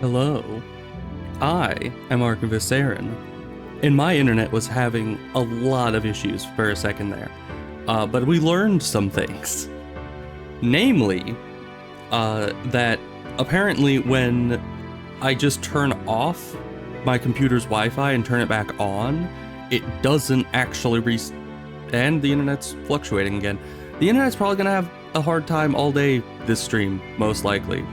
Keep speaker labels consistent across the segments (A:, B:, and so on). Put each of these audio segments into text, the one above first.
A: Hello, I am Archivist Aaron, and my internet was having a lot of issues for a second there. But we learned some things. Namely, that apparently when I just turn off my computer's Wi-Fi and turn it back on, it doesn't actually and the internet's fluctuating again. The internet's probably gonna have a hard time all day this stream, most likely.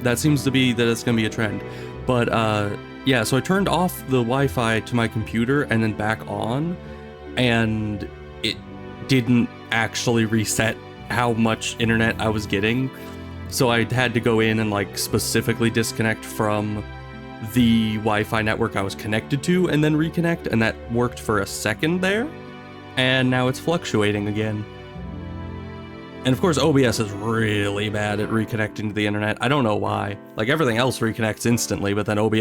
A: That seems to be that it's gonna be a trend. But yeah, so I turned off the Wi-Fi to my computer and then back on, and it didn't actually reset how much internet I was getting. So I had to go in and like specifically disconnect from the Wi-Fi network I was connected to and then reconnect, and that worked for a second there, and now it's fluctuating again. And of course, OBS is really bad at reconnecting to the internet. I don't know why. Like, everything else reconnects instantly, but then OBS...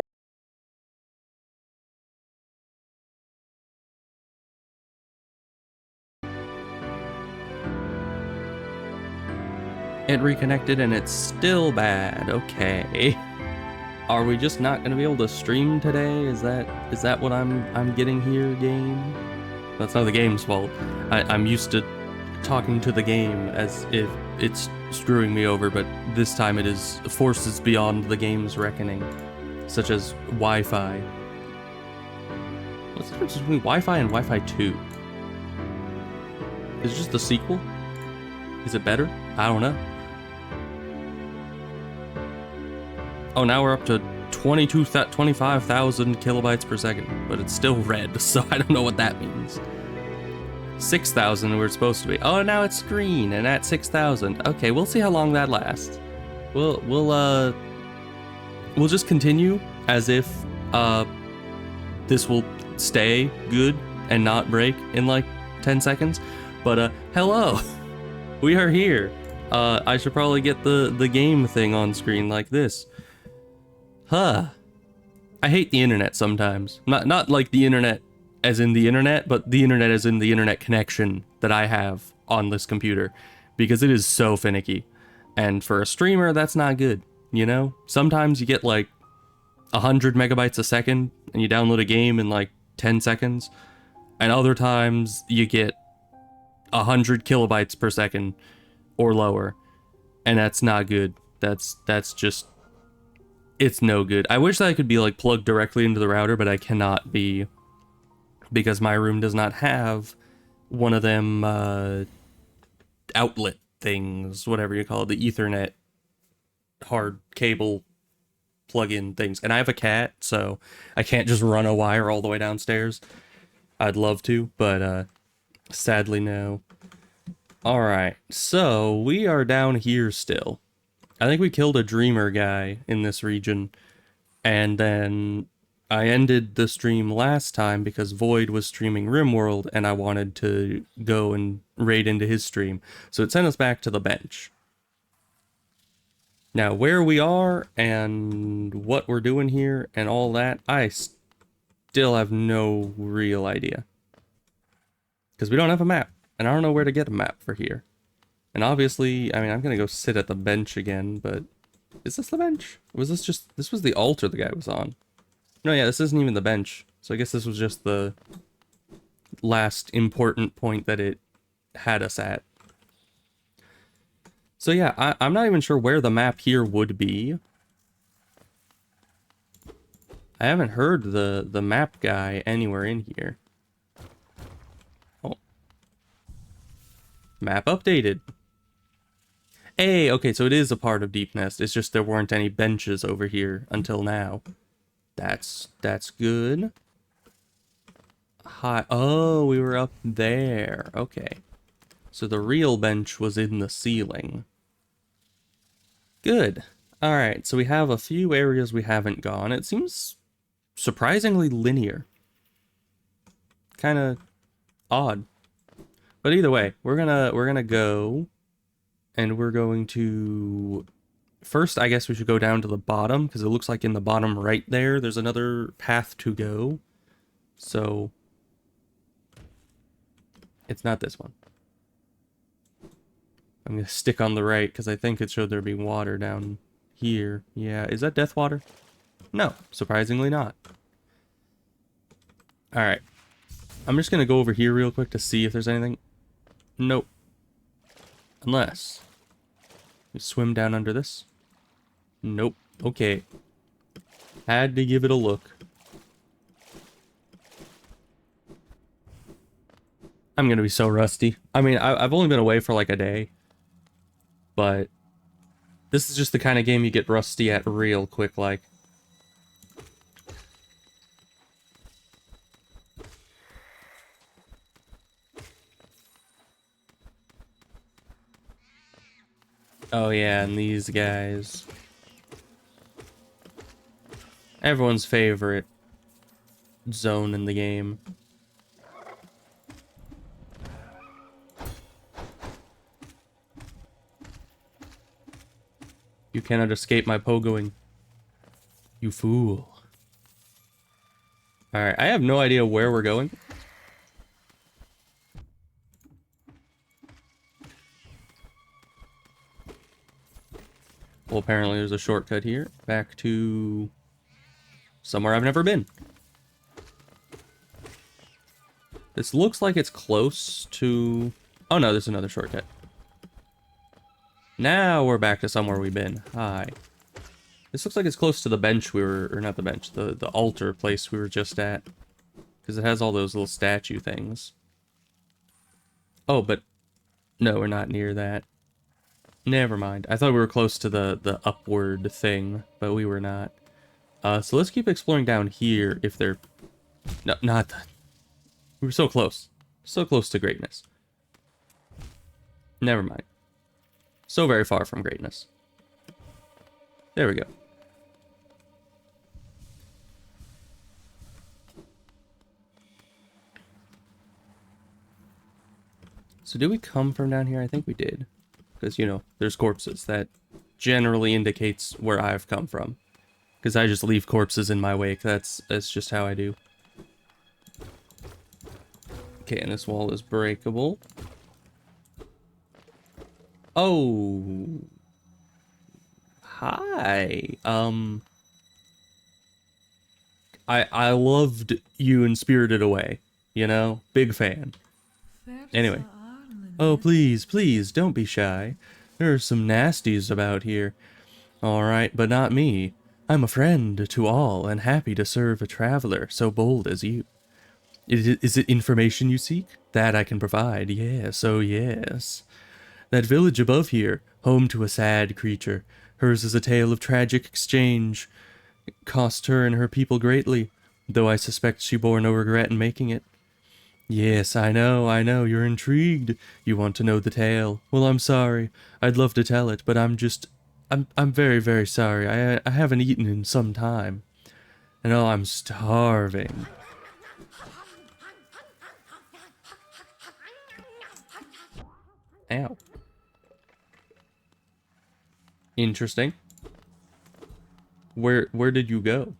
A: It reconnected and it's still bad. Okay. Are we just not gonna be able to stream today? Is that what I'm getting here, game? That's not the game's fault. I'm used to talking to the game as if it's screwing me over, but this time it is forces beyond the game's reckoning, such as Wi-Fi. What's the difference between Wi-Fi and Wi-Fi 2? Is it just the sequel? Is it better? I don't know. Oh, now we're up to 25,000 kilobytes per second, but it's still red, so I don't know what that means. 6,000 we're supposed to be. Oh, now it's green and at 6,000. Okay, we'll see how long that lasts. We'll just continue as if this will stay good and not break in like 10 seconds. But hello. We are here. I should probably get the game thing on screen like this. Huh. I hate the internet sometimes. Not like the internet as in the internet, but the internet as in the internet connection that I have on this computer, because it is so finicky. And for a streamer, that's not good, you know? Sometimes you get like 100 megabytes a second and you download a game in like 10 seconds, and other times you get 100 kilobytes per second or lower, and that's not good. That's just, it's no good. I wish that I could be like plugged directly into the router, but I cannot be, because my room does not have one of them outlet things, whatever you call it, the Ethernet hard cable plug-in things. And I have a cat, so I can't just run a wire all the way downstairs. I'd love to, but sadly no. Alright, so we are down here still. I think we killed a dreamer guy in this region, and then I ended the stream last time because Void was streaming RimWorld and I wanted to go and raid into his stream. So it sent us back to the bench. Now, where we are and what we're doing here and all that, I still have no real idea. Because we don't have a map, and I don't know where to get a map for here. And obviously, I mean, I'm gonna go sit at the bench again, but is this the bench? Was this just, this was the altar the guy was on. No, yeah, this isn't even the bench. So I guess this was just the last important point that it had us at. So yeah, I'm not even sure where the map here would be. I haven't heard the map guy anywhere in here. Oh. Map updated. Hey, okay, so it is a part of Deep Nest. It's just there weren't any benches over here until now. That's good. Hi. Oh, we were up there. Okay. So the real bench was in the ceiling. Good. Alright, so we have a few areas we haven't gone. It seems surprisingly linear. Kind of odd. But either way, we're gonna go, and we're going to... First, I guess we should go down to the bottom, because it looks like in the bottom right there, there's another path to go. So, it's not this one. I'm going to stick on the right, because I think it showed there'd be water down here. Yeah, is that death water? No, surprisingly not. Alright. I'm just gonna go over here real quick to see if there's anything. Nope. Unless we swim down under this. Nope. Okay. Had to give it a look. I'm gonna be so rusty. I mean, I've only been away for like a day. But this is just the kind of game you get rusty at real quick, like. Oh yeah, and these guys. Everyone's favorite zone in the game. You cannot escape my pogoing. You fool. Alright, I have no idea where we're going. Well, apparently there's a shortcut here. Back to somewhere I've never been. This looks like it's close to... Oh no, there's another shortcut. Now we're back to somewhere we've been. Hi. This looks like it's close to the bench we were... Or not the bench, the altar place we were just at. Because it has all those little statue things. Oh, but... No, we're not near that. Never mind. I thought we were close to the upward thing, but we were not. So let's keep exploring down here if they're... No, not the... We were so close. So close to greatness. Never mind. So very far from greatness. There we go. So did we come from down here? I think we did. Because, you know, there's corpses. That generally indicates where I've come from. Because I just leave corpses in my wake. That's just how I do. Okay, and this wall is breakable. Oh. Hi. I loved you in Spirited Away. You know? Big fan. Anyway. Oh, please, please, don't be shy. There are some nasties about here. Alright, but not me. I'm a friend to all and happy to serve a traveler so bold as you. Is it information you seek? That I can provide, yes, oh yes. That village above here, home to a sad creature. Hers is a tale of tragic exchange. It cost her and her people greatly, though I suspect she bore no regret in making it. Yes, I know, you're intrigued. You want to know the tale. Well, I'm sorry. I'd love to tell it, but I'm very, very sorry. I haven't eaten in some time. And oh, I'm starving. Ow. Interesting. Where did you go?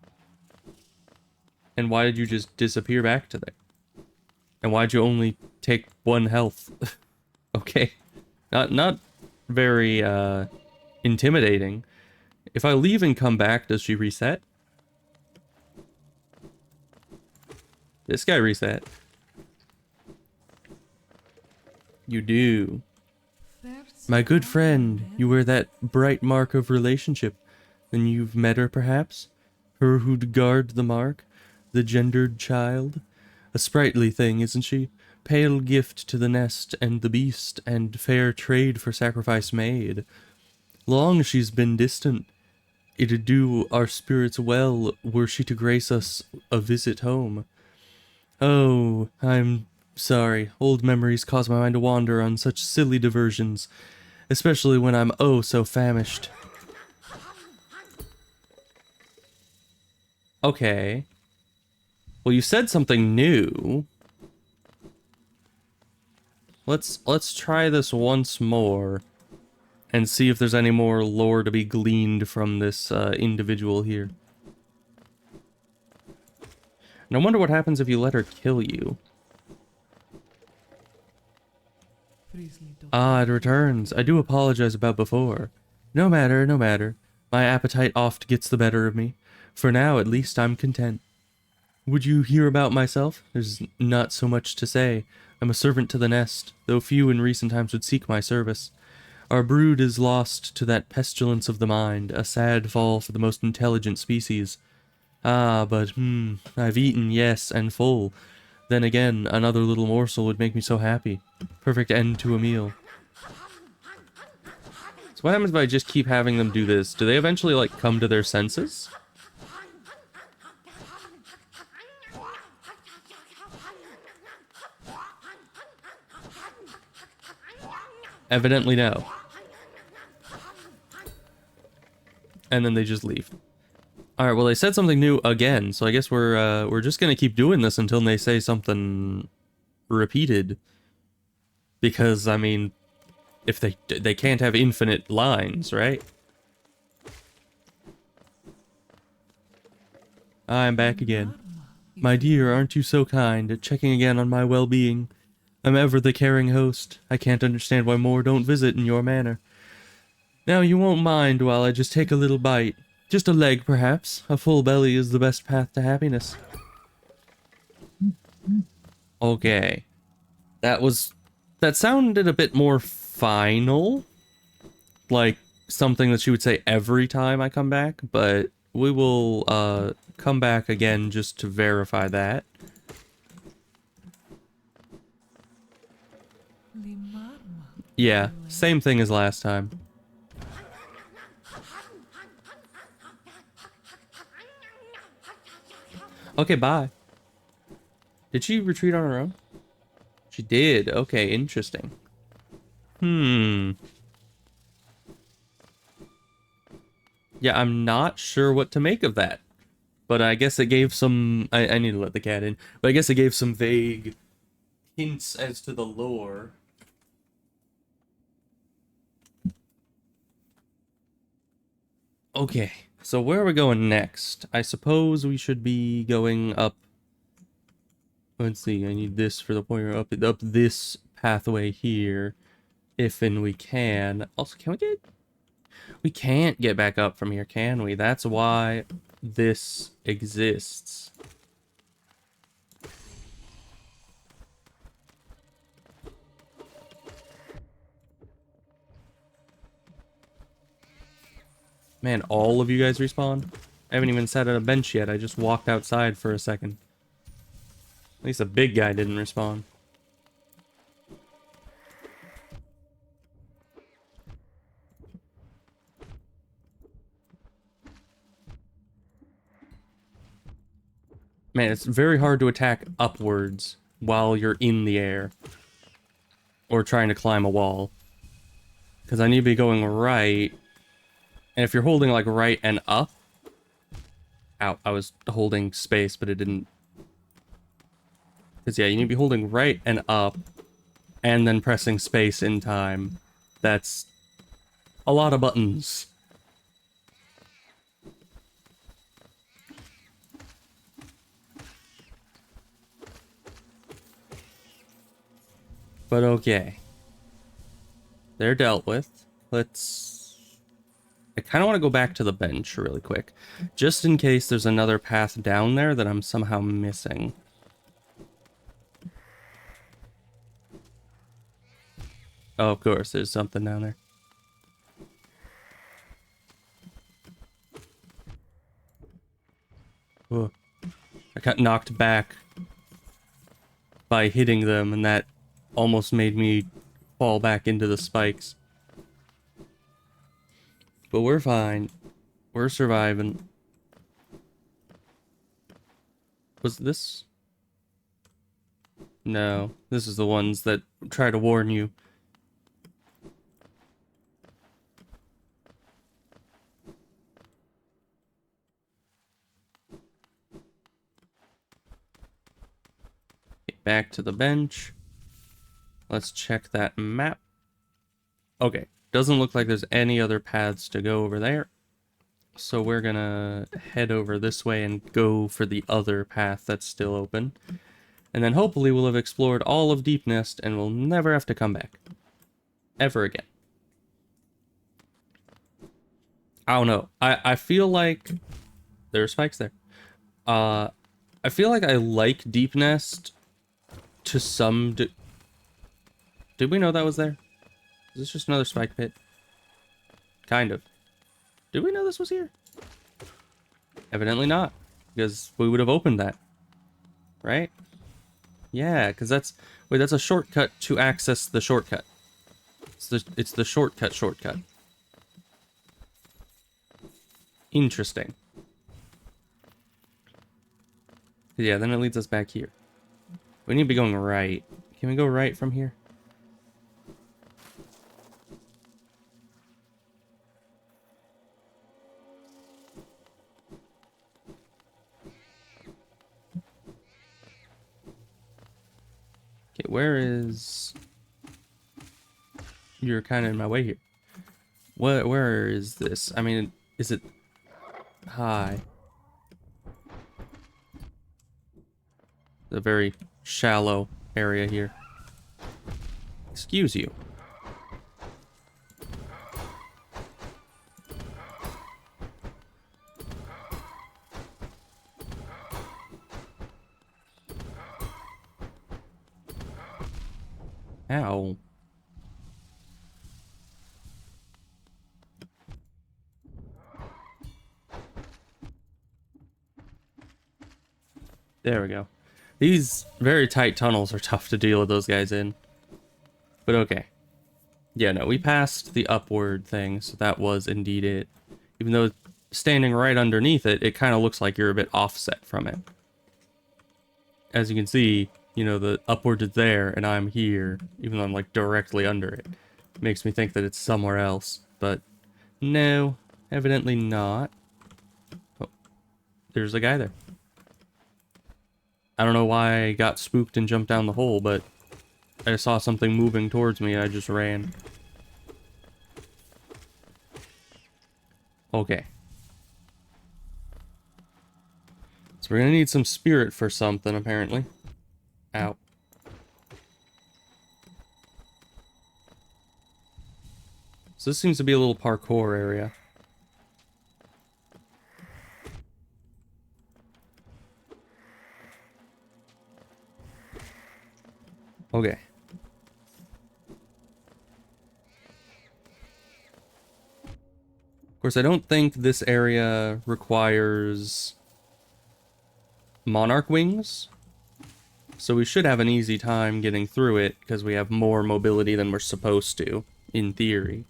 A: And why did you just disappear back to there? And why'd you only take 1 health? Okay. Not very intimidating. If I leave and come back, does she reset? This guy reset. You do. My good friend, you wear that bright mark of relationship. Then you've met her, perhaps? Her who'd guard the mark? The gendered child? A sprightly thing, isn't she? Pale gift to the nest and the beast, and fair trade for sacrifice made. Long she's been distant. It'd do our spirits well were she to grace us a visit home. Oh, I'm sorry. Old memories cause my mind to wander on such silly diversions, especially when I'm oh so famished. Okay. Well, you said something new. Let's try this once more and see if there's any more lore to be gleaned from this individual here. And I wonder what happens if you let her kill you. Ah, it returns. I do apologize about before. No matter, no matter. My appetite oft gets the better of me. For now, at least, I'm content. Would you hear about myself? There's not so much to say. I'm a servant to the nest, though few in recent times would seek my service. Our brood is lost to that pestilence of the mind, a sad fall for the most intelligent species. Ah, but, I've eaten, yes, and full. Then again, another little morsel would make me so happy. Perfect end to a meal. So what happens if I just keep having them do this? Do they eventually, like, come to their senses? Evidently no. And then they just leave. Alright, well they said something new again, so I guess we're just gonna keep doing this until they say something repeated. Because, I mean, if they can't have infinite lines, right? I'm back again. My dear, aren't you so kind, checking again on my well-being. I'm ever the caring host. I can't understand why more don't visit in your manner. Now you won't mind while I just take a little bite. Just a leg, perhaps. A full belly is the best path to happiness. Okay. That sounded a bit more final. Like something that she would say every time I come back, but we will come back again just to verify that. Yeah, same thing as last time. Okay, bye. Did she retreat on her own? She did. Okay, interesting. Yeah, I'm not sure what to make of that. But I guess it gave some... I need to let the cat in. But I guess it gave some vague hints as to the lore. Okay, so where are we going next? I suppose we should be going up... Let's see, I need this for the pointer. Up this pathway here. If and we can. Also, can we get... We can't get back up from here, can we? That's why this exists. Man, all of you guys respawn? I haven't even sat at a bench yet. I just walked outside for a second. At least the big guy didn't respawn. Man, it's very hard to attack upwards while you're in the air. Or trying to climb a wall. Because I need to be going right. And if you're holding, like, right and up... Ow, I was holding space, but it didn't... Because, yeah, you need to be holding right and up, and then pressing space in time. That's a lot of buttons. But okay. They're dealt with. I kind of want to go back to the bench really quick. Just in case there's another path down there that I'm somehow missing. Oh, of course, there's something down there. Whoa. I got knocked back by hitting them, and that almost made me fall back into the spikes. But we're fine. We're surviving. Was this? No, this is the ones that try to warn you. Get back to the bench. Let's check that map. Okay, doesn't look like there's any other paths to go over there. So we're gonna head over this way and go for the other path that's still open. And then hopefully we'll have explored all of Deep Nest and we'll never have to come back. Ever again. I don't know. I feel like there are spikes there. I feel like I like Deep Nest to some Did we know that was there? Is this just another spike pit? Kind of. Did we know this was here? Evidently not, because we would have opened that. Right? Yeah, because that's... Wait, that's a shortcut to access the shortcut. It's the shortcut. Interesting. Yeah, then it leads us back here. We need to be going right. Can we go right from here? Okay, where is... You're kind of in my way here. Where is this? I mean, is it high? A very shallow area here. Excuse you. Ow. There we go. These very tight tunnels are tough to deal with those guys in. But okay. Yeah, no, we passed the upward thing, so that was indeed it. Even though standing right underneath it, it kind of looks like you're a bit offset from it. As you can see, you know, the upward is there, and I'm here, even though I'm, like, directly under it. Makes me think that it's somewhere else, but no, evidently not. Oh, there's a guy there. I don't know why I got spooked and jumped down the hole, but I saw something moving towards me and I just ran. Okay. So we're gonna need some spirit for something, apparently. Ow. So this seems to be a little parkour area. Okay. Of course, I don't think this area requires monarch wings. So we should have an easy time getting through it because we have more mobility than we're supposed to, in theory.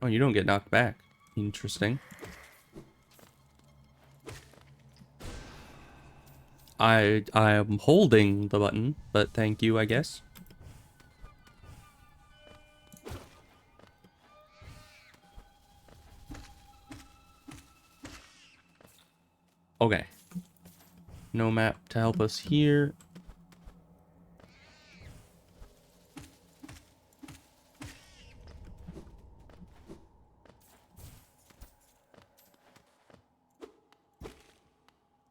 A: Oh, you don't get knocked back. Interesting. I am holding the button, but thank you, I guess. Okay. No map to help us here.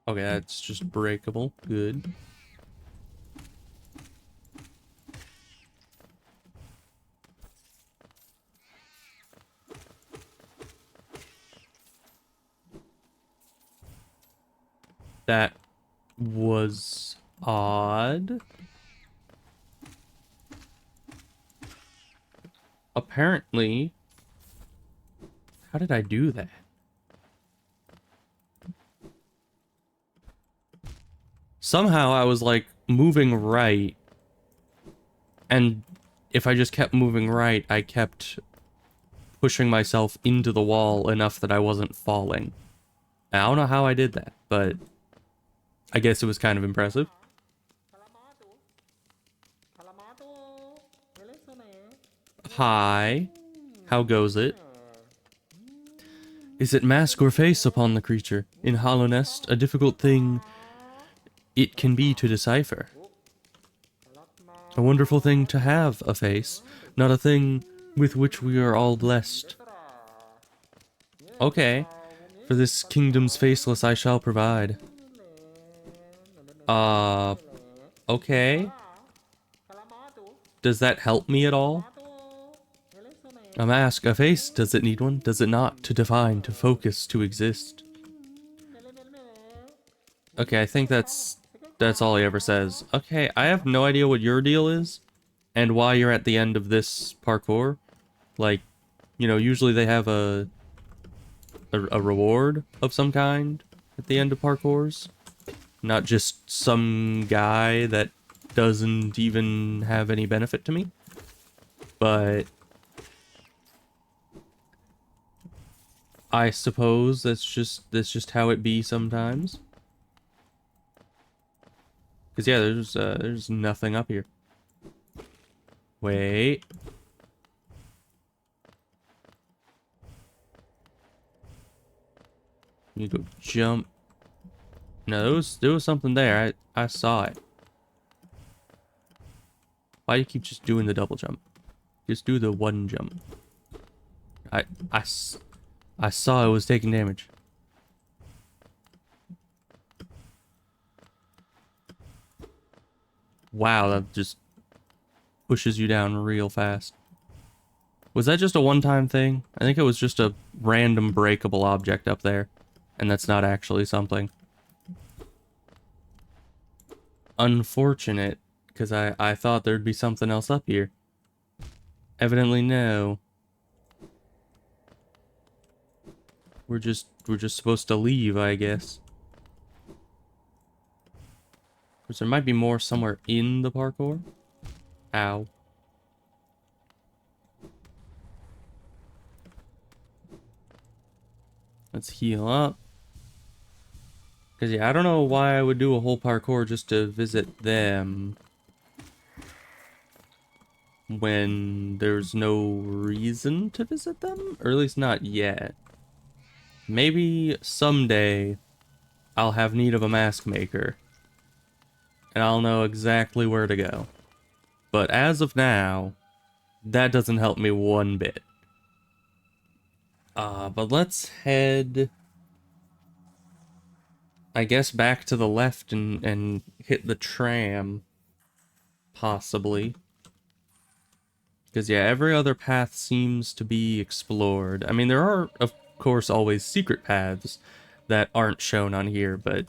A: Okay, that's just breakable. Good. That was odd. Apparently... How did I do that? Somehow I was like moving right, and if I just kept moving right, I kept pushing myself into the wall enough that I wasn't falling. I don't know how I did that, but I guess it was kind of impressive. Hi, how goes it? Is it mask or face upon the creature? In Hollow Nest, a difficult thing it can be to decipher. A wonderful thing to have a face, not a thing with which we are all blessed. Okay, for this kingdom's faceless I shall provide. Okay. Does that help me at all? A mask, a face, does it need one? Does it not? To define, to focus, to exist. Okay, I think that's all he ever says. Okay, I have no idea what your deal is and why you're at the end of this parkour. Like, you know, usually they have a reward of some kind at the end of parkours. Not just some guy that doesn't even have any benefit to me. But I suppose that's just how it be sometimes. Cause yeah, there's nothing up here. Wait. You go jump. No, there was something there. I saw it. Why do you keep just doing the double jump? Just do the one jump. I saw it was taking damage. Wow, that just pushes you down real fast. Was that just a one-time thing? I think it was just a random breakable object up there. And that's not actually something. Unfortunate, because I thought there'd be something else up here. Evidently no. We're just supposed to leave, I guess. Because there might be more somewhere in the parkour. Ow. Let's heal up. Because, yeah, I don't know why I would do a whole parkour just to visit them. When there's no reason to visit them? Or at least not yet. Maybe someday I'll have need of a mask maker. And I'll know exactly where to go. But as of now, that doesn't help me one bit. But let's head, I guess, back to the left and hit the tram. Possibly. Because, yeah, every other path seems to be explored. I mean, there are, of course, always secret paths that aren't shown on here, but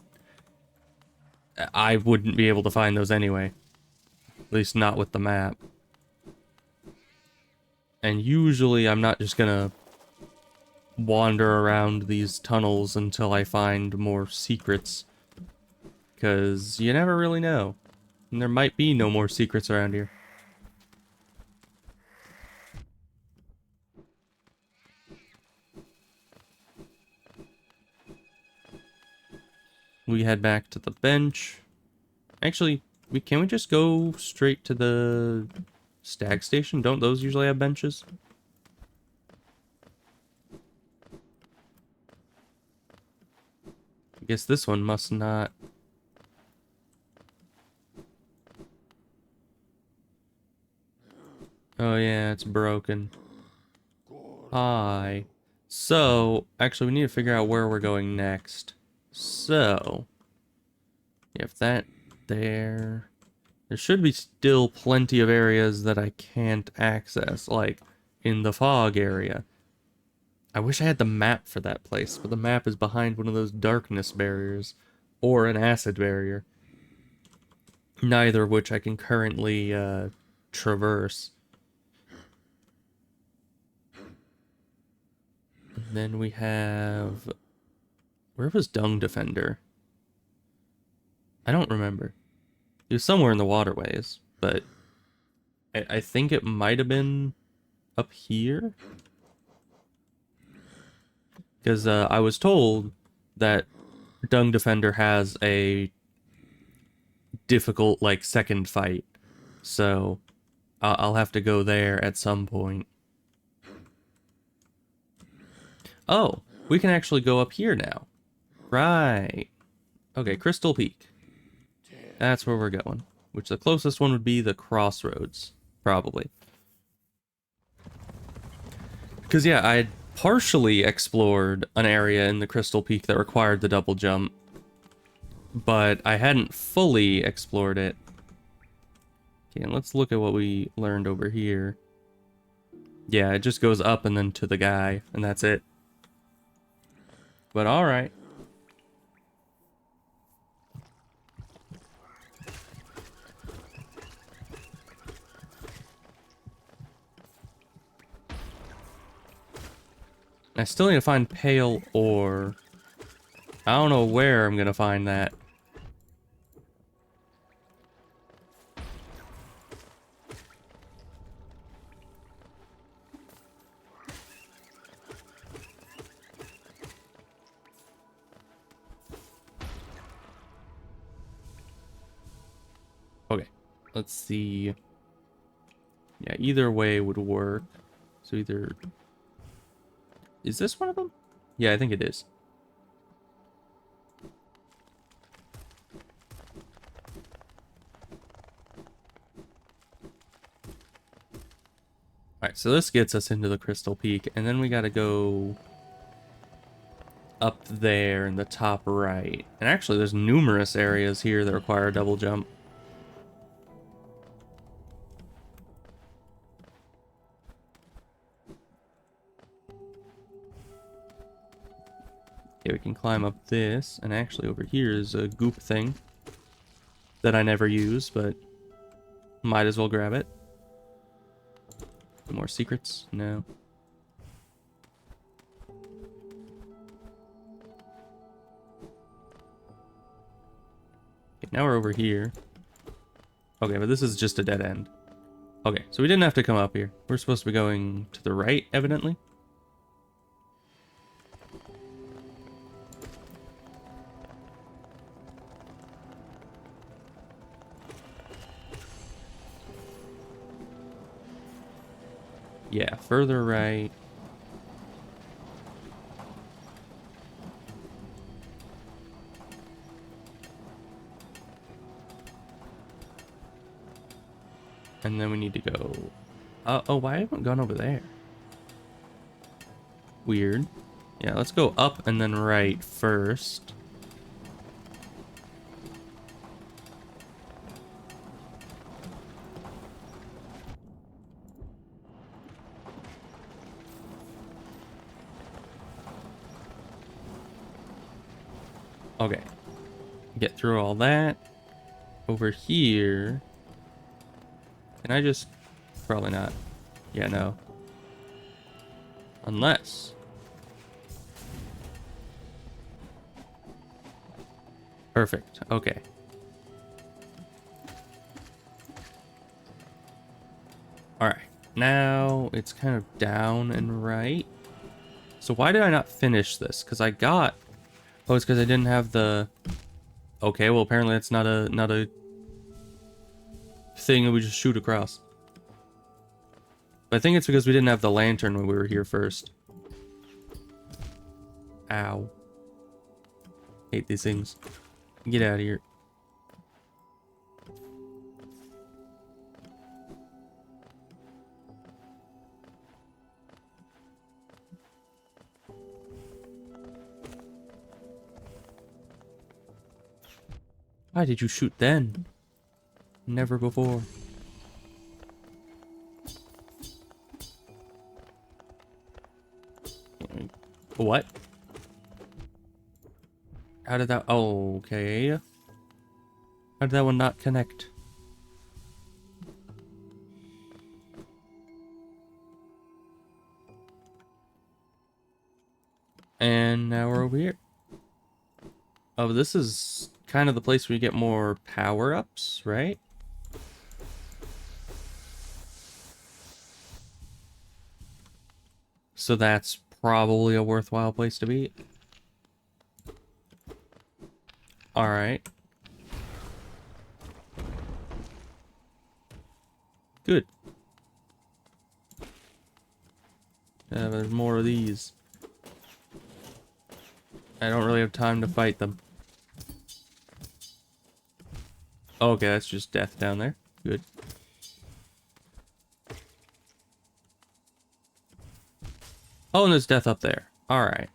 A: I wouldn't be able to find those anyway. At least not with the map. And usually I'm not just gonna wander around these tunnels until I find more secrets. Because you never really know. And there might be no more secrets around here. We head back to the bench. Actually, can we just go straight to the stag station? Don't those usually have benches? I guess this one must not. Oh yeah, it's broken. Hi. So, actually we need to figure out where we're going next. So, you have that there. There should be still plenty of areas that I can't access, like in the fog area. I wish I had the map for that place, but the map is behind one of those darkness barriers, or an acid barrier. Neither of which I can currently traverse. And then we have... Where was Dung Defender? I don't remember. He was somewhere in the waterways, but I think it might have been up here. Because I was told that Dung Defender has a difficult, like, second fight. So I'll have to go there at some point. Oh, we can actually go up here now. Right. Okay, Crystal Peak. That's where we're going. Which the closest one would be the Crossroads, probably. Because, yeah, I had partially explored an area in the Crystal Peak that required the double jump. But I hadn't fully explored it. Okay, and let's look at what we learned over here. Yeah, it just goes up and then to the guy, and that's it. But alright. I still need to find pale ore. I don't know where I'm gonna find that. Okay, let's see. Yeah, either way would work. So either... Is this one of them? Yeah, I think it is. Alright, so this gets us into the Crystal Peak, and then we gotta go up there in the top right. And actually, there's numerous areas here that require a double jump. Yeah, we can climb up this, and actually over here is a goop thing that I never use, but might as well grab it. More secrets? No. Okay, now we're over here. Okay, but this is just a dead end. Okay, so we didn't have to come up here. We're supposed to be going to the right, evidently. Yeah, further right. And then we need to go... oh, why haven't I gone over there? Weird. Yeah, let's go up and then right first. Okay. Get through all that. Over here... Can I just... Probably not. Yeah, no. Unless... Perfect. Okay. Alright. Now it's kind of down and right. So why did I not finish this? Because I got... Oh, it's because I didn't have the... Okay, well apparently it's not a thing that we just shoot across. But I think it's because we didn't have the lantern when we were here first. Ow. Hate these things. Get out of here. Why did you shoot then? Never before. What? How did that... Oh, okay. How did that one not connect? And now we're over here. Oh, this is kind of the place where you get more power-ups, right? So that's probably a worthwhile place to be. Alright. Good. There's more of these. I don't really have time to fight them. Okay, that's just death down there. Good. Oh, and there's death up there. Alright.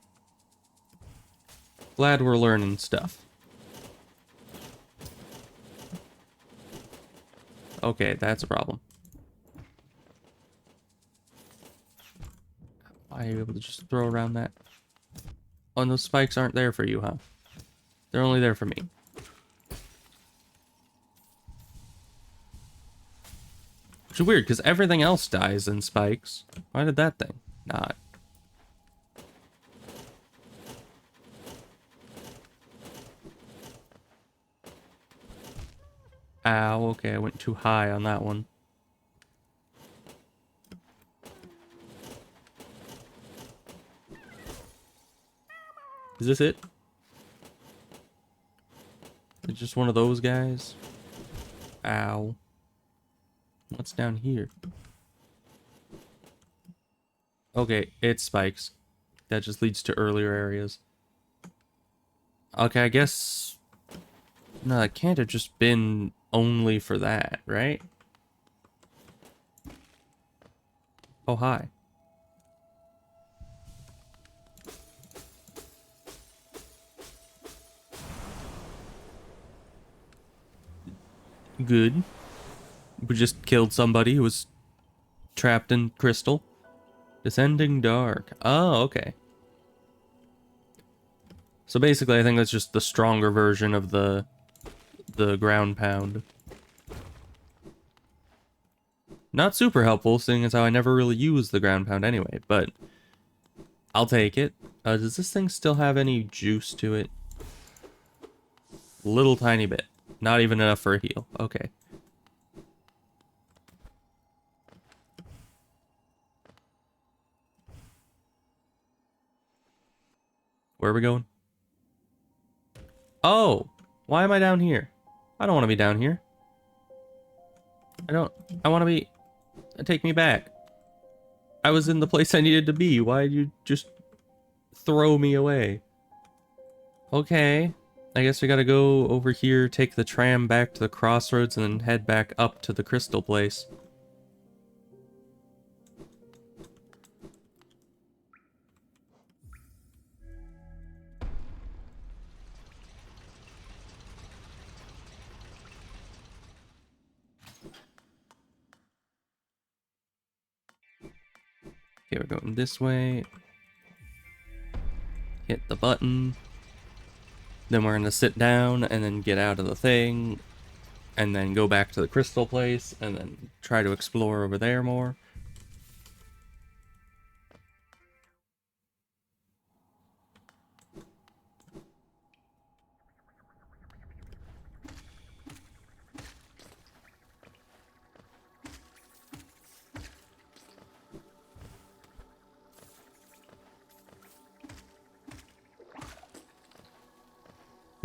A: Glad we're learning stuff. Okay, that's a problem. Are you able to just throw around that? Oh, and those spikes aren't there for you, huh? They're only there for me. Which is weird, because everything else dies in spikes. Why did that thing not? Ow, okay, I went too high on that one. Is this it? It's just one of those guys? Ow. What's down here? Okay, it's spikes. That just leads to earlier areas. Okay, I guess... No, it can't have just been only for that, right? Oh, hi. Good. We just killed somebody who was trapped in crystal. Descending dark. Oh, okay. So basically, I think that's just the stronger version of the ground pound. Not super helpful, seeing as how I never really use the ground pound anyway, but I'll take it. Does this thing still have any juice to it? Little tiny bit. Not even enough for a heal. Okay. Where are we going? Oh! Why am I down here? I don't want to be down here. I want to be... Take me back. I was in the place I needed to be. Why did you just throw me away? Okay. I guess we gotta go over here, take the tram back to the crossroads, and then head back up to the crystal place. Okay, we're going this way. Hit the button. Then we're gonna sit down and then get out of the thing. And then go back to the crystal place and then try to explore over there more.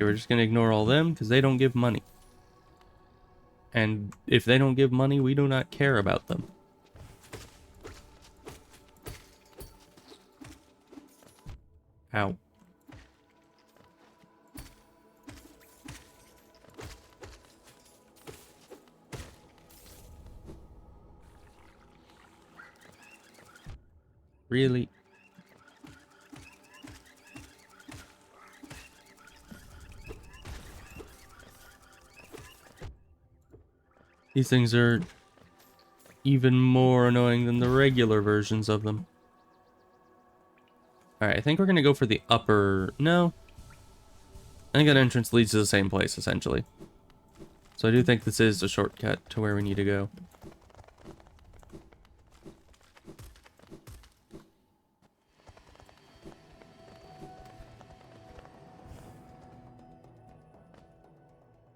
A: Okay, we're just gonna ignore all them because they don't give money. And if they don't give money, we do not care about them. Ow. Really? These things are even more annoying than the regular versions of them. Alright, I think we're gonna go for the upper... No. I think that entrance leads to the same place, essentially. So I do think this is a shortcut to where we need to go.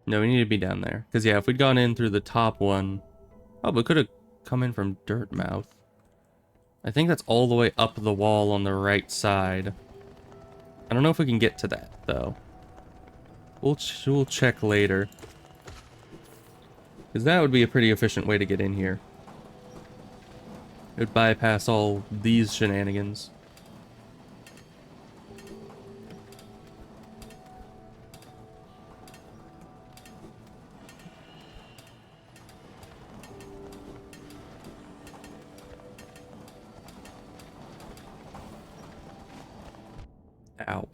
A: No, we need to be down there. Because, yeah, if we'd gone in through the top one... Oh, we could have come in from Dirtmouth. I think that's all the way up the wall on the right side. I don't know if we can get to that, though. We'll check later. Because that would be a pretty efficient way to get in here. It would bypass all these shenanigans. Ow.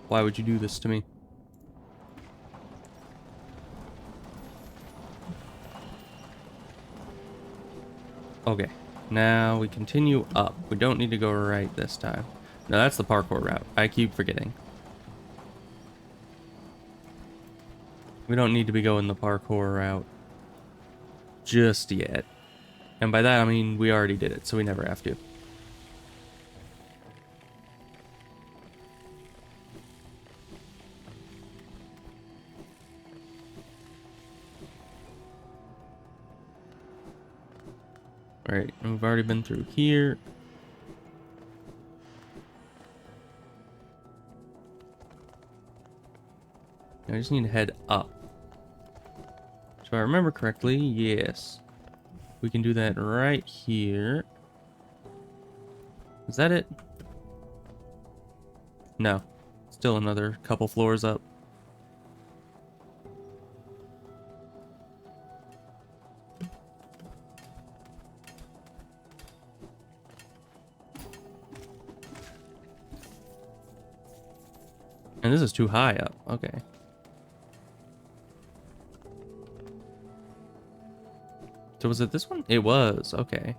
A: Why would you do this to me? Okay. Now we continue up. We don't need to go right this time. No, that's the parkour route. I keep forgetting. We don't need to be going the parkour route just yet. And by that, I mean we already did it, so we never have to. Alright, we've already been through here. I just need to head up. So if I remember correctly, yes. We can do that right here. Is that it? No. Still another couple floors up. And this is too high up. Okay. So was it this one? It was. Okay.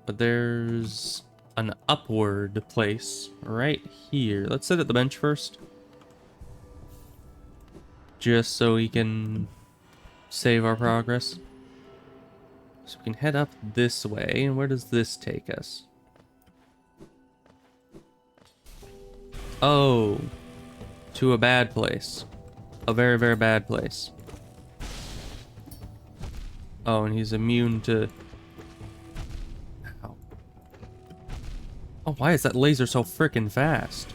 A: But there's an upward place right here. Let's sit at the bench first. Just so we can save our progress. So we can head up this way. And where does this take us? Oh. To a bad place. A very, very bad place. Oh, and he's immune to... Ow. Oh, why is that laser so freaking fast?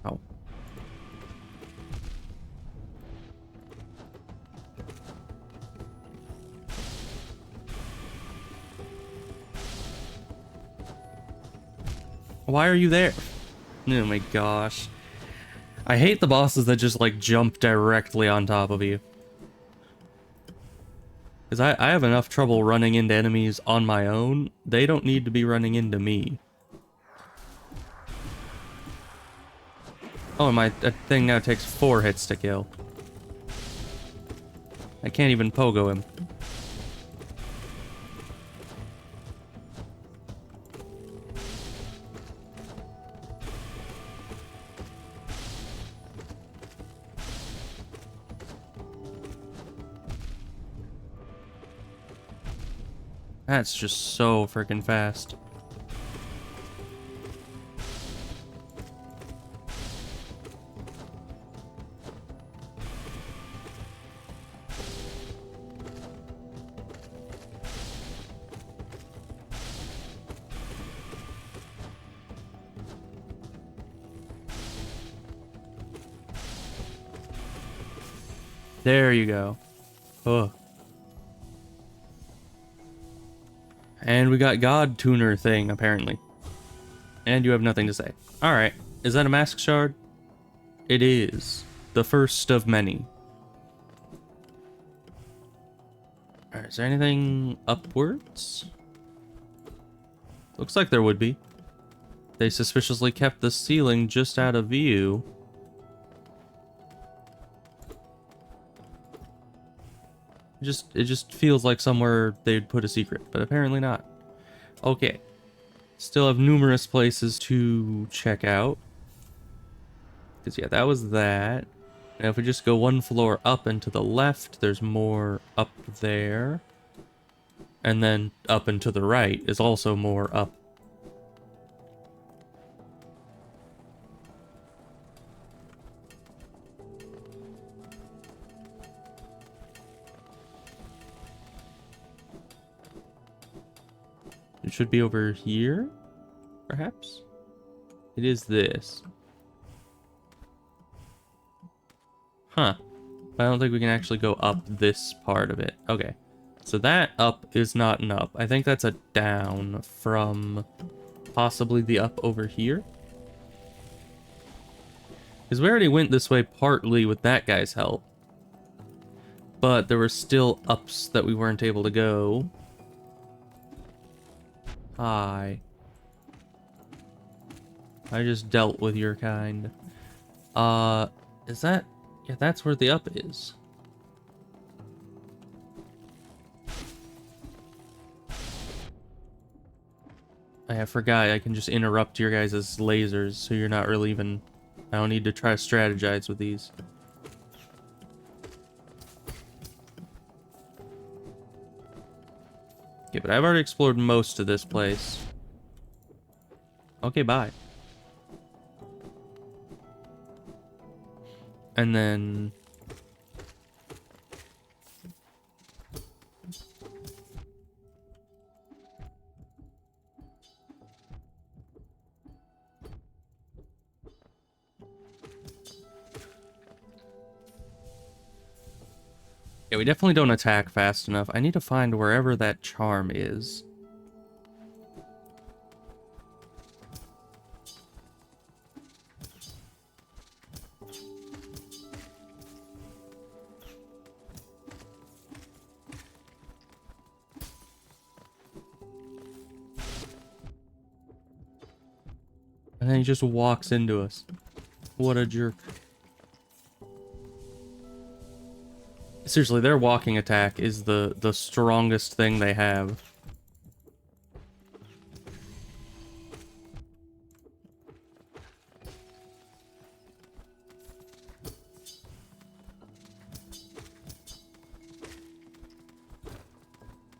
A: Oh. Why are you there? Oh my gosh. I hate the bosses that just like jump directly on top of you. Because I have enough trouble running into enemies on my own. They don't need to be running into me. Oh, and my thing now takes 4 hits to kill. I can't even pogo him. That's just so freaking fast. There you go. Oh. And we got God Tuner thing, apparently. And you have nothing to say. Alright. Is that a mask shard? It is. The first of many. Alright, is there anything upwards? Looks like there would be. They suspiciously kept the ceiling just out of view. It just feels like somewhere they'd put a secret, but apparently not. Okay. Still have numerous places to check out. Because, yeah, that was that. And if we just go one floor up and to the left, there's more up there. And then up and to the right is also more up. It should be over here, perhaps? It is this. Huh. I don't think we can actually go up this part of it. Okay. So that up is not an up. I think that's a down from possibly the up over here. Because we already went this way partly with that guy's help. But there were still ups that we weren't able to go. Hi. I just dealt with your kind. Is that... Yeah, that's where the up is. I forgot I can just interrupt your guys' lasers, so you're not really even... I don't need to try to strategize with these. Okay, but I've already explored most of this place. Okay, bye. And then... Yeah, we definitely don't attack fast enough. I need to find wherever that charm is. And then he just walks into us. What a jerk. Seriously, their walking attack is the strongest thing they have.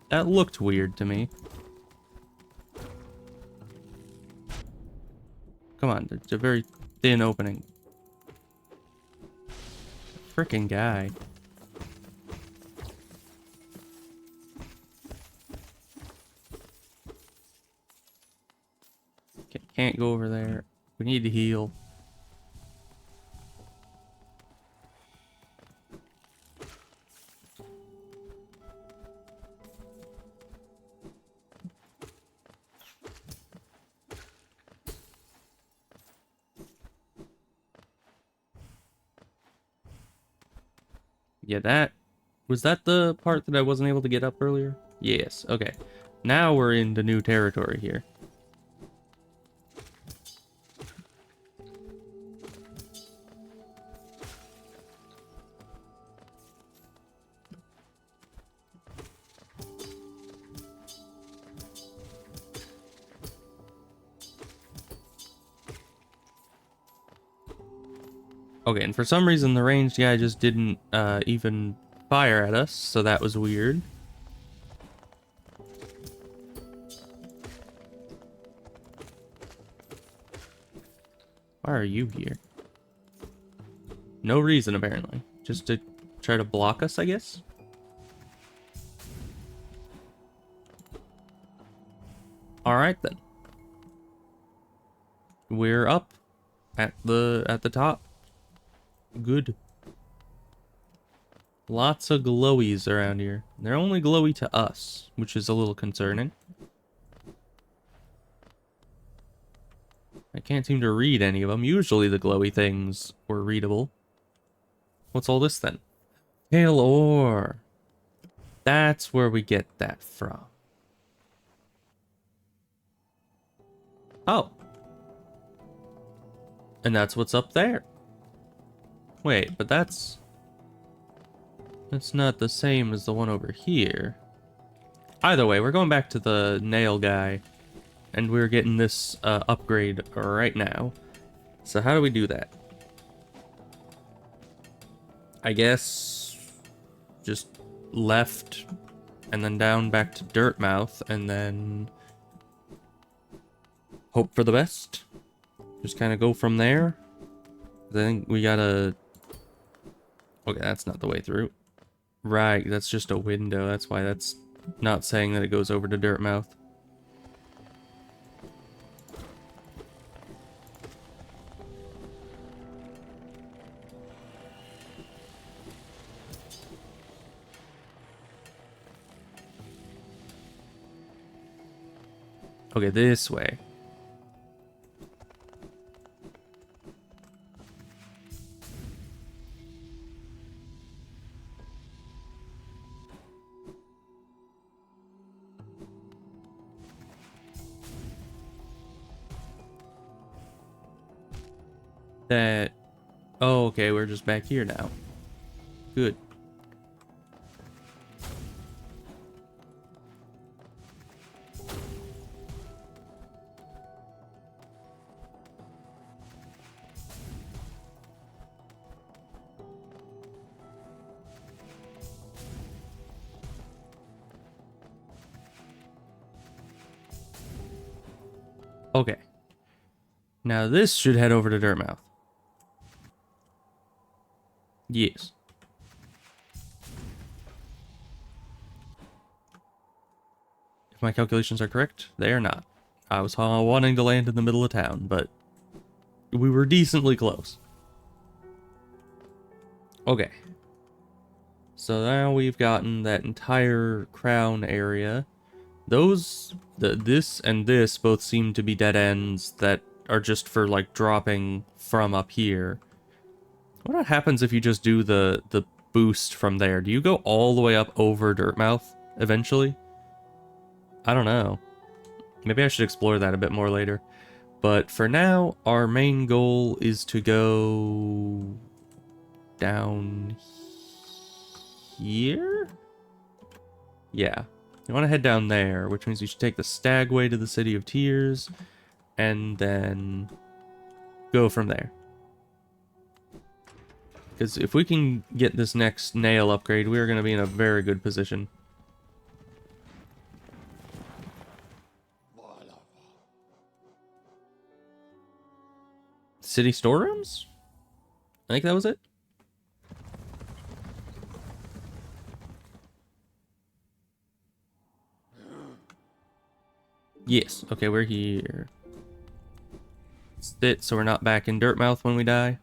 A: That looked weird to me. Come on, it's a very thin opening. Frickin' guy. Can't go over there. We need to heal. Yeah, that... Was that the part that I wasn't able to get up earlier? Yes, okay. Now we're into new territory here. Okay, and for some reason the ranged guy just didn't even fire at us, so that was weird. Why are you here? No reason, apparently. Just to try to block us, I guess? Alright then. We're up at the top. Good. Lots of glowies around here. They're only glowy to us, which is a little concerning. I can't seem to read any of them. Usually the glowy things were readable. What's all this then? Pale ore. That's where we get that from. Oh. And that's what's up there. Wait, but that's not the same as the one over here. Either way, we're going back to the nail guy. And we're getting this upgrade right now. So how do we do that? I guess just left and then down back to Dirtmouth and then hope for the best. Just kind of go from there. I think we gotta... Okay, that's not the way through. Right, that's just a window. That's why that's not saying that it goes over to Dirtmouth. Okay, this way. That... Oh, okay, we're just back here now. Good. Okay. Now this should head over to Dirtmouth. Yes. If my calculations are correct, they are not. I was wanting to land in the middle of town, but we were decently close. Okay. So now we've gotten that entire crown area. This and this both seem to be dead ends that are just for like dropping from up here. What happens if you just do the boost from there? Do you go all the way up over Dirtmouth eventually? I don't know. Maybe I should explore that a bit more later. But for now, our main goal is to go down here? Yeah. You want to head down there, which means you should take the Stagway to the City of Tears, and then go from there. Because if we can get this next nail upgrade, we are going to be in a very good position. City storerooms? I think that was it. Yes. Okay, we're here. Sit so we're not back in Dirtmouth when we die.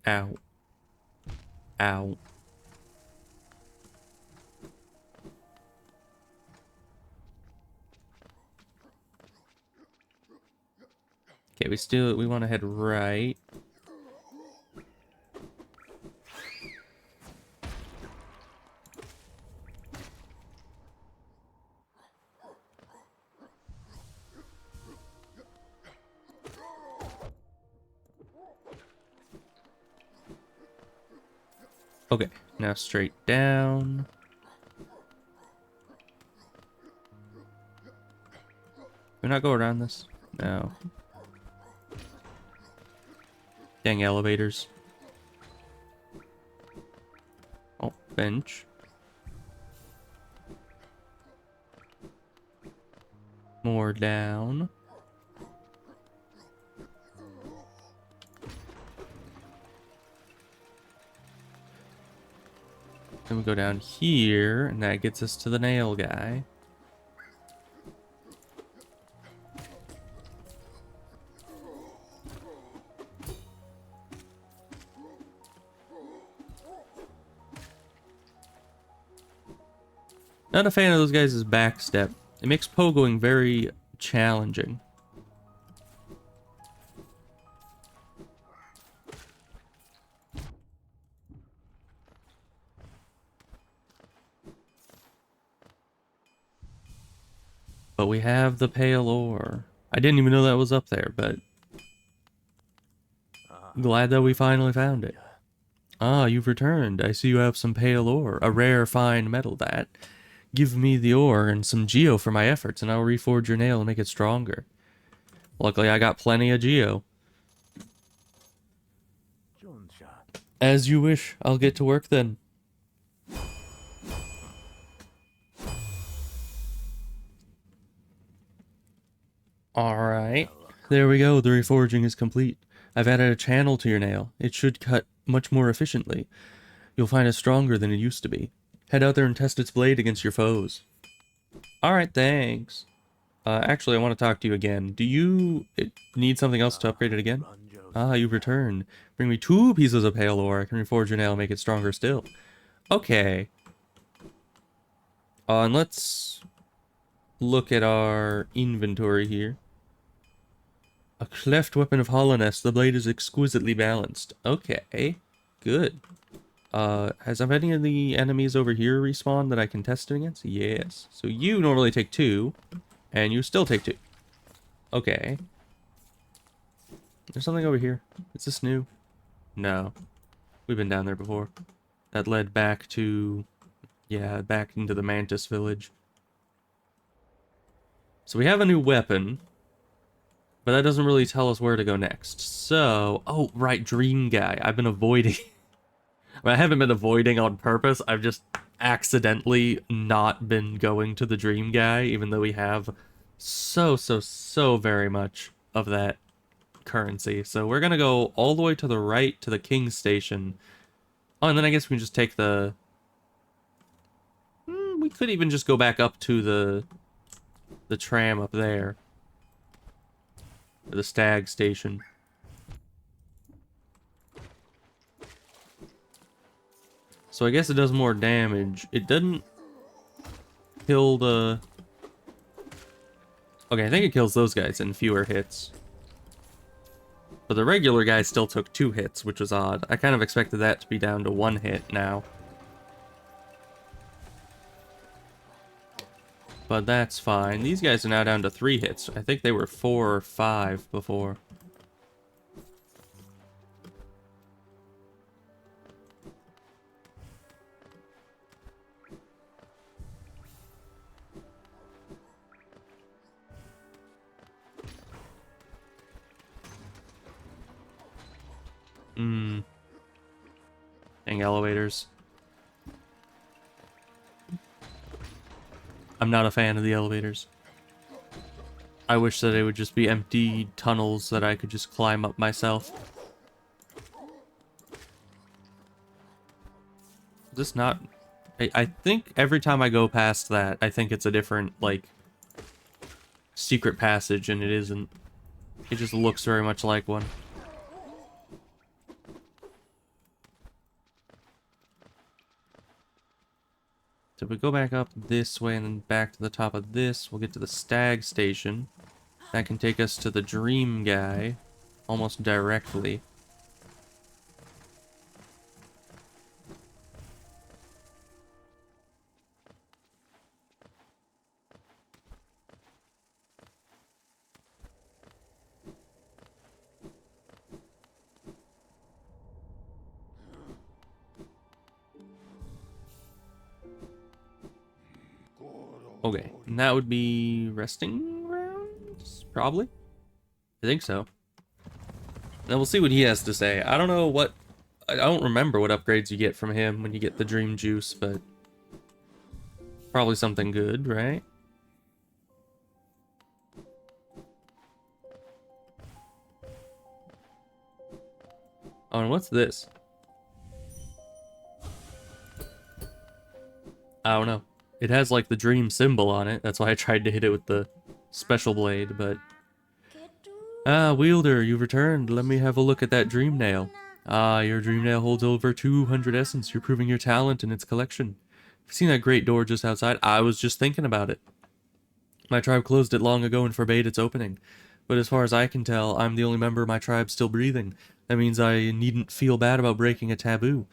A: Ow. Ow. Okay, we want to head right. Okay, now straight down. Can we not go around this? No. Dang elevators. Oh, bench. More down. Then we go down here, and that gets us to the nail guy. Not a fan of those guys' backstep. It makes pogoing very challenging. But we have the pale ore. I didn't even know that was up there, but glad that we finally found it. Ah, you've returned. I see you have some pale ore, a rare fine metal that. Give me the ore and some geo for my efforts, and I'll reforge your nail and make it stronger. Luckily, I got plenty of geo. As you wish. I'll get to work then. Alright. There we go. The reforging is complete. I've added a channel to your nail. It should cut much more efficiently. You'll find it stronger than it used to be. Head out there and test its blade against your foes. Alright, thanks. Actually, I want to talk to you again. Do you need something else to upgrade it again? Ah, you've returned. Bring me 2 pieces of pale ore. I can reforge your nail and make it stronger still. Okay. And let's look at our inventory here. A cleft weapon of hollowness. The blade is exquisitely balanced. Okay. Good. Has any of the enemies over here respawned that I can test it against? Yes. So you normally take 2, and you still take 2. Okay. There's something over here. Is this new? No. We've been down there before. That led back to... yeah, back into the Mantis village. So we have a new weapon, but that doesn't really tell us where to go next. So... oh, right, Dream Guy. I've been avoiding... I haven't been avoiding on purpose. I've just accidentally not been going to the Dream Guy, even though we have so very much of that currency. So we're gonna go all the way to the right to the King Station. Oh, and then I guess we can just take the... we could even just go back up to the tram up there. Or the Stag Station. So I guess it does more damage. It doesn't kill the... okay, I think it kills those guys in fewer hits. But the regular guy still took 2 hits, which was odd. I kind of expected that to be down to 1 hit now. But that's fine. These guys are now down to 3 hits. I think they were 4 or 5 before. Dang elevators. I'm not a fan of the elevators. I wish that it would just be empty tunnels that I could just climb up myself. Is this not... I think every time I go past that, I think it's a different, like, secret passage, and it isn't. It just looks very much like one. So if we go back up this way and then back to the top of this, we'll get to the Stag Station. That can take us to the Dream Guy almost directly. Okay, and that would be resting grounds? Probably? I think so. Then we'll see what he has to say. I don't know what... I don't remember what upgrades you get from him when you get the Dream Juice, but... probably something good, right? Oh, and what's this? I don't know. It has like the dream symbol on it. That's why I tried to hit it with the special blade, but... ah, Wielder, you've returned. Let me have a look at that dream nail. Ah, your dream nail holds over 200 essence. You're proving your talent in its collection. Have you seen that great door just outside? I was just thinking about it. My tribe closed it long ago and forbade its opening. But as far as I can tell, I'm the only member of my tribe still breathing. That means I needn't feel bad about breaking a taboo.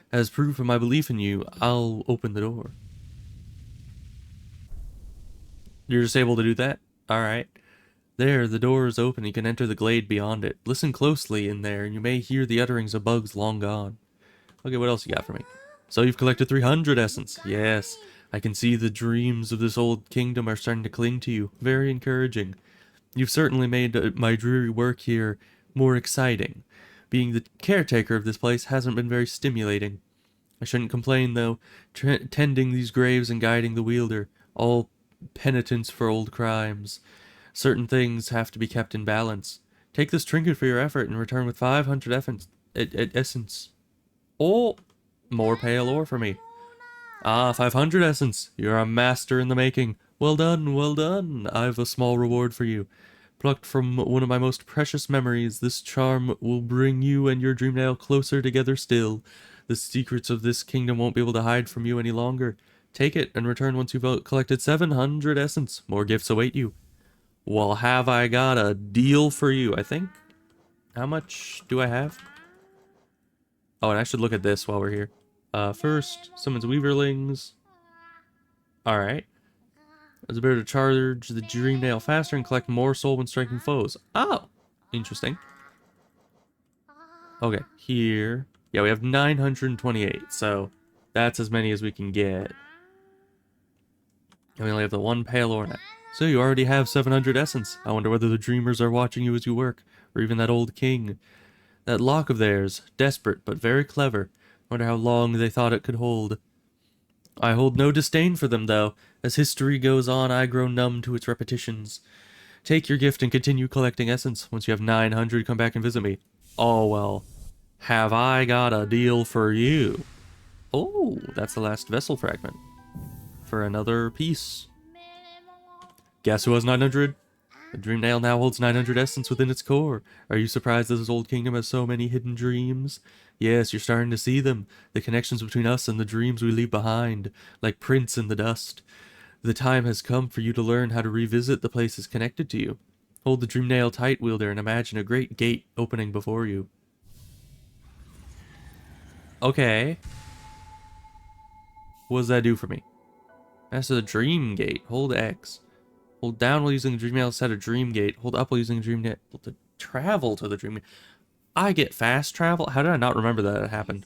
A: As proof of my belief in you, I'll open the door. You're just able to do that? Alright. There, the door is open. You can enter the glade beyond it. Listen closely in there, and you may hear the utterings of bugs long gone. Okay, what else you got for me? So you've collected 300 essence. Yes. I can see the dreams of this old kingdom are starting to cling to you. Very encouraging. You've certainly made my dreary work here more exciting. Being the caretaker of this place hasn't been very stimulating. I shouldn't complain, though. Tending these graves and guiding the wielder. All penitence for old crimes. Certain things have to be kept in balance. Take this trinket for your effort and return with 500 essence. Oh, more pale ore for me. Ah, 500 essence. You're a master in the making. Well done, well done. I've a small reward for you. Plucked from one of my most precious memories, this charm will bring you and your dream nail closer together still. The secrets of this kingdom won't be able to hide from you any longer. Take it and return once you've collected 700 essence. More gifts await you. Well, have I got a deal for you, I think. How much do I have? Oh, and I should look at this while we're here. First, summons Weaverlings. Alright. It's better to charge the Dream Nail faster and collect more soul when striking foes. Oh! Interesting. Okay, here. Yeah, we have 928, so that's as many as we can get. And we only have the one pale ornament. So you already have 700 essence. I wonder whether the dreamers are watching you as you work, or even that old king. That lock of theirs, desperate but very clever. Wonder how long they thought it could hold. I hold no disdain for them, though. As history goes on, I grow numb to its repetitions. Take your gift and continue collecting essence. Once you have 900, come back and visit me. Oh, well. Have I got a deal for you? Oh, that's the last vessel fragment. For another piece. Guess who has 900? The Dream Nail now holds 900 essence within its core. Are you surprised that this old kingdom has so many hidden dreams? Yes, you're starting to see them. The connections between us and the dreams we leave behind, like prints in the dust. The time has come for you to learn how to revisit the places connected to you. Hold the Dream Nail tight, wielder, and imagine a great gate opening before you. Okay. What does that do for me? That's the Dream Gate. Hold X. Hold down while using the Dream Nail to set a Dream Gate. Hold up while using the Dream Nail to travel to the Dream Gate. I get fast travel? How did I not remember that it happened?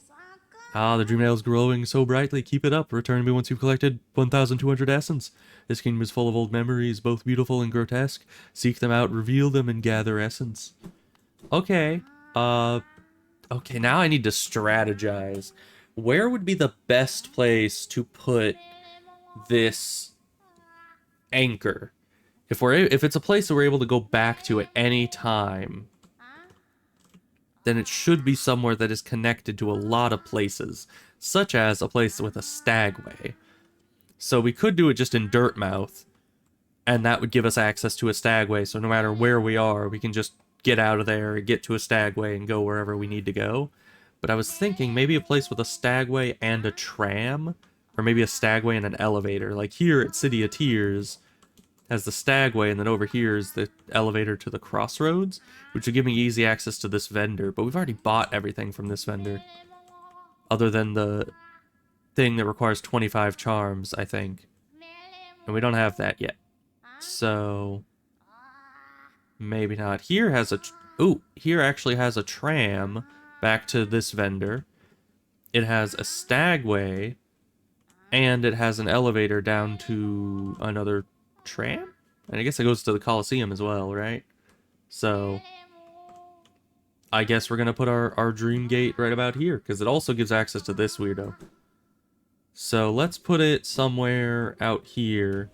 A: Ah, the Dream Nail is glowing so brightly. Keep it up. Return to me once you've collected 1,200 essence. This kingdom is full of old memories, both beautiful and grotesque. Seek them out, reveal them, and gather essence. Okay. Okay, now I need to strategize. Where would be the best place to put this anchor? If it's a place that we're able to go back to at any time, then it should be somewhere that is connected to a lot of places, such as a place with a stagway. So we could do it just in Dirtmouth, and that would give us access to a stagway, so no matter where we are, we can just get out of there, get to a stagway, and go wherever we need to go. But I was thinking maybe a place with a stagway and a tram, or maybe a stagway and an elevator. Like here at City of Tears has the stagway, and then over here is the elevator to the crossroads, which would give me easy access to this vendor. But we've already bought everything from this vendor, other than the thing that requires 25 charms, I think. And we don't have that yet. So maybe not. Here has a... Ooh, here actually has a tram back to this vendor. It has a stagway, and it has an elevator down to another tram? And I guess it goes to the Coliseum as well, right? So I guess we're gonna put our Dream Gate right about here, because it also gives access to this weirdo. So let's put it somewhere out here.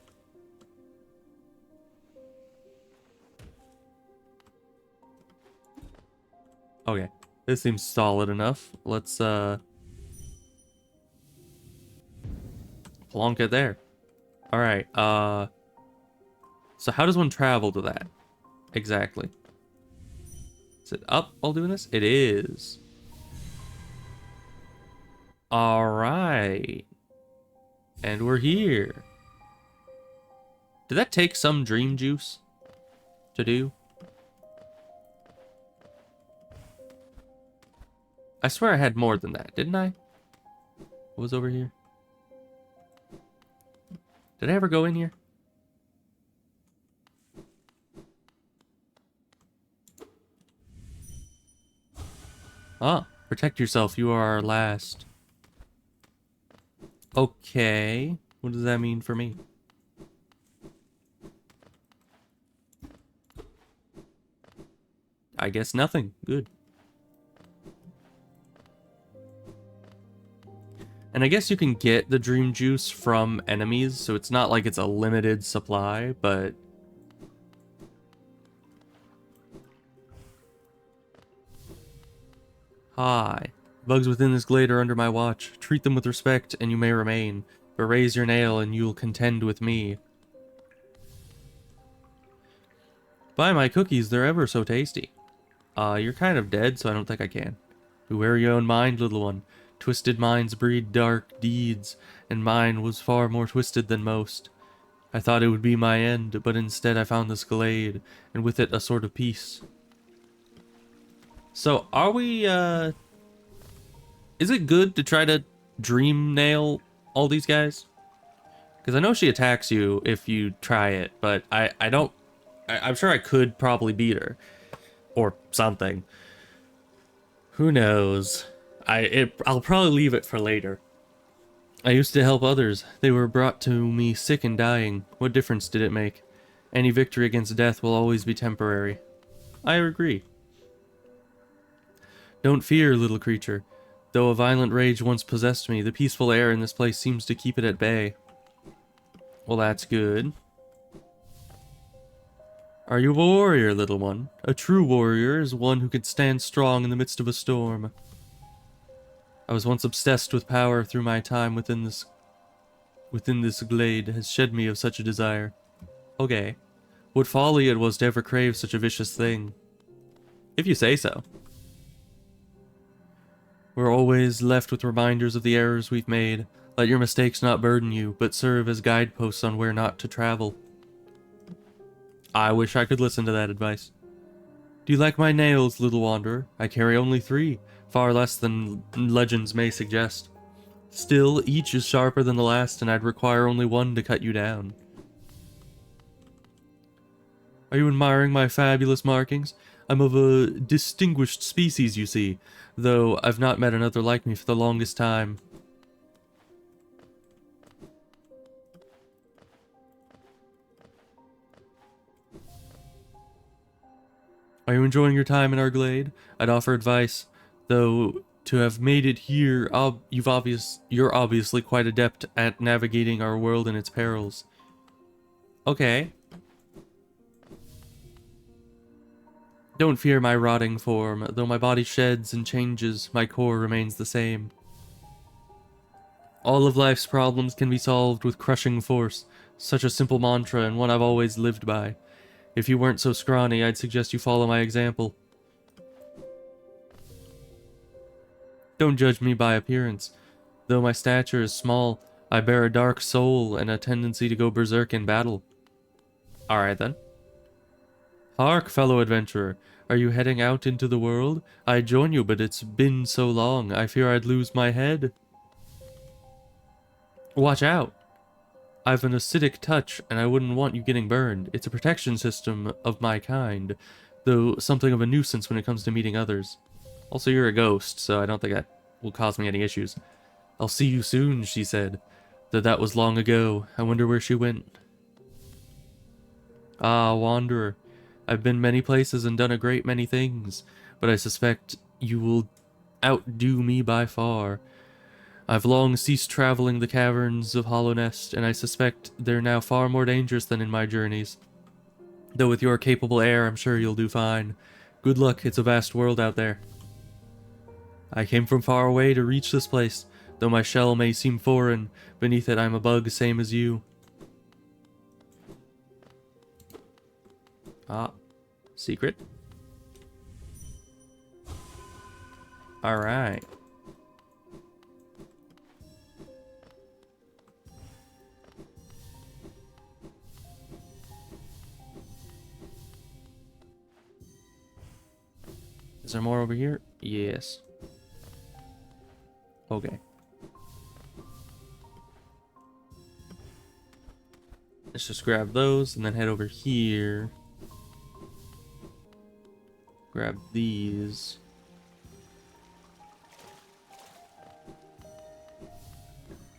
A: Okay, this seems solid enough. Let's plonk it there. Alright, so how does one travel to that? Exactly. Is it up while doing this? It is. Alright. And we're here. Did that take some dream juice to do? I swear I had more than that, didn't I? What was over here? Did I ever go in here? Ah, protect yourself. You are our last. Okay. What does that mean for me? I guess nothing. Good. And I guess you can get the dream juice from enemies, so it's not like it's a limited supply, but... Hi. Bugs within this glade are under my watch. Treat them with respect, and you may remain. But raise your nail, and you'll contend with me. Buy my cookies, they're ever so tasty. You're kind of dead, so I don't think I can. Beware your own mind, little one. Twisted minds breed dark deeds, and mine was far more twisted than most. I thought it would be my end, but instead I found this glade, and with it a sort of peace. So, are we, is it good to try to dream nail all these guys? Because I know she attacks you if you try it, but I don't... I'm sure I could probably beat her. Or something. Who knows? I'll probably leave it for later. I used to help others. They were brought to me sick and dying. What difference did it make? Any victory against death will always be temporary. I agree. Don't fear, little creature. Though a violent rage once possessed me, the peaceful air in this place seems to keep it at bay. Well, that's good. Are you a warrior, little one? A true warrior is one who can stand strong in the midst of a storm. I was once obsessed with power through my time within this glade has shed me of such a desire. Okay. What folly it was to ever crave such a vicious thing. If you say so. We're always left with reminders of the errors we've made. Let your mistakes not burden you, but serve as guideposts on where not to travel. I wish I could listen to that advice. Do you like my nails, little wanderer? I carry only 3, far less than legends may suggest. Still, each is sharper than the last, and I'd require only 1 to cut you down. Are you admiring my fabulous markings? I'm of a distinguished species, you see, though I've not met another like me for the longest time. Are you enjoying your time in our glade? I'd offer advice, though to have made it here, you're obviously quite adept at navigating our world and its perils. Okay. Don't fear my rotting form. Though my body sheds and changes, my core remains the same. All of life's problems can be solved with crushing force. Such a simple mantra, and one I've always lived by. If you weren't so scrawny, I'd suggest you follow my example. Don't judge me by appearance. Though my stature is small, I bear a dark soul and a tendency to go berserk in battle. Alright then. Hark, fellow adventurer. Are you heading out into the world? I'd join you, but it's been so long, I fear I'd lose my head. Watch out! I've an acidic touch, and I wouldn't want you getting burned. It's a protection system of my kind, though something of a nuisance when it comes to meeting others. Also, you're a ghost, so I don't think that will cause me any issues. I'll see you soon, she said. Though that was long ago. I wonder where she went. Ah, wanderer. I've been many places and done a great many things, but I suspect you will outdo me by far. I've long ceased traveling the caverns of Hollow Nest, and I suspect they're now far more dangerous than in my journeys. Though with your capable air, I'm sure you'll do fine. Good luck, it's a vast world out there. I came from far away to reach this place. Though my shell may seem foreign, beneath it I'm a bug same as you. Ah, secret. Alright. Is there more over here? Yes. Okay. Let's just grab those and then head over here. Grab these.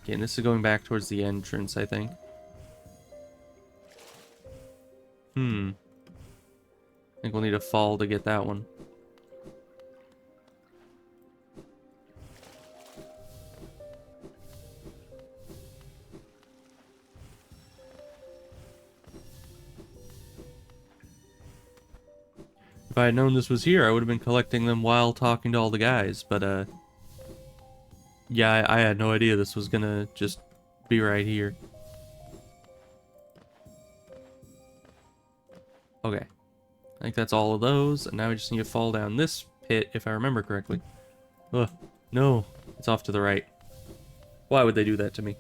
A: Okay, and this is going back towards the entrance, I think. I think we'll need a fall to get that one. If I had known this was here, I would have been collecting them while talking to all the guys, but, yeah, I had no idea this was gonna just be right here. Okay. I think that's all of those, and now we just need to fall down this pit, if I remember correctly. Ugh, no, it's off to the right. Why would they do that to me?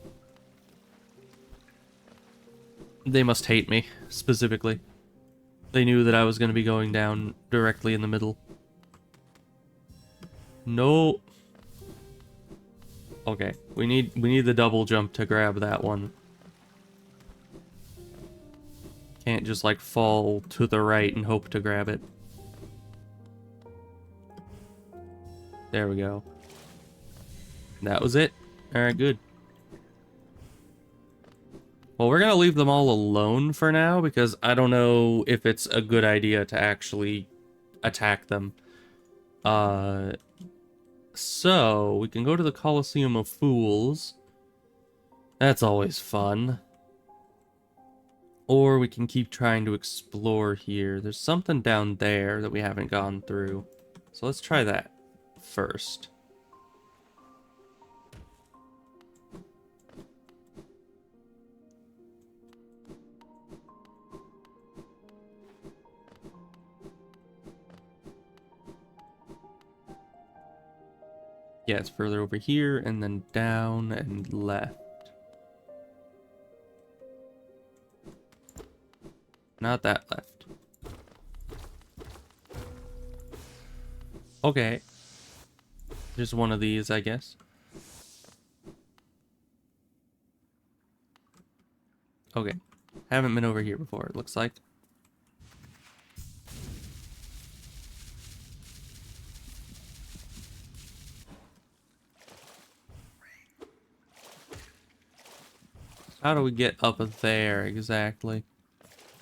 A: They must hate me, specifically. They knew that I was going to be going down directly in the middle. No. Okay, we need the double jump to grab that one. Can't just like fall to the right and hope to grab it. There we go. That was it. Alright, good. Well, we're gonna leave them all alone for now, because I don't know if it's a good idea to actually attack them. So, we can go to the Colosseum of Fools. That's always fun. Or we can keep trying to explore here. There's something down there that we haven't gone through. So let's try that first. Yeah, it's further over here, and then down and left. Not that left. Okay. Just one of these, I guess. Okay. Haven't been over here before, it looks like. How do we get up there exactly?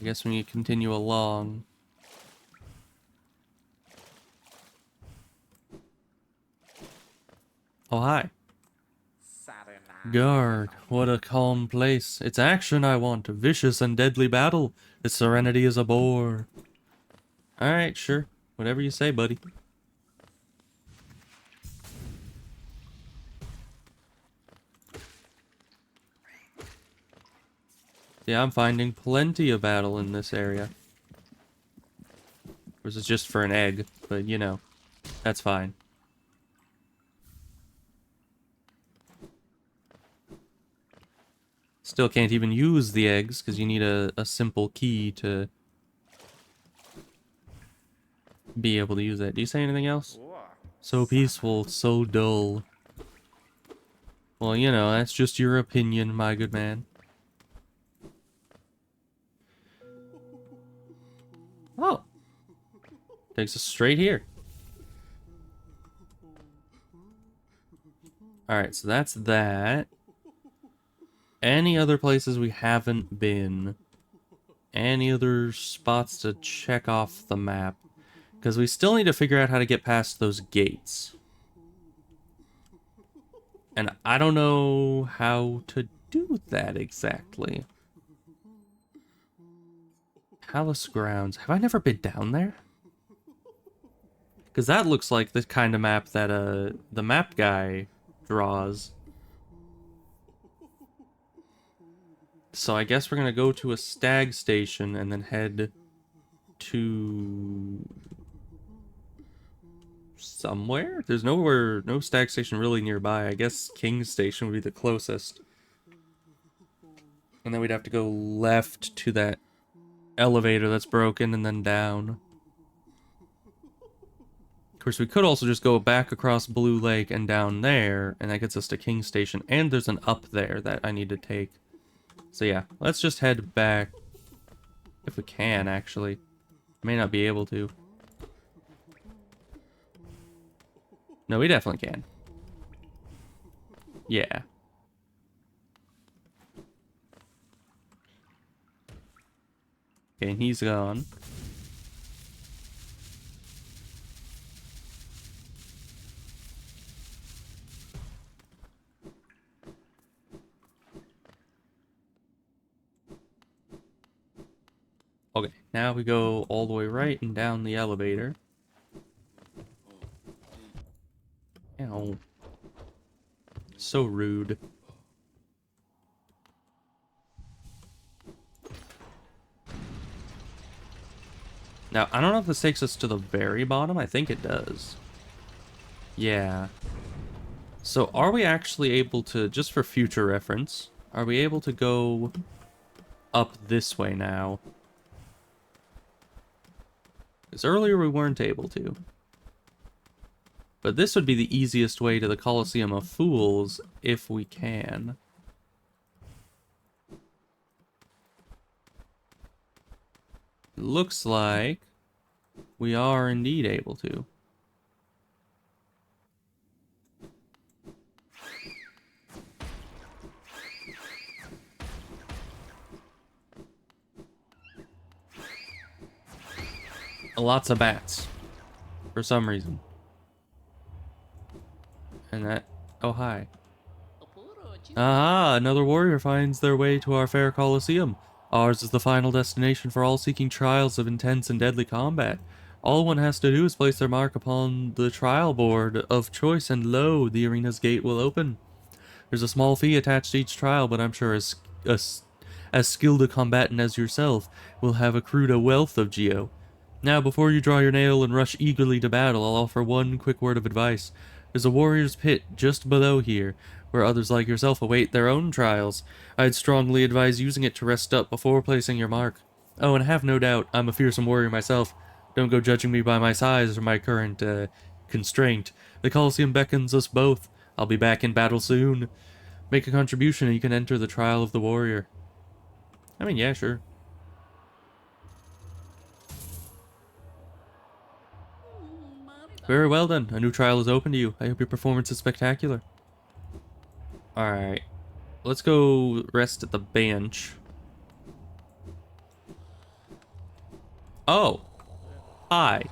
A: I guess when you continue along. Oh, hi. Guard, what a calm place. It's action I want, a vicious and deadly battle. Its serenity is a bore. Alright, sure. Whatever you say, buddy. Yeah, I'm finding plenty of battle in this area. Or is it just for an egg? But, you know, that's fine. Still can't even use the eggs, because you need a simple key to be able to use it. Do you say anything else? So peaceful, so dull. Well, you know, that's just your opinion, my good man. Oh. Takes us straight here. Alright, so that's that. Any other places we haven't been? Any other spots to check off the map? Because we still need to figure out how to get past those gates. And I don't know how to do that exactly. Palace Grounds. Have I never been down there? Because that looks like the kind of map that the map guy draws. So I guess we're going to go to a stag station and then head to somewhere? There's nowhere, no stag station really nearby. I guess King's Station would be the closest. And then we'd have to go left to that elevator that's broken and then down. Of course, we could also just go back across Blue Lake and down there, and that gets us to King's Station. And there's an up there that I need to take. So yeah, let's just head back. If we can, actually. May not be able to. No, we definitely can. Yeah. Okay, and he's gone. Okay, now we go all the way right and down the elevator. Ow. So rude. Now, I don't know if this takes us to the very bottom. I think it does. Yeah. So, are we actually able to, just for future reference, are we able to go up this way now? Because earlier we weren't able to. But this would be the easiest way to the Colosseum of Fools, if we can. It looks like we are indeed able to. Lots of bats. For some reason. And that... Oh, hi. Ah, another warrior finds their way to our fair Colosseum. Ours is the final destination for all seeking trials of intense and deadly combat. All one has to do is place their mark upon the trial board of choice, and lo, the arena's gate will open. There's a small fee attached to each trial, but I'm sure as skilled a combatant as yourself will have accrued a wealth of geo. Now, before you draw your nail and rush eagerly to battle, I'll offer one quick word of advice. There's a warrior's pit just below here, where others like yourself await their own trials. I'd strongly advise using it to rest up before placing your mark. Oh, and have no doubt, I'm a fearsome warrior myself. Don't go judging me by my size or my current, constraint. The Colosseum beckons us both. I'll be back in battle soon. Make a contribution and you can enter the trial of the warrior. I mean, yeah, sure. Very well then. A new trial is open to you. I hope your performance is spectacular. Alright. Let's go rest at the bench. Oh. Hi.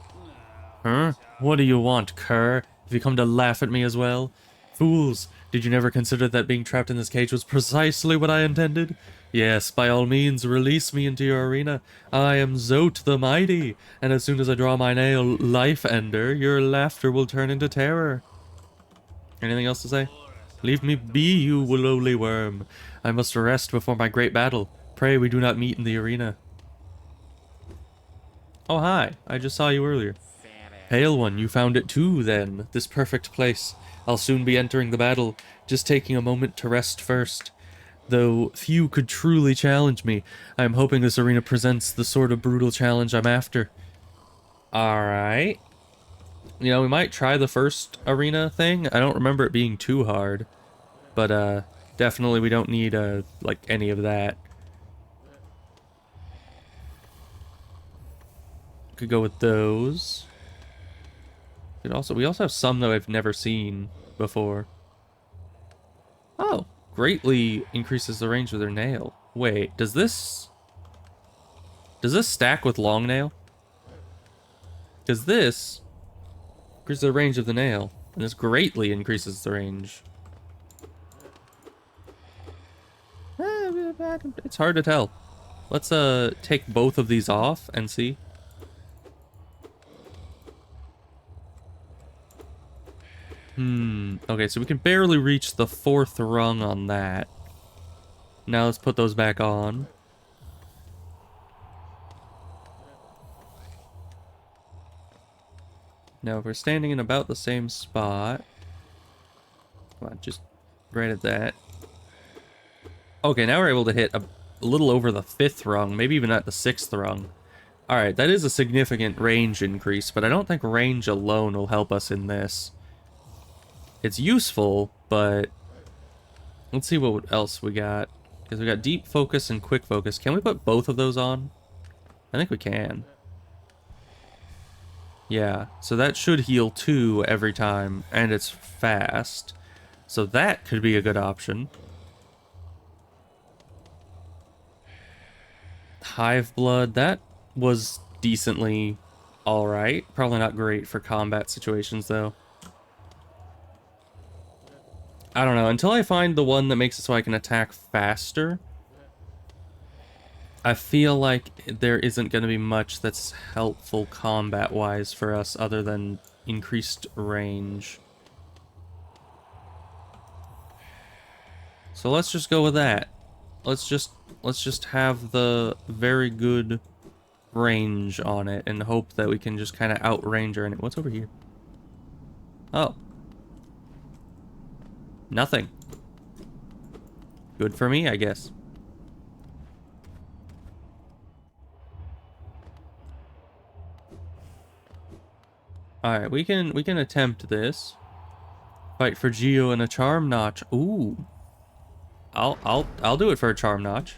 A: Huh? What do you want, cur? Have you come to laugh at me as well? Fools, did you never consider that being trapped in this cage was precisely what I intended? Yes, by all means, release me into your arena. I am Zote the Mighty, and as soon as I draw my nail, Life Ender, your laughter will turn into terror. Anything else to say? Leave me be, you lowly worm. I must rest before my great battle. Pray we do not meet in the arena. Oh, hi. I just saw you earlier. Pale one, you found it too, then. This perfect place. I'll soon be entering the battle, just taking a moment to rest first. Though few could truly challenge me, I am hoping this arena presents the sort of brutal challenge I'm after. Alright. You know, we might try the first arena thing. I don't remember it being too hard. But, definitely we don't need, like, any of that. Could go with those. We also have some that I've never seen before. Oh, greatly increases the range of their nail. Wait, does this stack with long nail? Because this increases the range of the nail, and this greatly increases the range. It's hard to tell. Let's take both of these off and see. Okay, so we can barely reach the 4th rung on that. Now let's put those back on. Now if we're standing in about the same spot. Come on, just right at that. Okay, now we're able to hit a little over the 5th rung, maybe even at the 6th rung. Alright, that is a significant range increase, but I don't think range alone will help us in this. It's useful, but let's see what else we got. Because we got deep focus and quick focus. Can we put both of those on? I think we can. Yeah, so that should heal 2 every time, and it's fast. So that could be a good option. Hive Blood, that was decently alright. Probably not great for combat situations, though. I don't know, until I find the one that makes it so I can attack faster, I feel like there isn't going to be much that's helpful combat-wise for us other than increased range. So let's just go with that. Let's just have the very good range on it and hope that we can just kind of outrange her. What's over here? Oh. Nothing. Good for me, I guess. Alright, we can attempt this. Fight for Geo and a charm notch. Ooh. I'll do it for a charm notch.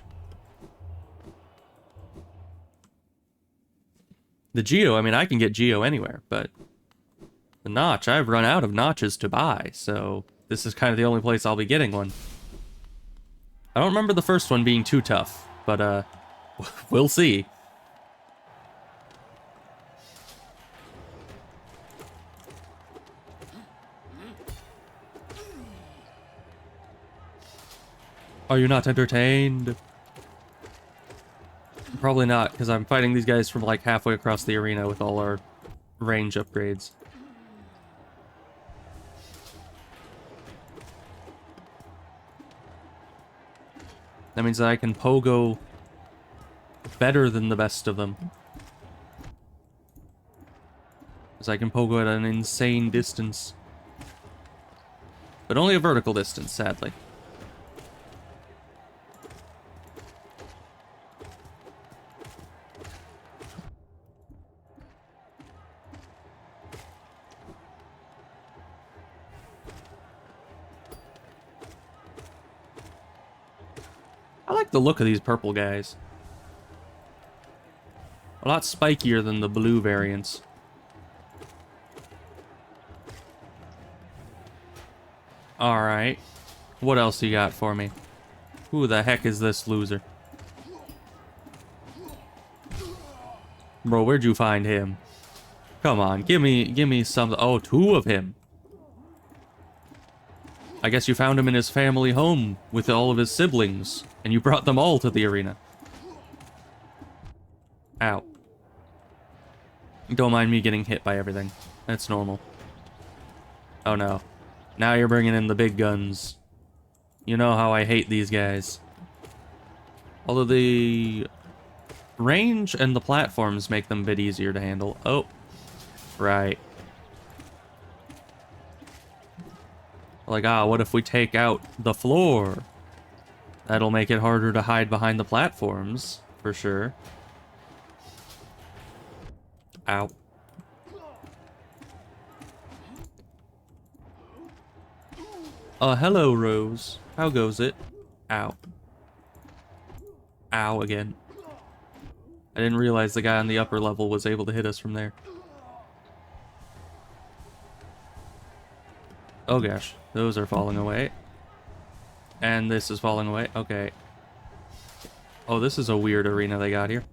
A: The Geo, I mean, I can get Geo anywhere, but the notch, I've run out of notches to buy, so this is kind of the only place I'll be getting one. I don't remember the first one being too tough, but we'll see. Are you not entertained? Probably not, because I'm fighting these guys from like halfway across the arena with all our range upgrades. That means that I can pogo better than the best of them. Because I can pogo at an insane distance. But only a vertical distance, sadly. I like the look of these purple guys. A lot spikier than the blue variants. Alright. What else you got for me? Who the heck is this loser? Bro, where'd you find him? Come on, give me some. Oh, two of him. I guess you found him in his family home with all of his siblings, and you brought them all to the arena. Ow. Don't mind me getting hit by everything. That's normal. Oh no. Now you're bringing in the big guns. You know how I hate these guys. Although the range and the platforms make them a bit easier to handle. Oh. Right. Like, what if we take out the floor? That'll make it harder to hide behind the platforms, for sure. Ow. Hello, Rose. How goes it? Ow. Ow again. I didn't realize the guy on the upper level was able to hit us from there. Oh gosh, those are falling away. And this is falling away. Okay. Oh, this is a weird arena they got here.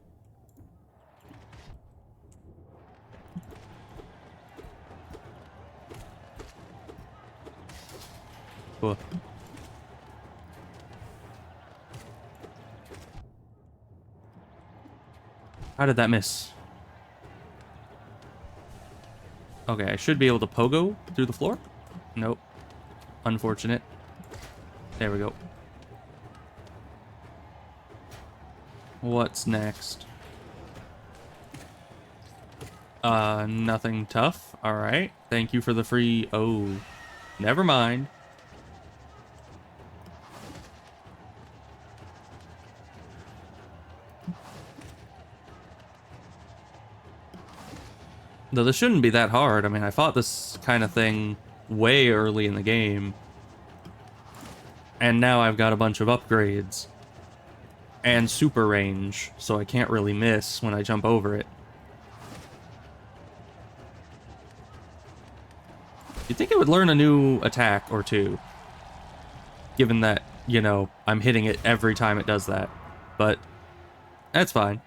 A: Cool. How did that miss? Okay, I should be able to pogo through the floor. Nope. Unfortunate. There we go. What's next? Nothing tough. Alright. Thank you for the free... Oh. Never mind. Though this shouldn't be that hard. I mean, I fought this kind of thing way early in the game. And now I've got a bunch of upgrades. And super range, so I can't really miss when I jump over it. You'd think it would learn a new attack or two. Given that, you know, I'm hitting it every time it does that. But that's fine.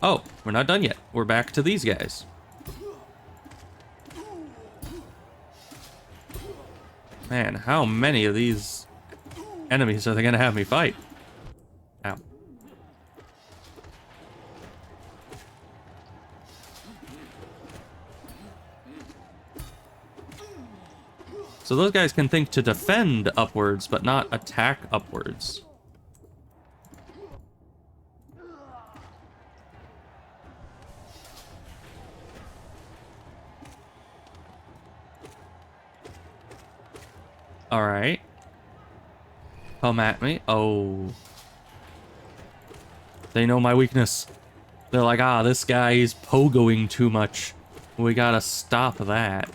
A: Oh, we're not done yet. We're back to these guys. Man, how many of these enemies are they gonna have me fight? Ow. So those guys can think to defend upwards, but not attack upwards. Alright. Come at me. Oh. They know my weakness. They're like, ah, this guy is pogoing too much. We gotta stop that.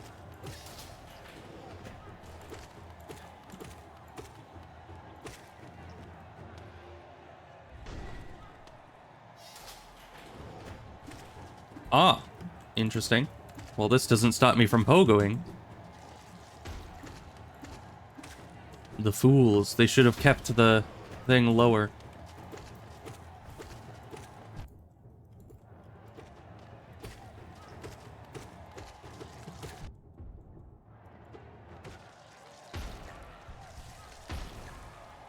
A: Ah, interesting. Well, this doesn't stop me from pogoing. The fools. They should have kept the thing lower.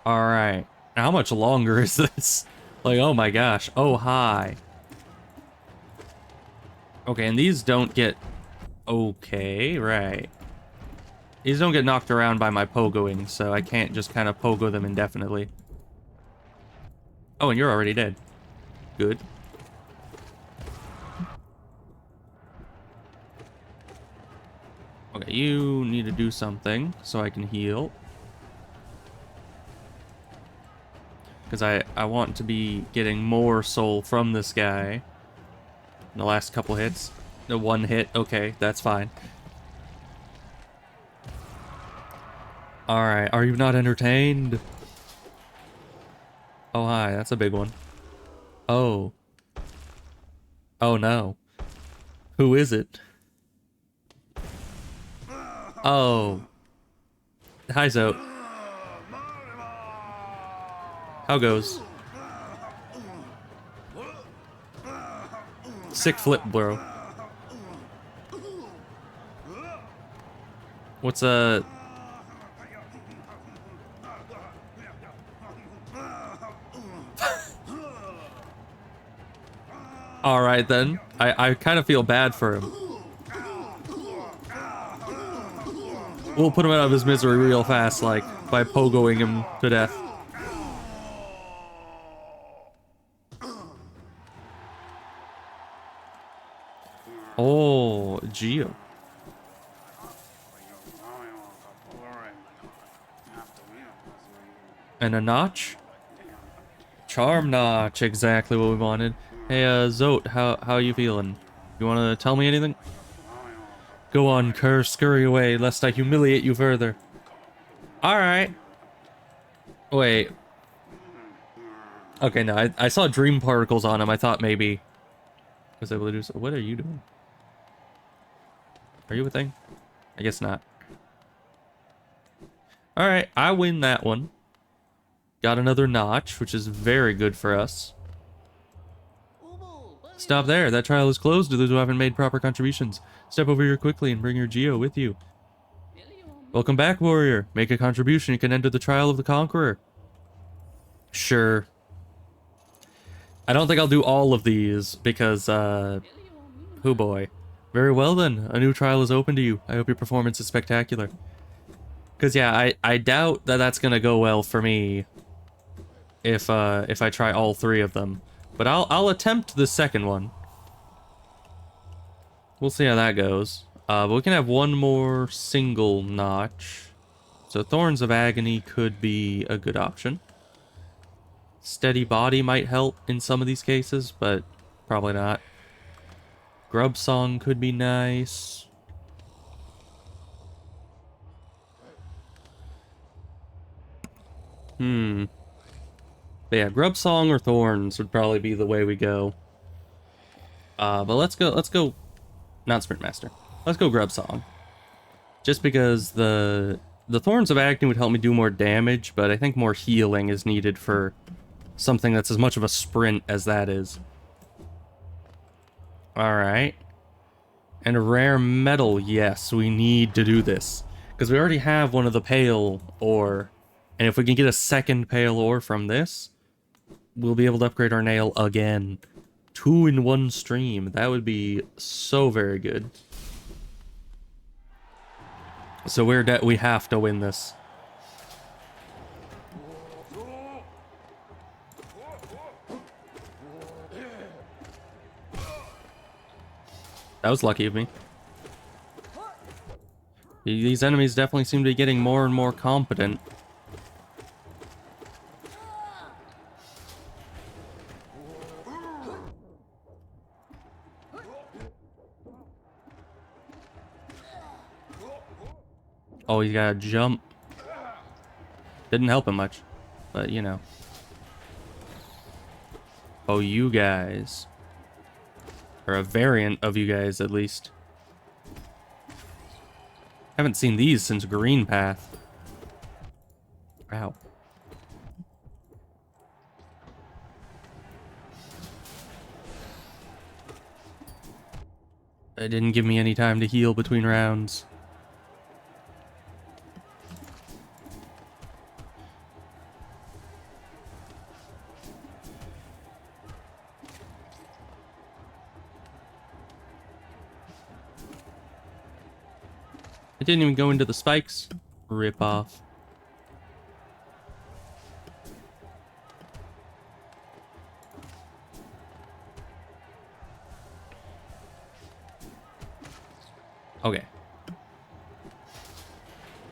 A: Alright. How much longer is this? Like, oh my gosh. Oh, hi. Okay, and these don't get... Okay, right. These don't get knocked around by my pogoing, so I can't just kind of pogo them indefinitely. Oh, and you're already dead. Good. Okay, you need to do something so I can heal. Because I want to be getting more soul from this guy. In the last couple hits. The one hit, okay, that's fine. Alright, are you not entertained? Oh, hi, that's a big one. Oh. Oh, no. Who is it? Oh. Hi, Zoe. How goes? Sick flip, bro. What's a... Alright then. I kind of feel bad for him. We'll put him out of his misery real fast, like, by pogoing him to death. Oh, Geo. And a notch? Charm notch, exactly what we wanted. Hey, Zote, how you feeling? You wanna tell me anything? Go on, Kerr, scurry away, lest I humiliate you further. Alright. Wait. Okay, no, I saw dream particles on him. I thought maybe I was able to do so. What are you doing? Are you a thing? I guess not. Alright, I win that one. Got another notch, which is very good for us. Stop there. That trial is closed to those who haven't made proper contributions. Step over here quickly and bring your Geo with you. Welcome back, warrior. Make a contribution. You can enter the trial of the conqueror. Sure. I don't think I'll do all of these because, oh boy. Very well then. A new trial is open to you. I hope your performance is spectacular. Because, yeah, I doubt that that's going to go well for me if I try all three of them. But I'll attempt the second one. We'll see how that goes. But we can have one more single notch. So Thorns of Agony could be a good option. Steady Body might help in some of these cases, but probably not. Grub Song could be nice. But yeah, Grub Song or Thorns would probably be the way we go. But let's go, not Sprint Master. Let's go Grub Song. Just because the Thorns of Agony would help me do more damage, but I think more healing is needed for something that's as much of a sprint as that is. Alright. And a rare metal, yes, we need to do this. Because we already have one of the pale ore. And if we can get a second pale ore from this, we'll be able to upgrade our nail again. 2 in 1 stream. That would be so very good. So we have to win this. That was lucky of me. These enemies definitely seem to be getting more and more competent. Oh, he got a jump. Didn't help him much, but you know. Oh, you guys. Or a variant of you guys, at least. Haven't seen these since Green Path. Wow. It didn't give me any time to heal between rounds. It didn't even go into the spikes. Rip off. Okay.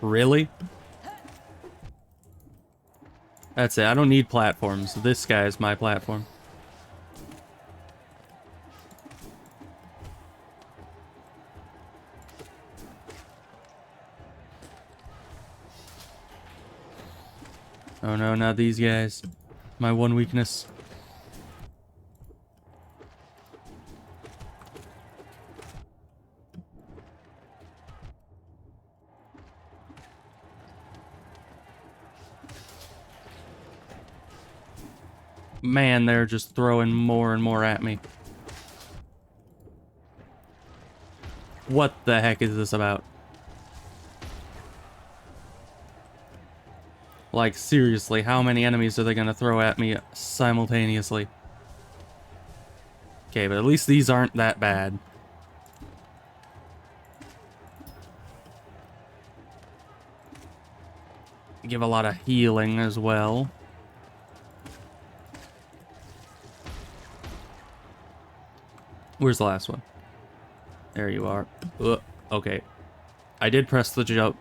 A: Really? That's it. I don't need platforms. This guy is my platform. Oh no, not these guys. My one weakness. Man, they're just throwing more and more at me. What the heck is this about? Like, seriously, how many enemies are they gonna throw at me simultaneously? Okay, but at least these aren't that bad. Give a lot of healing as well. Where's the last one? There you are. Ugh, okay. I did press the jump,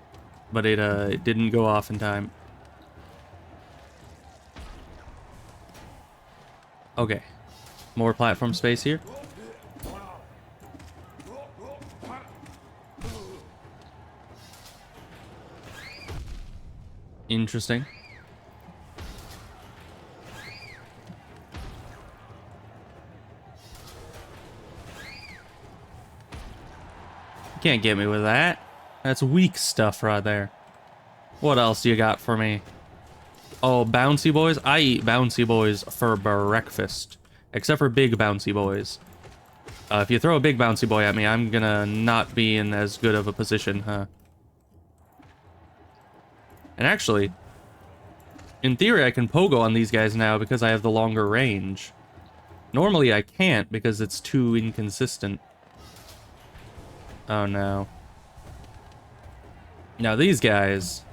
A: but it didn't go off in time. Okay. More platform space here. Interesting. You can't get me with that. That's weak stuff right there. What else you got for me? Oh, bouncy boys? I eat bouncy boys for breakfast. Except for big bouncy boys. If you throw a big bouncy boy at me, I'm gonna not be in as good of a position, huh? And actually, in theory, I can pogo on these guys now because I have the longer range. Normally, I can't because it's too inconsistent. Oh, no. Now, these guys...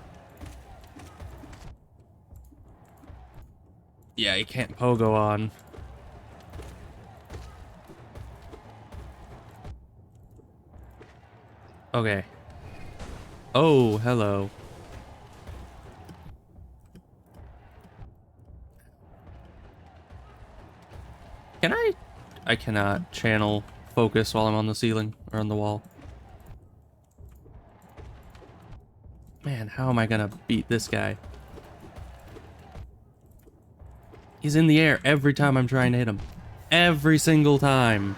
A: Yeah, you can't pogo on. Okay. Oh, hello. Can I? I cannot channel focus while I'm on the ceiling or on the wall. Man, how am I gonna beat this guy? He's in the air every time I'm trying to hit him. Every single time.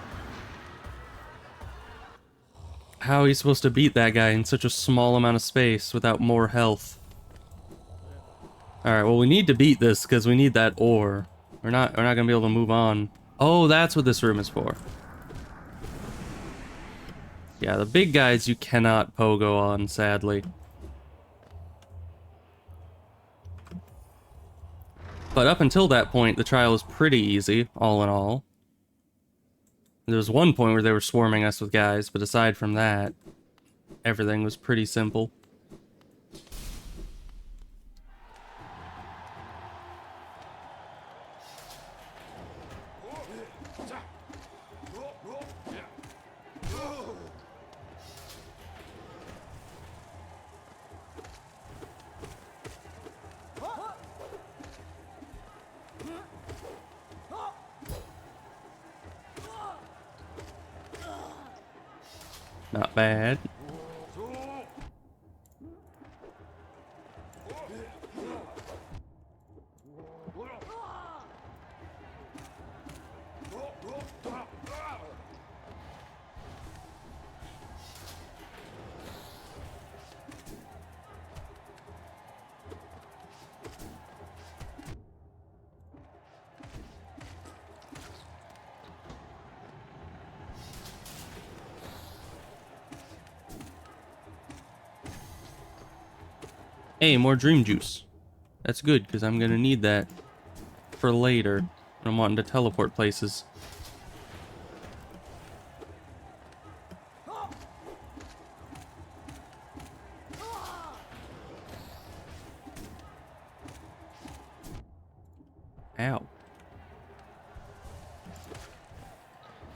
A: How are you supposed to beat that guy in such a small amount of space without more health? Alright, well, we need to beat this because we need that ore. We're not gonna be able to move on. Oh, that's what this room is for. Yeah, the big guys you cannot pogo on, sadly. But up until that point, the trial was pretty easy, all in all. There was one point where they were swarming us with guys, but aside from that, everything was pretty simple. Not bad. Hey, more dream juice. That's good, because I'm going to need that for later. I'm wanting to teleport places. Ow.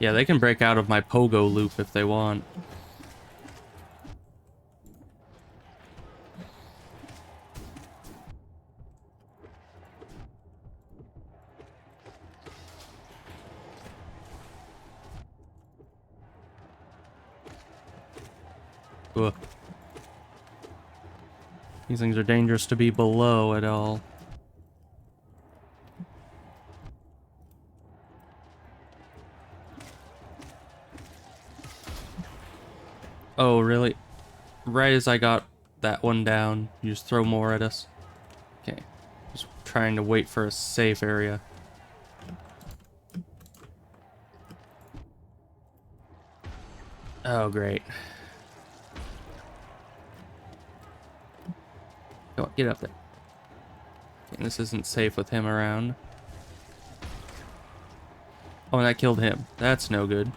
A: Yeah, they can break out of my pogo loop if they want. Ugh. These things are dangerous to be below at all. Oh, really? Right as I got that one down, you just throw more at us. Okay. Just trying to wait for a safe area. Oh, great. Go on, get up there. Okay, this isn't safe with him around. Oh, and that killed him. That's no good.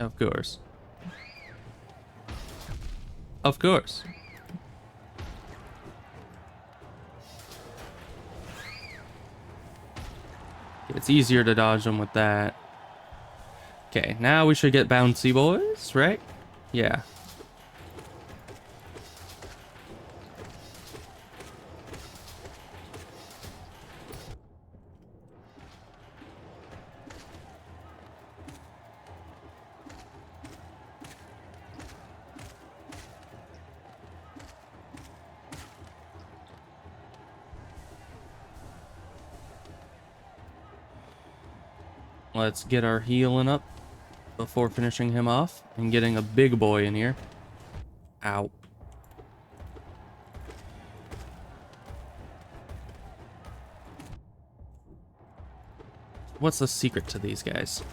A: Of course. Of course. It's easier to dodge them with that. Okay, now we should get bouncy boys, right? Yeah. Let's get our healing up before finishing him off and getting a big boy in here. Ow. What's the secret to these guys?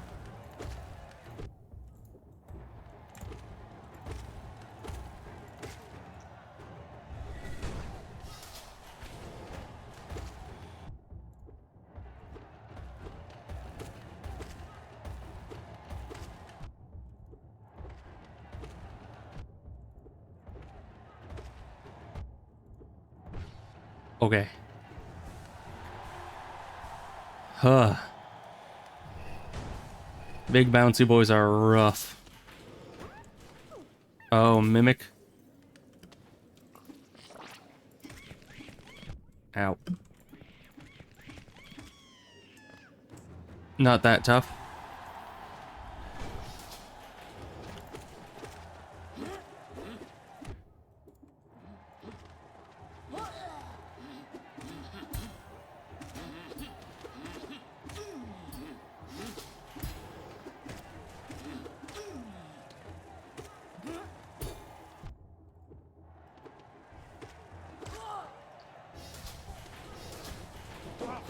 A: Okay. Huh. Big bouncy boys are rough. Oh, mimic. Ow. Not that tough.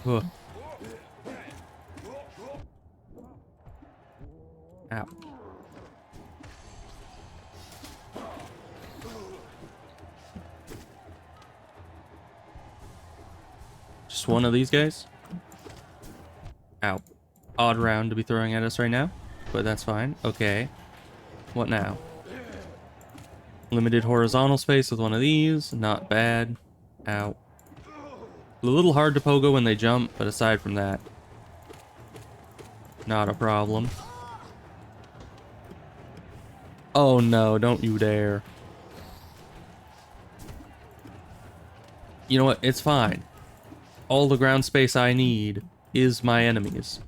A: Ugh. Ow. Just one of these guys? Ow. Odd round to be throwing at us right now, but that's fine. Okay. What now? Limited horizontal space with one of these. Not bad. Ow. A little hard to pogo when they jump, but aside from that, not a problem. Oh no, don't you dare. You know what? It's fine. All the ground space I need is my enemies.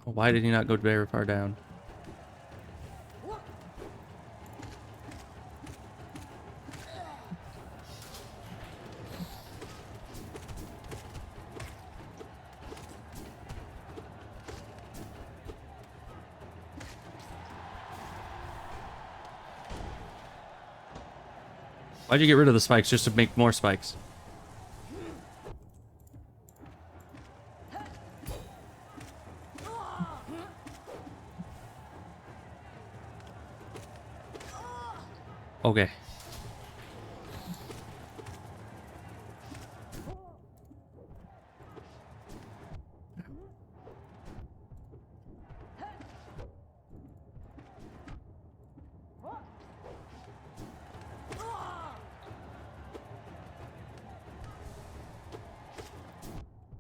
A: Why did he not go very far down? Why'd you get rid of the spikes just to make more spikes? Okay.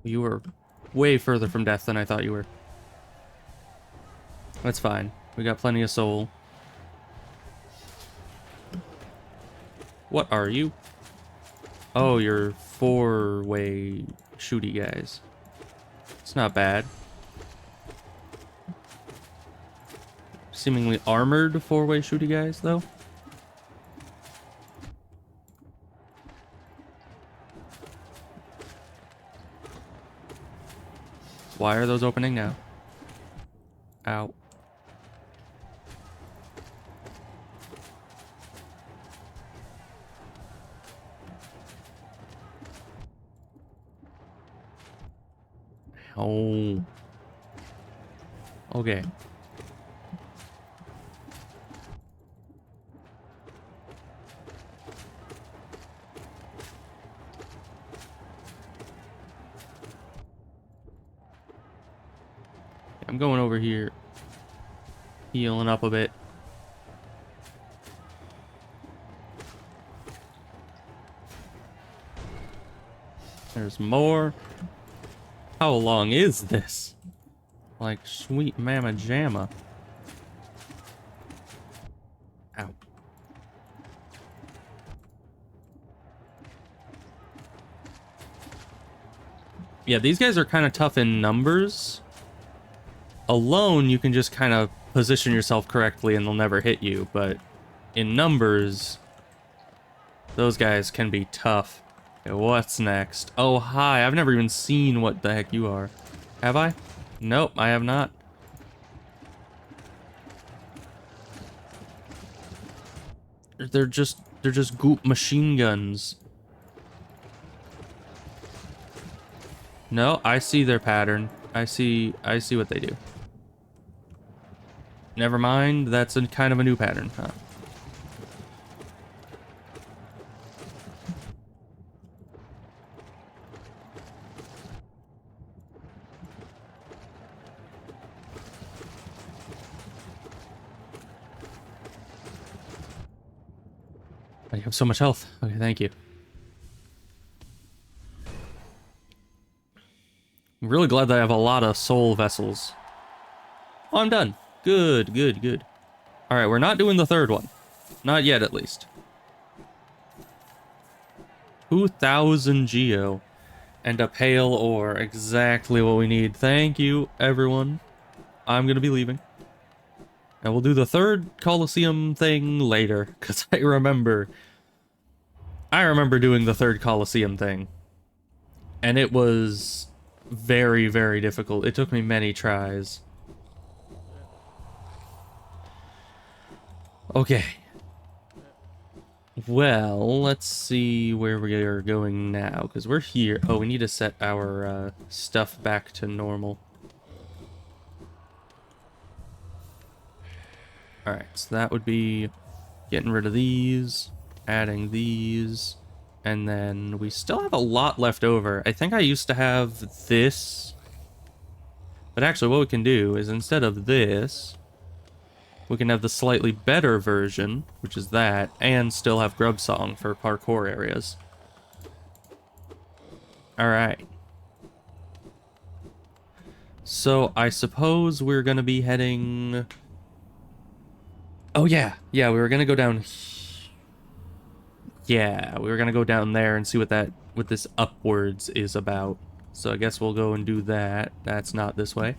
A: You were way further from death than I thought you were. That's fine. We got plenty of soul. What are you? Oh, you're four-way shooty guys. It's not bad. Seemingly armored four-way shooty guys, though. Why are those opening now? Ow. Oh. Okay. I'm going over here. Healing up a bit. There's more. How long is this? Like, sweet mama jamma. Ow. Yeah, these guys are kind of tough in numbers. Alone, you can just kind of position yourself correctly and they'll never hit you, but in numbers, those guys can be tough. Okay, what's next? Oh, hi. I've never even seen what the heck you are. Have I? Nope, I have not. They're just goop machine guns. No, I see their pattern. I see what they do. Never mind, that's a kind of a new pattern, huh? I have so much health. Okay, thank you. I'm really glad that I have a lot of soul vessels. Oh, I'm done. Good, good, good. Alright, we're not doing the third one. Not yet, at least. 2,000 geo. And a pale ore. Exactly what we need. Thank you, everyone. I'm gonna be leaving. And we'll do the third Colosseum thing later. Because I remember doing the third Colosseum thing. And it was very, very difficult. It took me many tries. Okay. Well, let's see where we are going now, because we're here. Oh, we need to set our stuff back to normal. Alright, so that would be getting rid of these, adding these, and then we still have a lot left over. I think I used to have this, but actually what we can do is instead of this, we can have the slightly better version, which is that, and still have Grub Song for parkour areas. Alright. So, I suppose we're gonna be heading... Oh, yeah. Yeah, we were gonna go down... Yeah, we were gonna go down there and see what this upwards is about. So I guess we'll go and do that. That's not this way.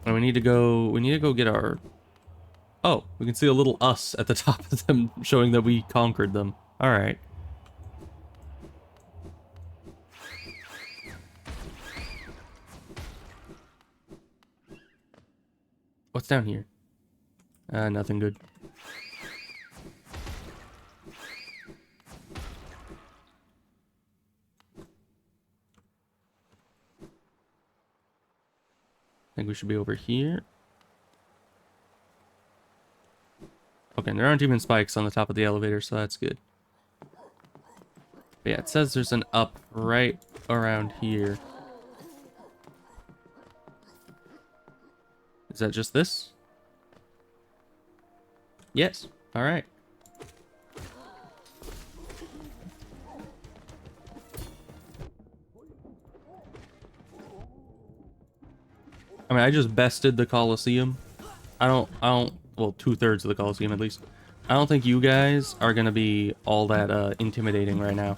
A: And we need to go get our... Oh, we can see a little us at the top of them, showing that we conquered them. Alright. What's down here? Nothing good. think we should be over here. Okay, and there aren't even spikes on the top of the elevator, so that's good. But yeah, it says there's an up right around here. Is that just this? Yes. All right. I mean, I just bested the Coliseum. I don't, well, 2/3 of the Coliseum at least. I don't think you guys are gonna be all that intimidating right now.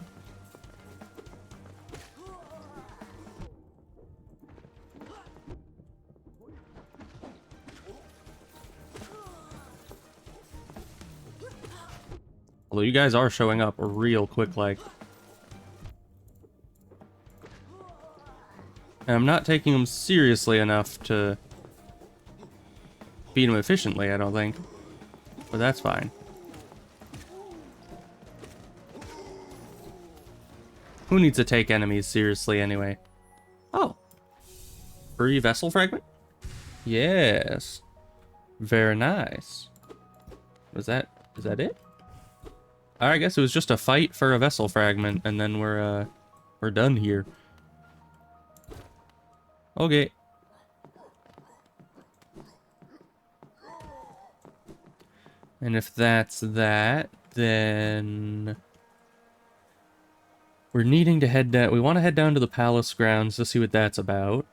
A: Although you guys are showing up real quick, like. And I'm not taking them seriously enough to beat them efficiently, I don't think. But that's fine. Who needs to take enemies seriously anyway? Oh. Free vessel fragment? Yes. Very nice. Is that it? I guess it was just a fight for a vessel fragment, and then we're done here. Okay. And if that's that, then we're needing to head down. We want to head down to the palace grounds to see what that's about,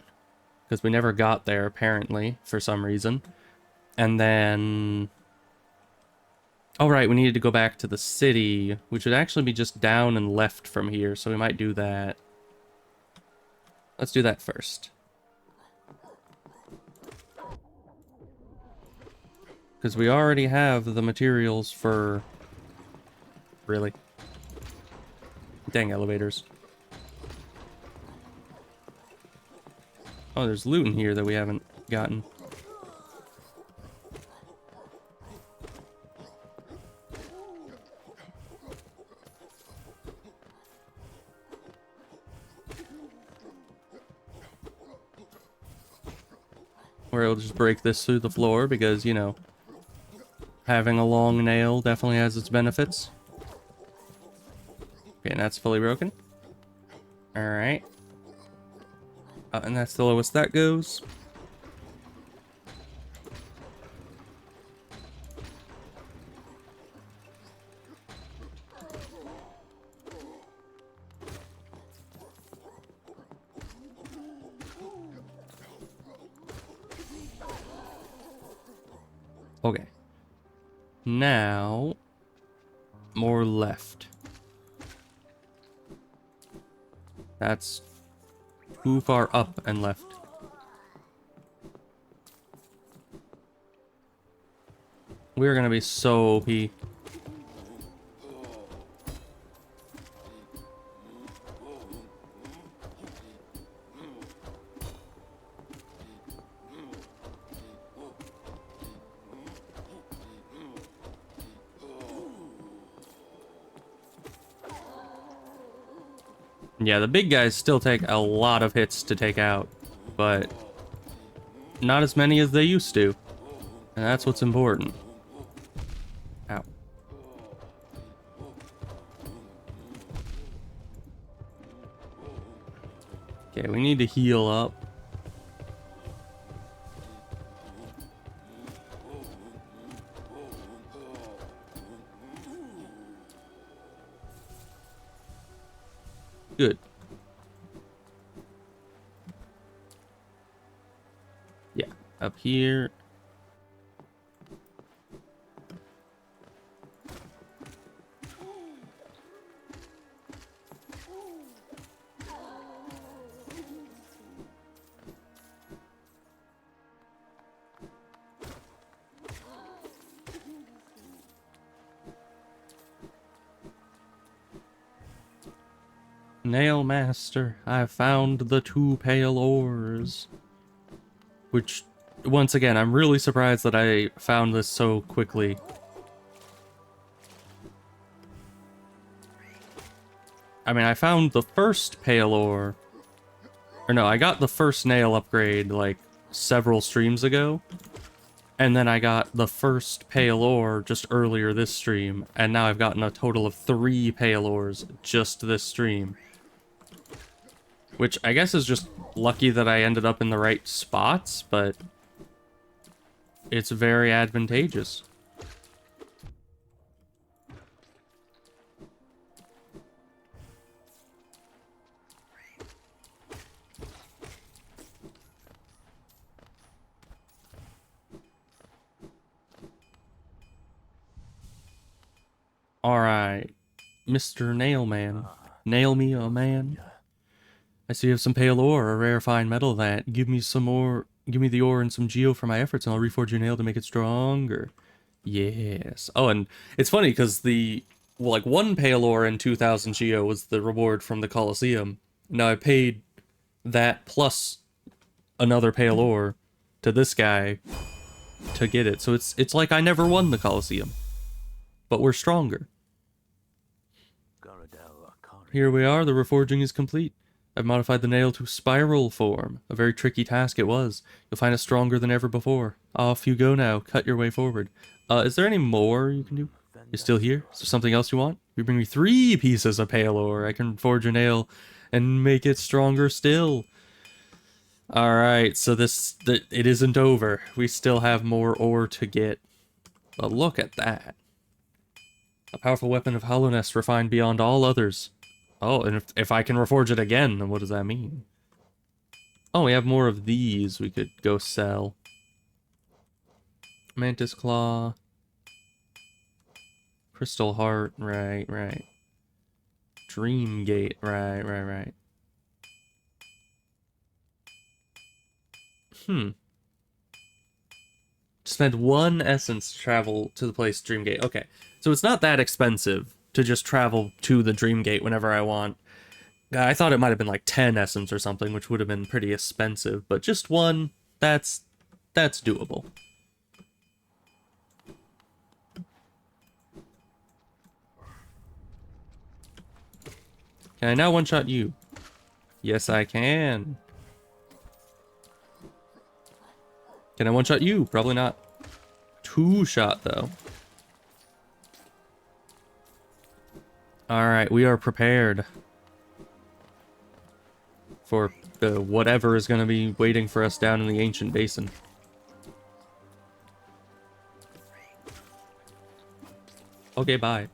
A: because we never got there apparently for some reason. And then, oh right, we needed to go back to the city, which would actually be just down and left from here, so we might do that. Let's do that first. Because we already have the materials for... Really? Dang elevators. Oh, there's loot in here that we haven't gotten. Or it'll just break this through the floor because, you know, having a long nail definitely has its benefits. Okay, and that's fully broken. Alright. And that's the lowest that goes. Okay. Now, more left. That's too far up and left. We're gonna be so OP. Yeah, the big guys still take a lot of hits to take out, but not as many as they used to. And that's what's important. Ow. Okay, we need to heal up. Good. Yeah, up here. Nail Master, I found the 2 pale ores. Which, once again, I'm really surprised that I found this so quickly. I mean, I found the first pale ore. Or no, I got the first nail upgrade, like, several streams ago. And then I got the first pale ore just earlier this stream. And now I've gotten a total of 3 pale ores just this stream. Which I guess is just lucky that I ended up in the right spots, but it's very advantageous. Alright, Mr. Nailman. Nail me a man. I see you have some pale ore, a rare fine metal that. Give me some more. Give me the ore and some geo for my efforts, and I'll reforge your nail to make it stronger. Yes. Oh, and it's funny because well, like 1 pale ore and 2,000 geo was the reward from the Colosseum. Now I paid that plus another pale ore to this guy to get it. So it's like I never won the Colosseum, but we're stronger. Here we are. The reforging is complete. I've modified the nail to spiral form. A very tricky task it was. You'll find it stronger than ever before. Off you go now. Cut your way forward. Is there any more you can do? You're still here? Is there something else you want? You bring me 3 pieces of pale ore. I can forge a nail and make it stronger still. Alright, so it isn't over. We still have more ore to get. But look at that. A powerful weapon of hollowness refined beyond all others. Oh, and if I can reforge it again, then what does that mean? Oh, we have more of these we could go sell. Mantis Claw. Crystal Heart, right. Dream Gate, right. Spend 1 essence to travel to the place Dream Gate. Okay, so it's not that expensive to just travel to the Dream Gate whenever I want. I thought it might have been like 10 essence or something, which would have been pretty expensive, but just 1, that's doable. Can I now one-shot you? Yes, I can. Can I one-shot you? Probably not. 2-shot, though. Alright, we are prepared for whatever is going to be waiting for us down in the ancient basin. Okay, bye.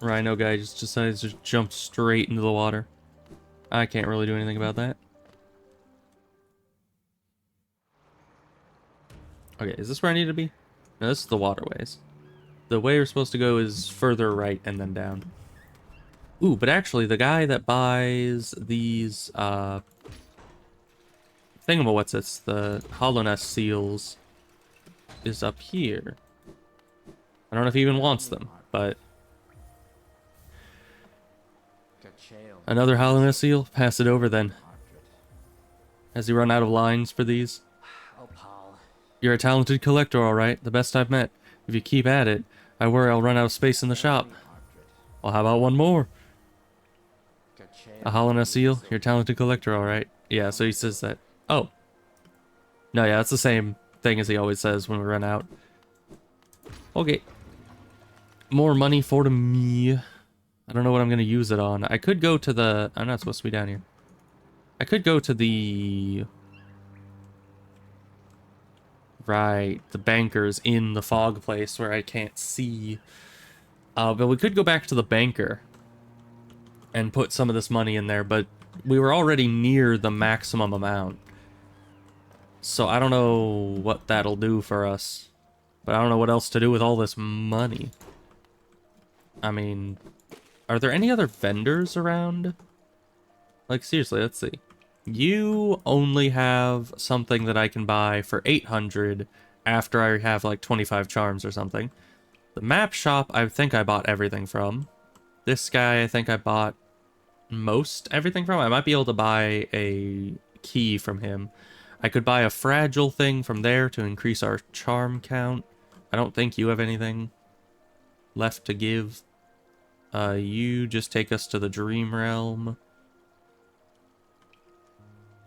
A: Rhino guy just decides to jump straight into the water. I can't really do anything about that. Okay, is this where I need to be? No, this is the waterways. The way you're supposed to go is further right and then down. Ooh, but actually, the guy that buys these, thingamawhatsits, the hollowness seals, is up here. I don't know if he even wants them, but... Another hollowness seal? Pass it over then. Has he run out of lines for these? You're a talented collector, alright. The best I've met. If you keep at it, I worry I'll run out of space in the shop. Well, how about one more? A hollowness seal? You're a talented collector, alright. Yeah, so he says that. Oh. No, yeah, that's the same thing as he always says when we run out. Okay. More money for me. I don't know what I'm going to use it on. I could go to the... I'm not supposed to be down here. I could go to the... Right, the bankers in the fog place where I can't see. But we could go back to the banker and put some of this money in there, but we were already near the maximum amount. So I don't know what that'll do for us. But I don't know what else to do with all this money. I mean, are there any other vendors around? Like, seriously, let's see. You only have something that I can buy for 800 after I have like 25 charms or something. The map shop, I think I bought everything from. This guy, I think I bought most everything from. I might be able to buy a key from him. I could buy a fragile thing from there to increase our charm count. I don't think you have anything left to give. You just take us to the Dream Realm.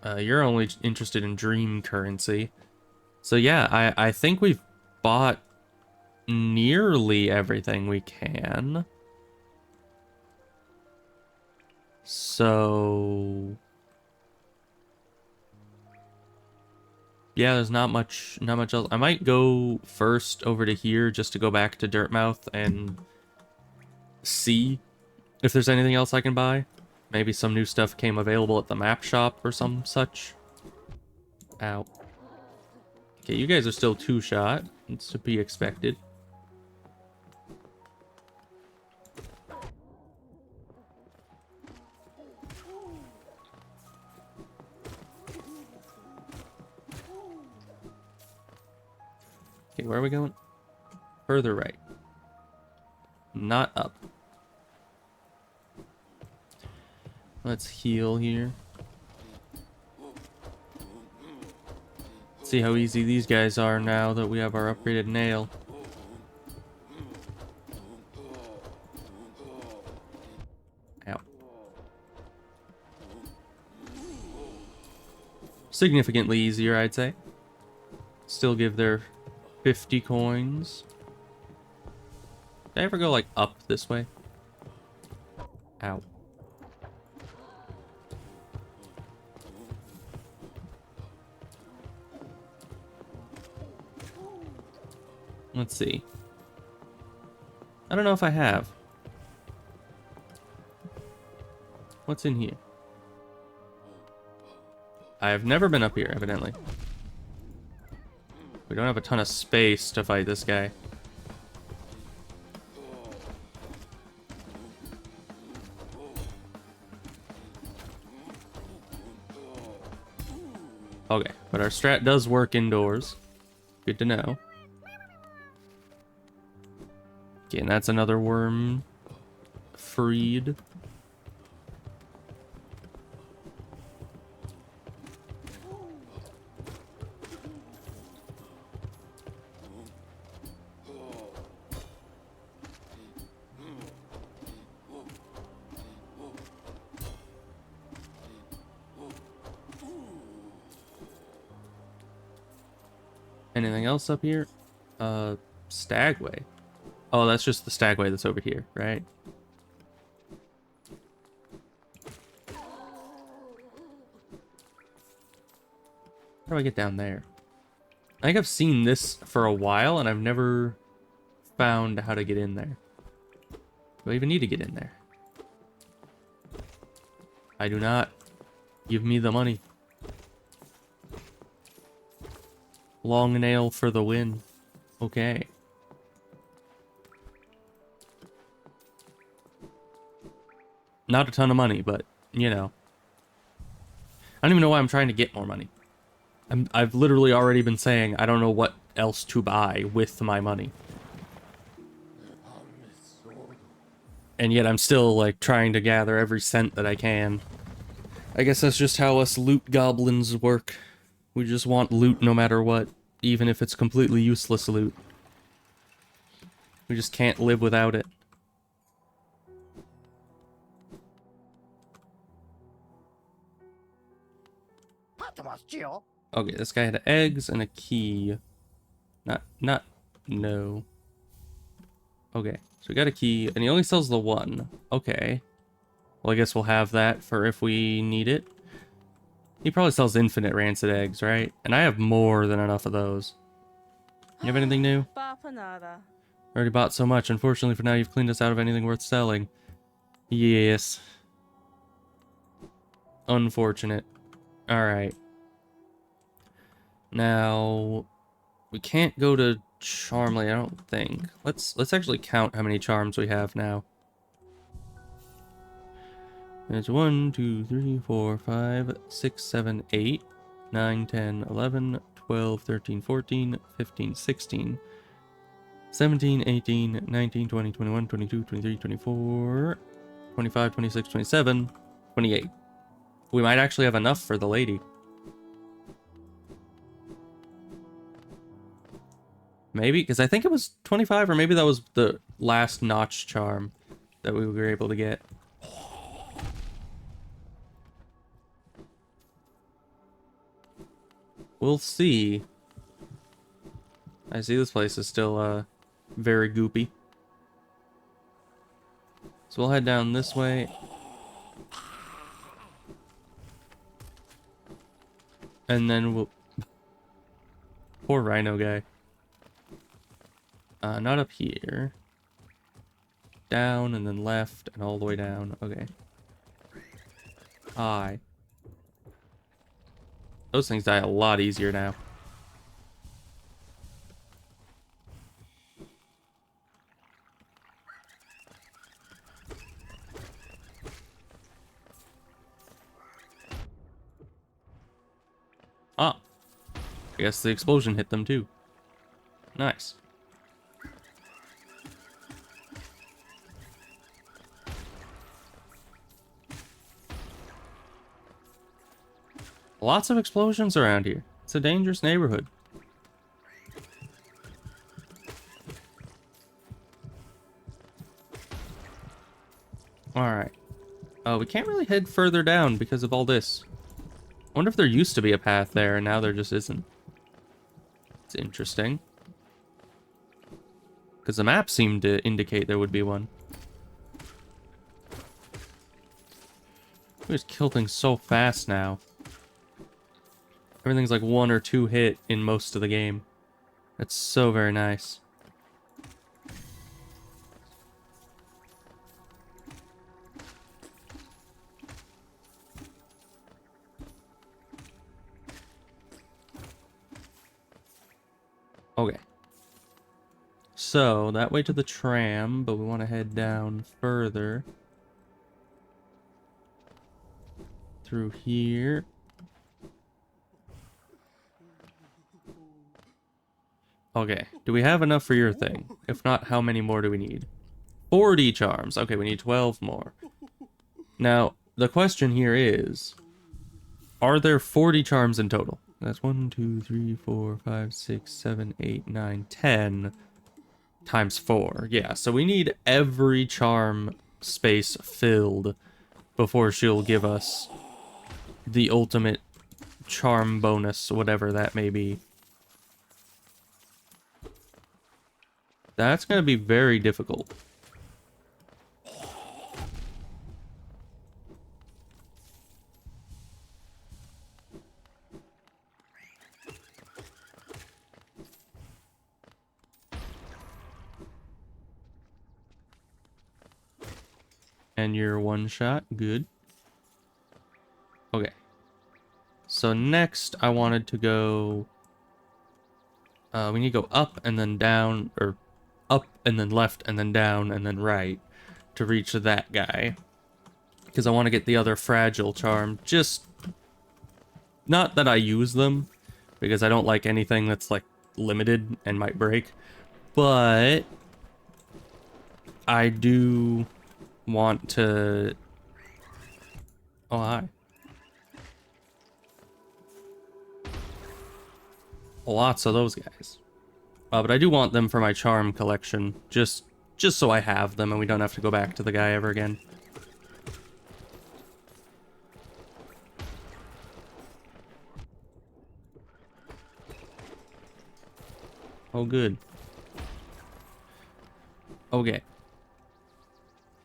A: You're only interested in dream currency. So yeah, I think we've bought nearly everything we can. So yeah, there's not much else. I might go first over to here just to go back to Dirtmouth and see if there's anything else I can buy. Maybe some new stuff came available at the map shop or some such. Ow. Okay, you guys are still two-shot. It's to be expected. Okay, where are we going? Further right. Not up. Let's heal here. See how easy these guys are now that we have our upgraded nail. Ow. Significantly easier, I'd say. Still give their 50 coins. Did I ever go, like, up this way? Ow. Let's see. I don't know if I have. What's in here? I have never been up here, evidently. We don't have a ton of space to fight this guy. Okay, but our strat does work indoors. Good to know. Okay, and that's another worm freed. Anything else up here? Stagway. Oh, that's just the stagway that's over here, right? How do I get down there? I think I've seen this for a while, and I've never found how to get in there. Do I even need to get in there? I do not. Give me the money. Long nail for the win. Okay. Not a ton of money, but, you know. I don't even know why I'm trying to get more money. I've literally already been saying I don't know what else to buy with my money. And yet I'm still, like, trying to gather every cent that I can. I guess that's just how us loot goblins work. We just want loot no matter what, even if it's completely useless loot. We just can't live without it. Okay, this guy had eggs and a key. No. Okay, so we got a key, and he only sells the one. Okay. Well, I guess we'll have that for if we need it. He probably sells infinite rancid eggs, right? And I have more than enough of those. You have anything new? Already bought so much. Unfortunately, for now, you've cleaned us out of anything worth selling. Yes. Unfortunate. Alright. Now, we can't go to Charmley, I don't think. Let's actually count how many charms we have now. It's 1, 2, 3, 4, 5, 6, 7, 8, 9, 10, 11, 12, 13, 14, 15, 16, 17, 18, 19, 20, 21, 22, 23, 24, 25, 26, 27, 28. We might actually have enough for the lady. Maybe, because I think it was 25, or maybe that was the last notch charm that we were able to get. We'll see. I see this place is still very goopy. So we'll head down this way. And then we'll... Poor rhino guy. Not up here. Down and then left and all the way down. Okay. Hi. Those things die a lot easier now. Ah. I guess the explosion hit them too. Nice. Lots of explosions around here. It's a dangerous neighborhood. Alright. We can't really head further down because of all this. I wonder if there used to be a path there and now there just isn't. It's interesting. Because the map seemed to indicate there would be one. We just kill things so fast now. Everything's like 1 or 2 hit in most of the game. That's so very nice. Okay. So, that way to the tram, but we want to head down further. Through here. Okay, do we have enough for your thing? If not, how many more do we need? 40 charms. Okay, we need 12 more. Now, the question here is, are there 40 charms in total? That's 1, 2, 3, 4, 5, 6, 7, 8, 9, 10 times 4. Yeah, so we need every charm space filled before she'll give us the ultimate charm bonus, whatever that may be. That's going to be very difficult. And you're one shot. Good. Okay. So next I wanted to go... we need to go up and then down, or up and then left and then down and then right to reach that guy. Because I want to get the other fragile charm. Just... not that I use them, because I don't like anything that's like limited and might break. But... I do want to... Oh, hi. Lots of those guys. But I do want them for my charm collection, just so I have them and we don't have to go back to the guy ever again. Oh, good. Okay.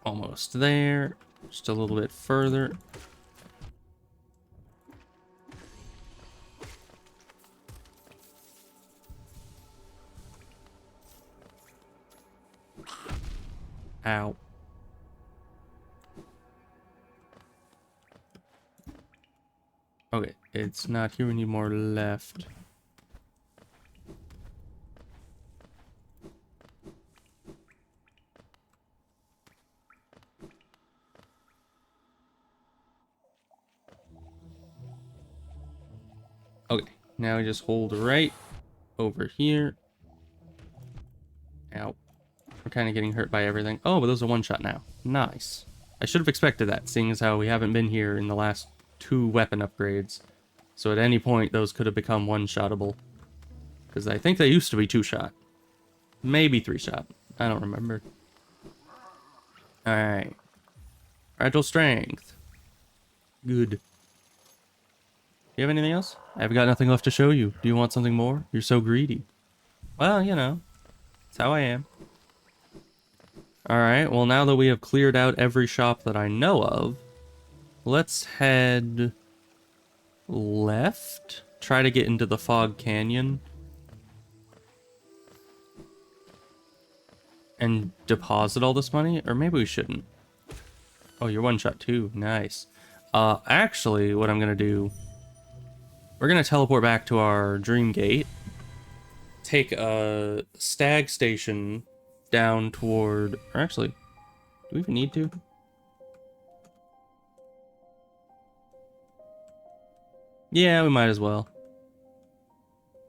A: Almost there. Just a little bit further. Ow. Okay, it's not here anymore left. Okay, now we just hold right over here. Ow. We're kind of getting hurt by everything. Oh, but those are one shot now. Nice. I should have expected that, seeing as how we haven't been here in the last 2 weapon upgrades. So at any point, those could have become one-shottable. Because I think they used to be 2-shot. Maybe 3-shot. I don't remember. Alright. Fragile strength. Good. you have anything else? I've got nothing left to show you. Do you want something more? You're so greedy. Well, you know, that's how I am. Alright, well now that we have cleared out every shop that I know of, let's head left. Try to get into the Fog Canyon. And deposit all this money? Or maybe we shouldn't. Oh, you're one shot too. Nice. Actually, what I'm gonna do... We're gonna teleport back to our Dream Gate. Take a stag station down toward... Or actually, do we even need to? Yeah, we might as well.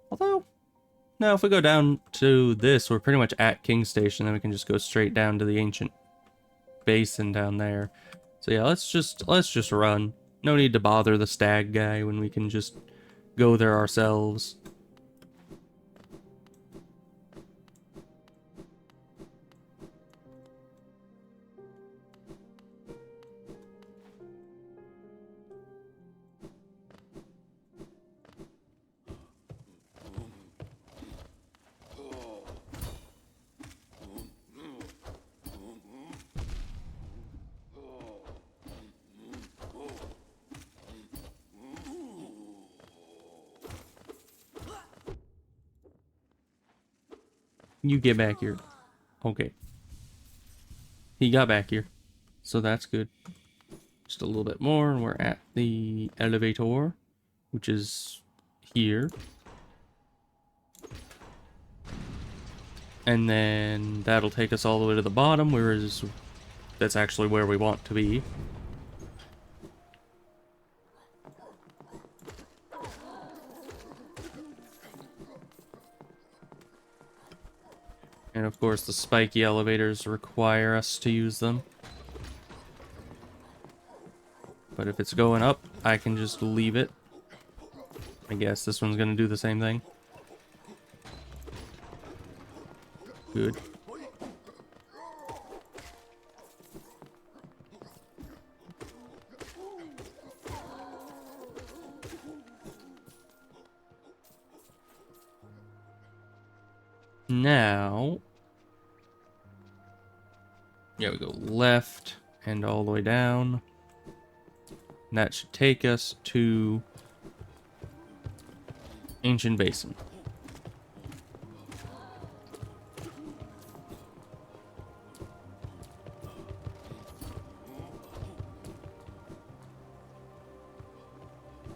A: Although, no, if we go down to this, we're pretty much at King Station, then we can just go straight down to the ancient basin down there. So yeah, let's just run. No need to bother the stag guy when we can just go there ourselves. You get back here. Okay. He got back here. So that's good. Just a little bit more and we're at the elevator, which is here. And then that'll take us all the way to the bottom, whereas that's actually where we want to be. And of course the spiky elevators require us to use them. But if it's going up, I can just leave it. I guess this one's gonna do the same thing. Good. Now, yeah, we go left and all the way down. And that should take us to Ancient Basin.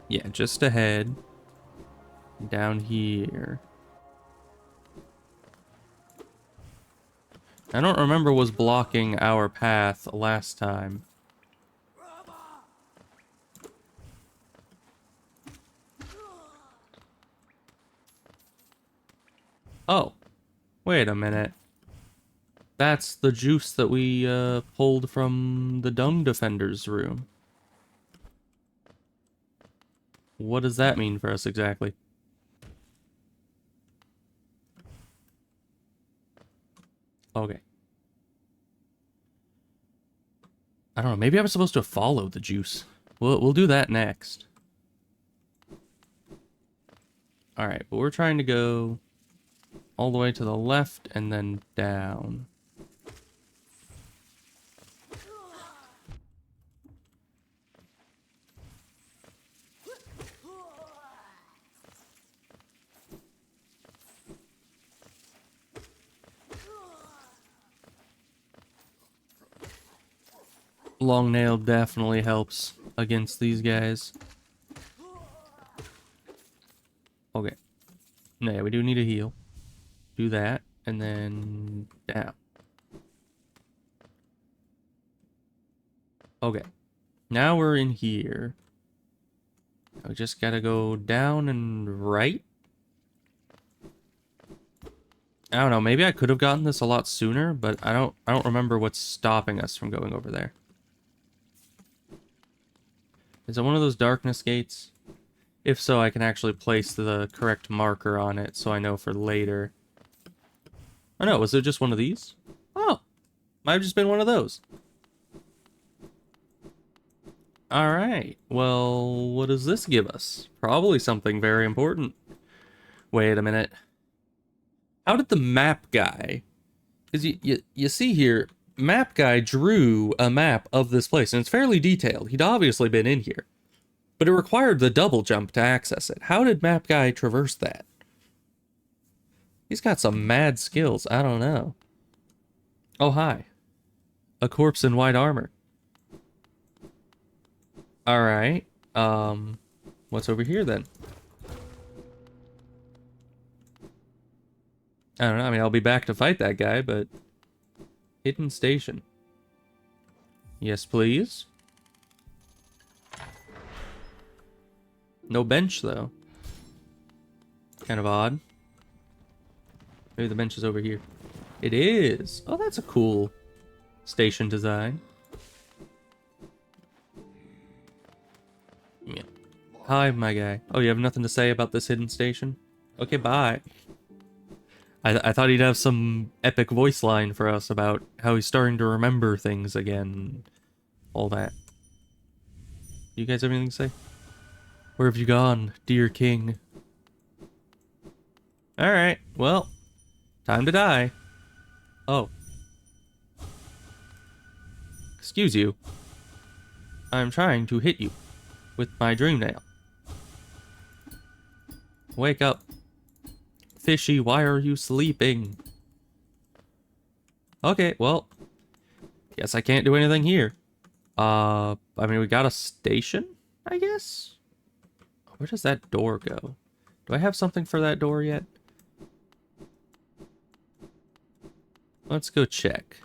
A: Yeah, just ahead. Down here. I don't remember was blocking our path last time. Oh, wait a minute. That's the juice that we pulled from the Dung Defender's room. What does that mean for us exactly? Okay. I don't know, maybe I'm supposed to follow the juice. We'll do that next. Alright, but we're trying to go all the way to the left and then down. Long nail definitely helps against these guys. Okay. No, yeah, we do need a heal. Do that, and then down. Okay. Now we're in here. We just gotta go down and right. I don't know, maybe I could have gotten this a lot sooner, but I don't remember what's stopping us from going over there. Is it one of those darkness gates? If so, I can actually place the correct marker on it so I know for later. Oh no, was it just one of these? Oh, might have just been one of those. Alright, well, what does this give us? Probably something very important. Wait a minute. How did the map guy... Because you see here, map guy drew a map of this place, and it's fairly detailed. He'd obviously been in here. But it required the double jump to access it. How did map guy traverse that? He's got some mad skills. I don't know. Oh, hi. A corpse in white armor. Alright. What's over here then? I don't know. I mean, I'll be back to fight that guy, but... Hidden station. Yes, please. No bench, though. Kind of odd. Maybe the bench is over here. It is! Oh, that's a cool station design. Yeah. Hi, my guy. Oh, you have nothing to say about this hidden station? Okay, bye. I thought he'd have some epic voice line for us about how he's starting to remember things again. All that. You guys have anything to say? Where have you gone, dear king? Alright, well, time to die. Oh. Excuse you. I'm trying to hit you with my dream nail. Wake up. Fishy, why are you sleeping? Okay, well, guess I can't do anything here. I mean, we got a station, I guess? Where does that door go? Do I have something for that door yet? Let's go check.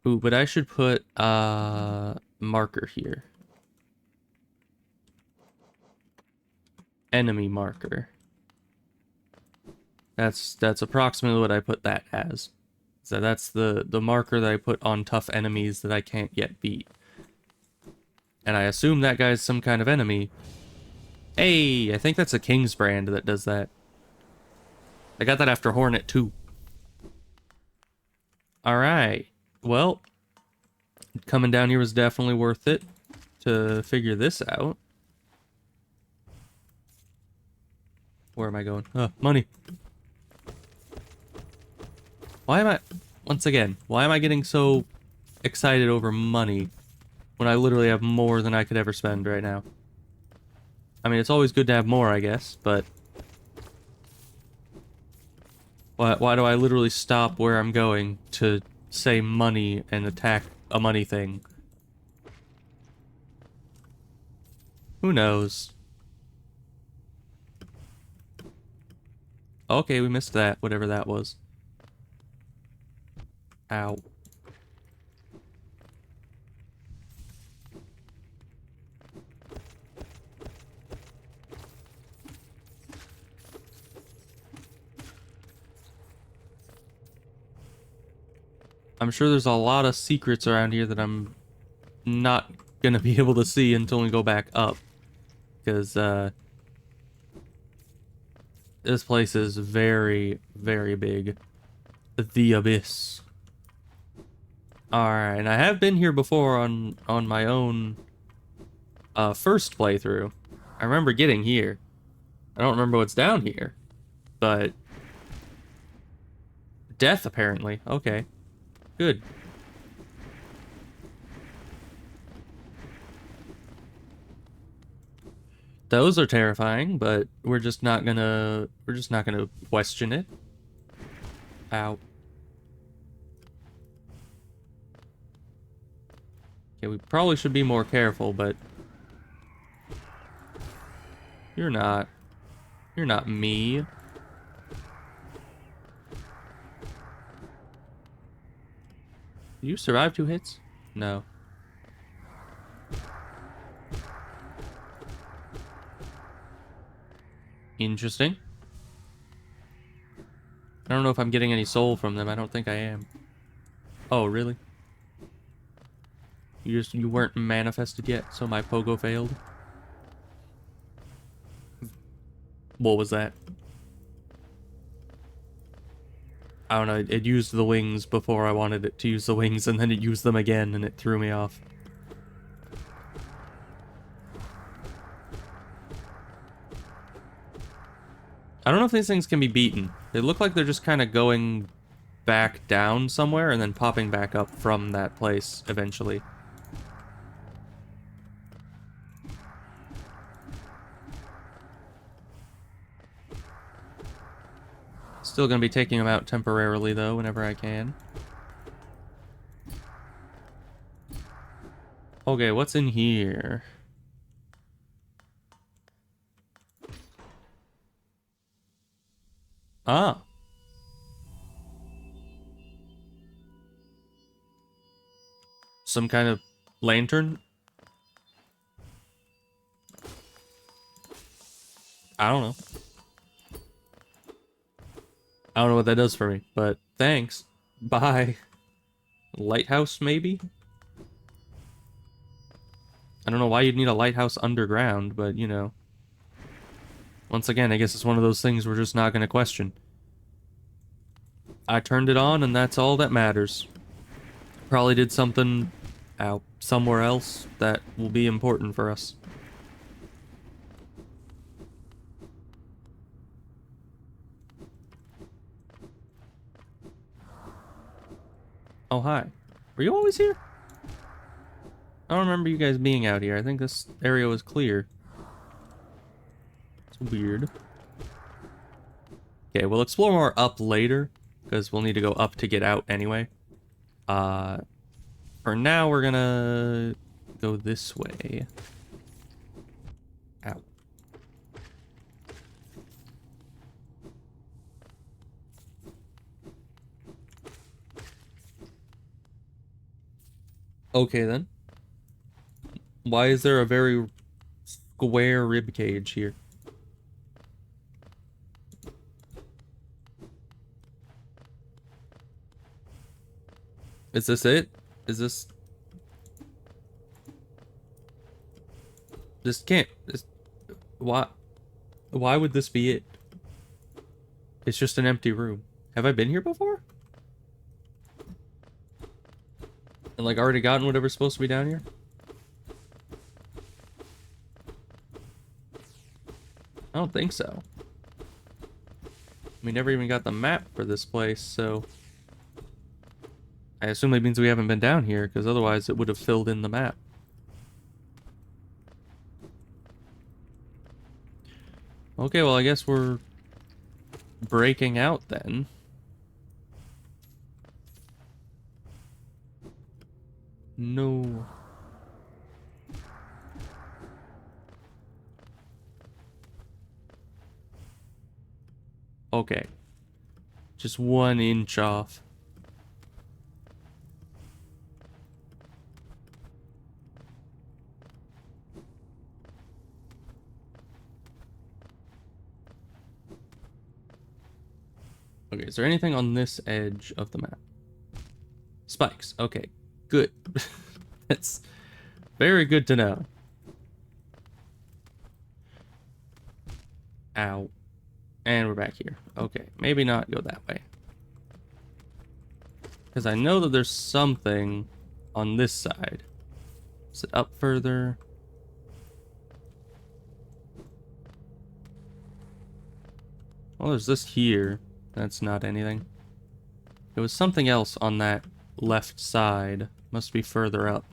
A: Ooh, but I should put marker here. Enemy marker. That's approximately what I put that as. So that's the marker that I put on tough enemies that I can't yet beat. And I assume that guy's some kind of enemy. Hey, I think that's a King's brand that does that. I got that after Hornet 2. Alright. Well, coming down here was definitely worth it to figure this out. Where am I going? Money. Why am I... Once again, why am I getting so excited over money when I literally have more than I could ever spend right now? I mean, it's always good to have more, I guess, but... Why do I literally stop where I'm going to say money and attack a money thing? Who knows? Okay, we missed that, whatever that was. Ow. I'm sure there's a lot of secrets around here that I'm not gonna be able to see until we go back up. Because, this place is very, very big. The Abyss. Alright, and I have been here before on my own first playthrough. I remember getting here. I don't remember what's down here. But... Death, apparently. Okay. Good. Those are terrifying, but we're just not gonna question it. Ow. Okay, we probably should be more careful, but you're not me. Did you survive 2 hits? No. Interesting. I don't know if I'm getting any soul from them. I don't think I am. Oh, really? You weren't manifested yet, so my pogo failed. What was that? I don't know, it used the wings before I wanted it to use the wings, and then it used them again, and it threw me off. I don't know if these things can be beaten. They look like they're just kind of going back down somewhere and then popping back up from that place eventually. Still gonna be taking them out temporarily, though, whenever I can. Okay, what's in here? Ah. Some kind of lantern? I don't know. I don't know what that does for me, but thanks. Bye. Lighthouse, maybe? I don't know why you'd need a lighthouse underground, but, you know. Once again, I guess it's one of those things we're just not going to question. I turned it on, and that's all that matters. Probably did something out somewhere else that will be important for us. Oh, hi. Were you always here? I don't remember you guys being out here. I think this area was clear. It's weird. Okay, we'll explore more up later, because we'll need to go up to get out anyway. For now, we're gonna go this way. Ow. Okay, then. Why is there a very square rib cage here? Is this it? Is this... This can't... This... Why would this be it? It's just an empty room. Have I been here before? And like already gotten whatever's supposed to be down here? I don't think so. We never even got the map for this place, so... I assume that means we haven't been down here, because otherwise it would have filled in the map. Okay, well I guess we're breaking out then. No. Okay. Just 1 inch off. Okay, is there anything on this edge of the map? Spikes. Okay, good. That's very good to know. Ow. And we're back here. Okay, maybe not go that way. Because I know that there's something on this side. Is it up further? Well, there's this here. That's not anything. There was something else on that left side. Must be further up.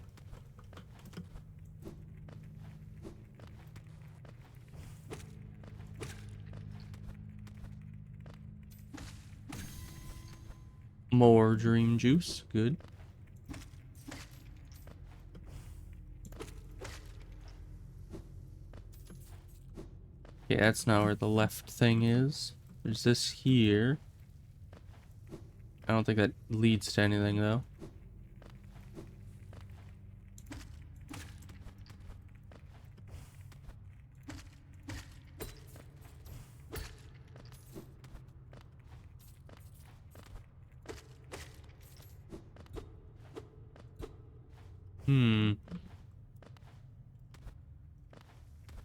A: More dream juice. Good. Yeah, that's not where the left thing is. There's this here. I don't think that leads to anything, though.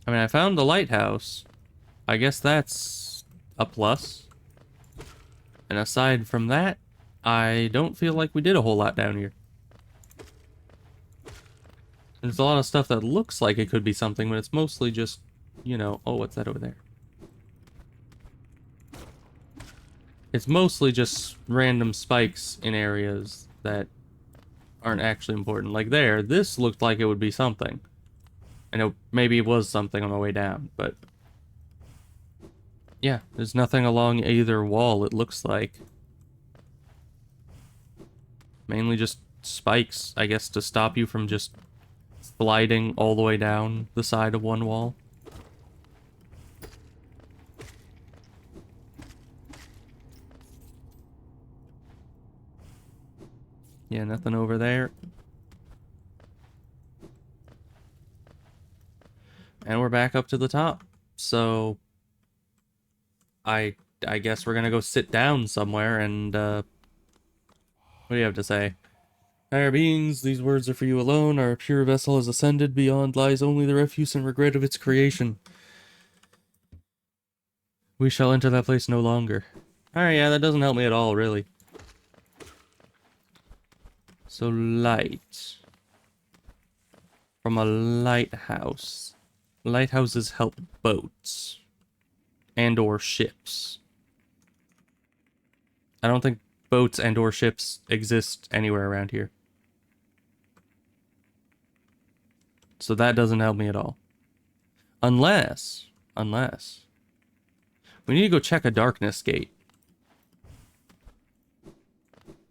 A: I mean, I found the lighthouse. I guess that's a plus. And aside from that, I don't feel like we did a whole lot down here. There's a lot of stuff that looks like it could be something, but it's mostly just, you know... Oh, what's that over there? It's mostly just random spikes in areas that aren't actually important. Like there, this looked like it would be something. I know maybe it was something on the way down, but... Yeah, there's nothing along either wall, it looks like. Mainly just spikes, I guess, to stop you from just sliding all the way down the side of one wall. Yeah, nothing over there. And we're back up to the top. So I guess we're gonna go sit down somewhere and what do you have to say? Higher beings, these words are for you alone. Our pure vessel has ascended. Beyond lies only the refuse and regret of its creation. We shall enter that place no longer. Alright, yeah, that doesn't help me at all, really. So, light. From a lighthouse. Lighthouses help boats. And or ships. I don't think boats and or ships exist anywhere around here. So that doesn't help me at all. Unless... We need to go check a darkness gate.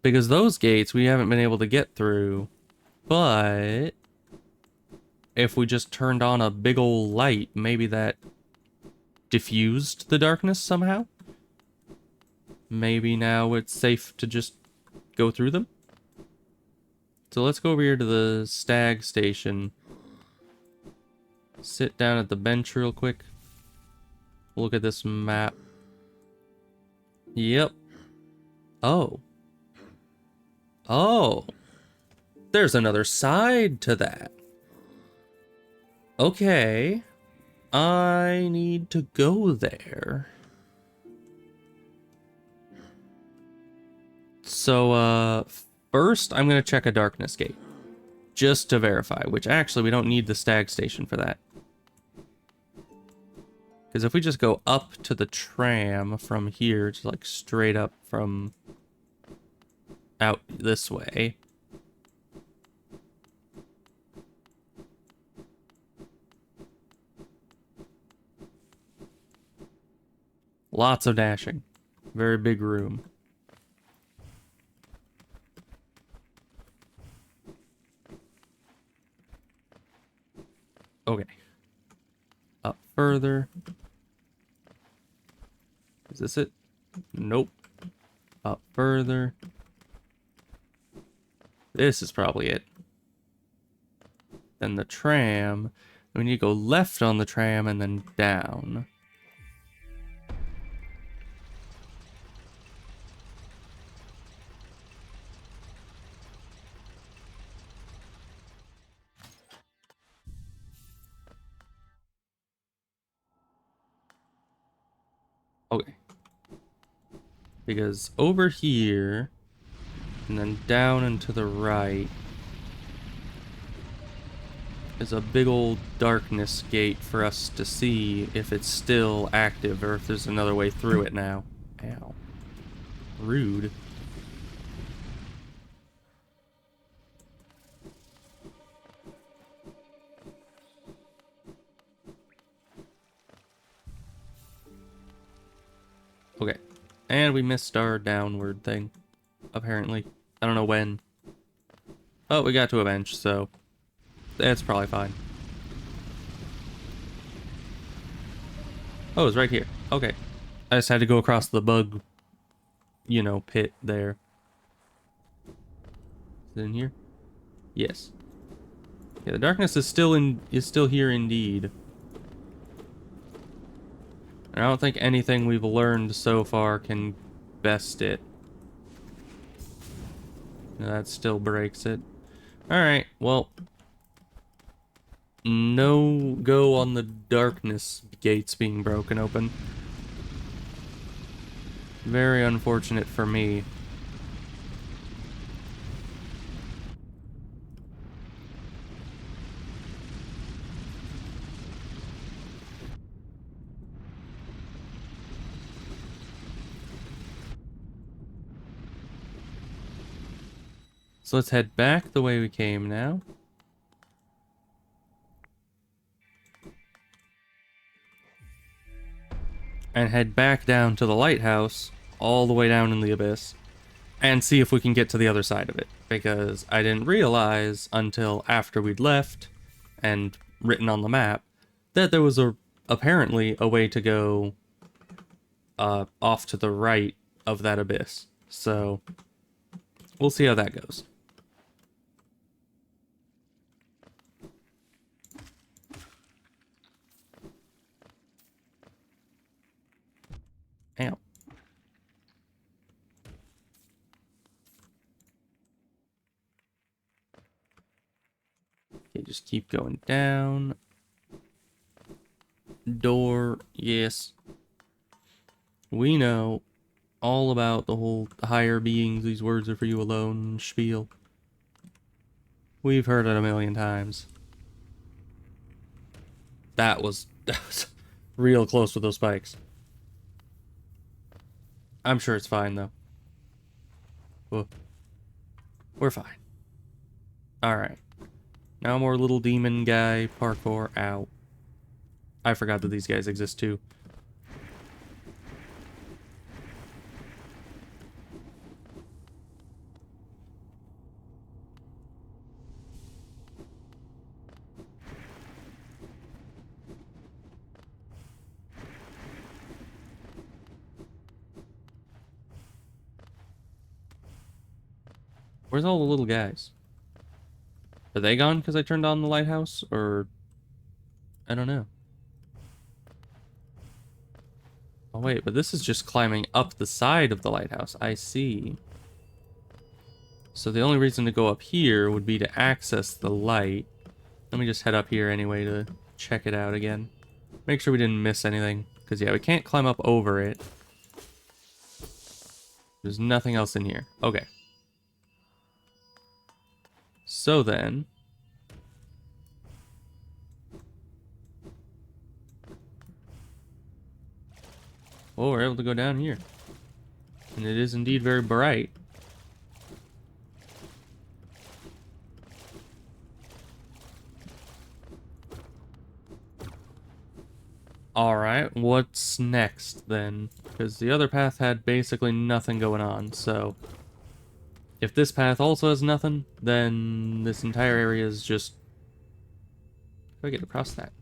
A: Because those gates we haven't been able to get through. But... if we just turned on a big ol' light, maybe that diffused the darkness somehow? Maybe now it's safe to just go through them? So let's go over here to the stag station. Sit down at the bench real quick. Look at this map. Yep. Oh. Oh. There's another side to that. Okay. I need to go there. So, first I'm gonna check a darkness gate. Just to verify, which actually we don't need the stag station for that. Because if we just go up to the tram from here, just like straight up from out this way. Lots of dashing. Very big room. Okay. Up further. Is this it? Nope. Up further. This is probably it. Then the tram. We need to go left on the tram and then down. Okay. Because over here, and then down and to the right, is a big old darkness gate for us to see if it's still active or if there's another way through it now. Ow. Rude. Okay. And we missed our downward thing. Apparently. I don't know when. Oh, we got to a bench, so that's probably fine. Oh, it's right here. Okay. I just had to go across the bug, you know, pit there. Is it in here? Yes. Yeah, the darkness is still here indeed. And I don't think anything we've learned so far can best it. That still breaks it. Alright, well. No go on the darkness gates being broken open. Very unfortunate for me. So let's head back the way we came now. And head back down to the lighthouse, all the way down in the abyss, and see if we can get to the other side of it. Because I didn't realize until after we'd left, and written on the map, that there was apparently a way to go off to the right of that abyss. So we'll see how that goes. Ow. Okay, just keep going down. Door, yes. We know all about the whole higher beings, these words are for you alone spiel. We've heard it a million times. That was real close with those spikes. I'm sure it's fine, though. Whoa. We're fine. Alright. Now more little demon guy parkour out. I forgot that these guys exist, too. Where's all the little guys? Are they gone because I turned on the lighthouse? Or... I don't know. Oh wait, but this is just climbing up the side of the lighthouse. I see. So the only reason to go up here would be to access the light. Let me just head up here anyway to check it out again. Make sure we didn't miss anything. Because yeah, we can't climb up over it. There's nothing else in here. Okay. So then... oh, we're able to go down here. And it is indeed very bright. Alright, what's next then? Because the other path had basically nothing going on, so... if this path also has nothing, then this entire area is just... how do I get across that?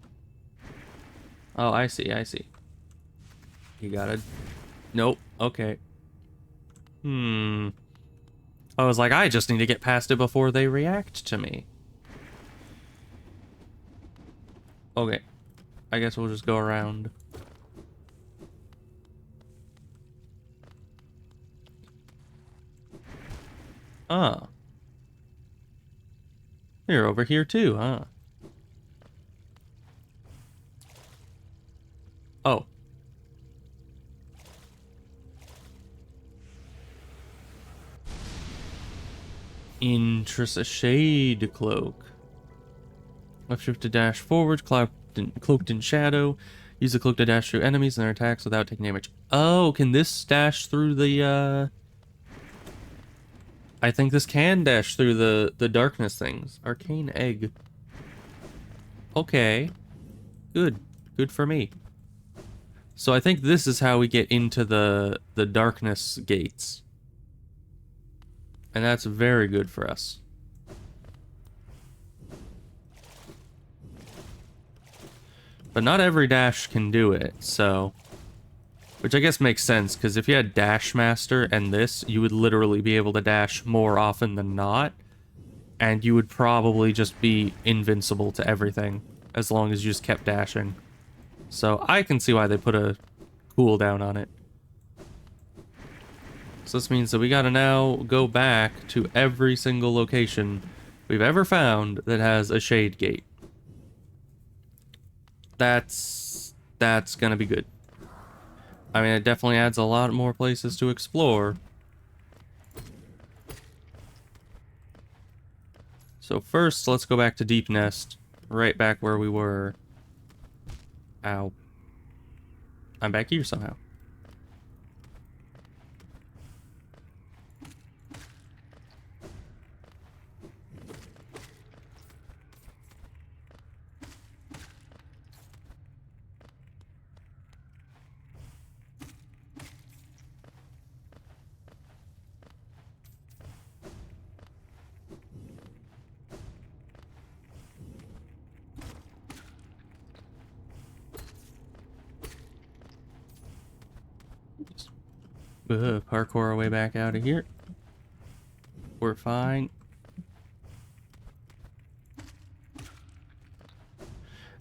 A: Oh, I see, I see. You gotta... nope, okay. I was like, I just need to get past it before they react to me. Okay. I guess we'll just go around. Ah. You're over here too, huh? Oh. A shade cloak. Left shift to dash forward, cloaked in shadow. Use the cloak to dash through enemies and their attacks without taking damage. Oh, can this dash through the, I think this can dash through the darkness things. Arcane egg. Okay. Good. Good for me. So I think this is how we get into the darkness gates. And that's very good for us. But not every dash can do it, so... which I guess makes sense, because if you had Dash Master and this, you would literally be able to dash more often than not. And you would probably just be invincible to everything, as long as you just kept dashing. So I can see why they put a cooldown on it. So this means that we gotta now go back to every single location we've ever found that has a shade gate. That's gonna be good. I mean, it definitely adds a lot more places to explore. So first, let's go back to Deep Nest. Right back where we were. Ow. I'm back here somehow. Parkour our way back out of here. We're fine.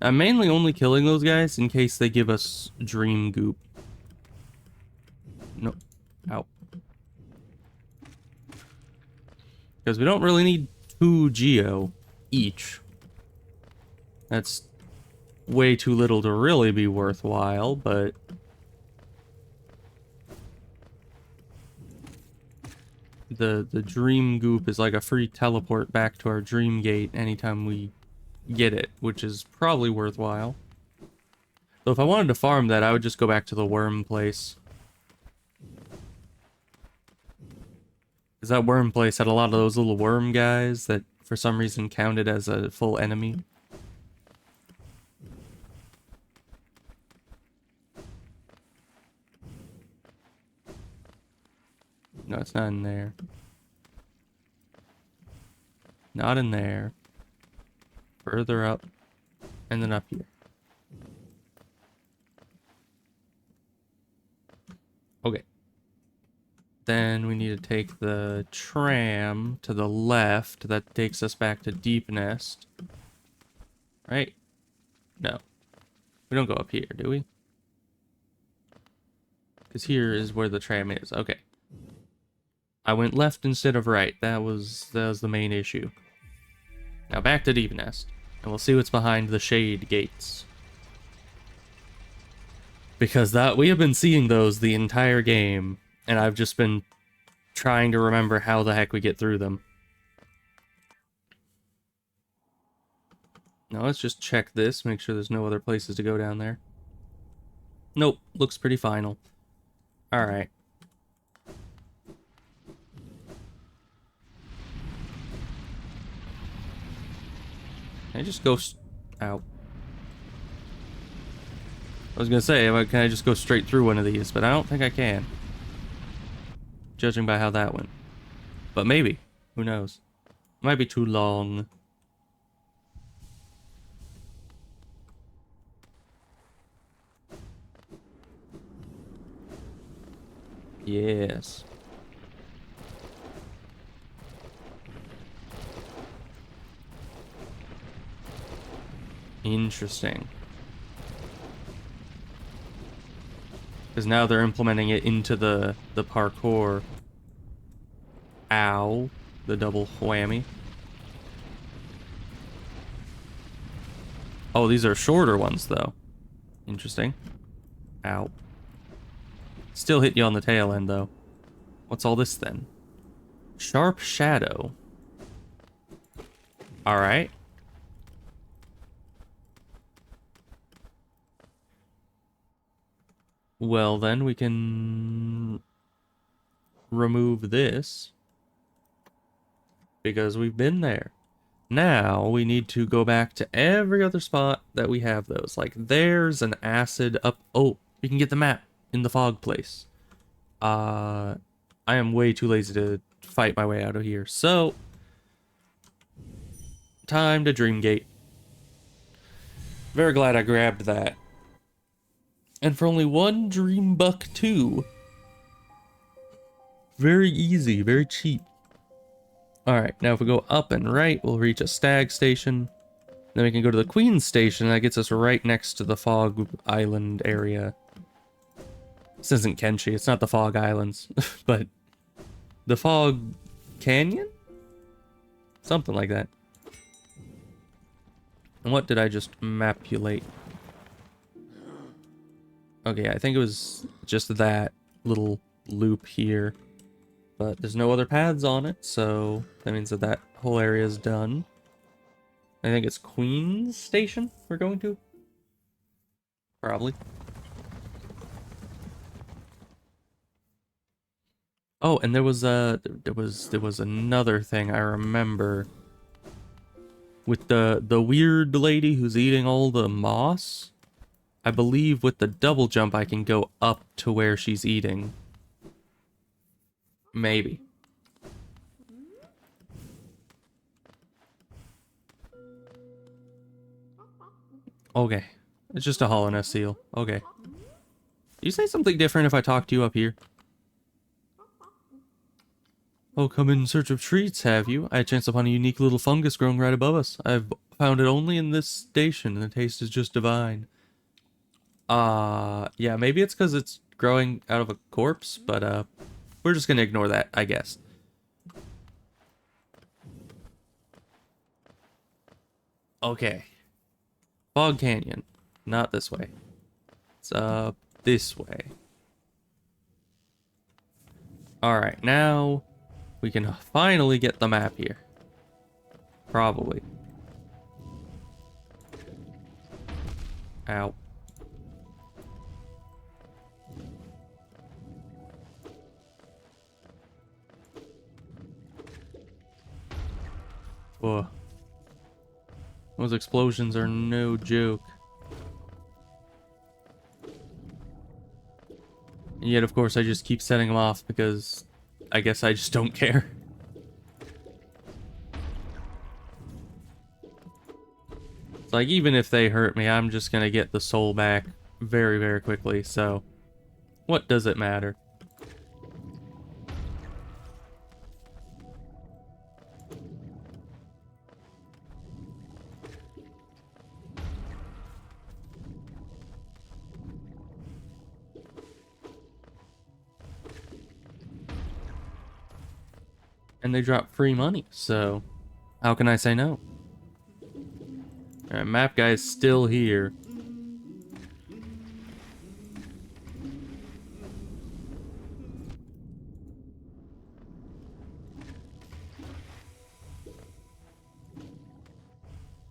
A: I'm mainly only killing those guys in case they give us dream goop. Nope. Ow. Because we don't really need 2 geo each. That's way too little to really be worthwhile, but... The dream goop is like a free teleport back to our dream gate anytime we get it, which is probably worthwhile. So if I wanted to farm that, I would just go back to the worm place. Because that worm place had a lot of those little worm guys that for some reason counted as a full enemy. No, it's not in there. Not in there. Further up. And then up here. Okay. Then we need to take the tram to the left. That takes us back to Deep Nest. Right? No. We don't go up here, do we? Because here is where the tram is. Okay. I went left instead of right. That was the main issue. Now back to Deep Nest. And we'll see what's behind the shade gates. Because we have been seeing those the entire game. And I've just been trying to remember how the heck we get through them. Now let's just check this. Make sure there's no other places to go down there. Nope. Looks pretty final. Alright. Can I just go... Ow. I was gonna say, can I just go straight through one of these? But I don't think I can. Judging by how that went. But maybe. Who knows? Might be too long. Yes. Interesting. Because now they're implementing it into the parkour. Ow. The double whammy. Oh, these are shorter ones, though. Interesting. Ow. Still hit you on the tail end, though. What's all this, then? Sharp shadow. Alright. Well, then we can remove this because we've been there. Now we need to go back to every other spot that we have those. Like there's an acid up. Oh, we can get the map in the fog place. I am way too lazy to fight my way out of here. So, time to Dreamgate. Very glad I grabbed that. And for only 1 dream buck too. Very easy, very cheap. Alright, now if we go up and right, we'll reach a stag station. Then we can go to the Queen's station, and that gets us right next to the Fog Island area. This isn't Kenshi, it's not the Fog Islands, but the Fog Canyon? Something like that. And what did I just mapulate? Okay, I think it was just that little loop here. But there's no other paths on it, so that means that that whole area is done. I think it's Queen's Station we're going to. Probably. Oh, and there was another thing I remember with the weird lady who's eating all the moss. I believe with the double jump I can go up to where she's eating. Maybe. Okay. It's just a hollowness seal. Okay. You say something different if I talk to you up here? Oh, come in search of treats, have you? I chanced upon a unique little fungus growing right above us. I've found it only in this station, and the taste is just divine. Yeah, maybe it's because it's growing out of a corpse, but, we're just gonna ignore that, I guess. Okay. Fog Canyon. Not this way. It's, this way. Alright, now we can finally get the map here. Probably. Ow. Whoa. Those explosions are no joke. And yet, of course, I just keep setting them off because I guess I just don't care. It's like, even if they hurt me, I'm just gonna get the soul back very, very quickly, so what does it matter? And they drop free money, so how can I say no? Alright, map guy's still here.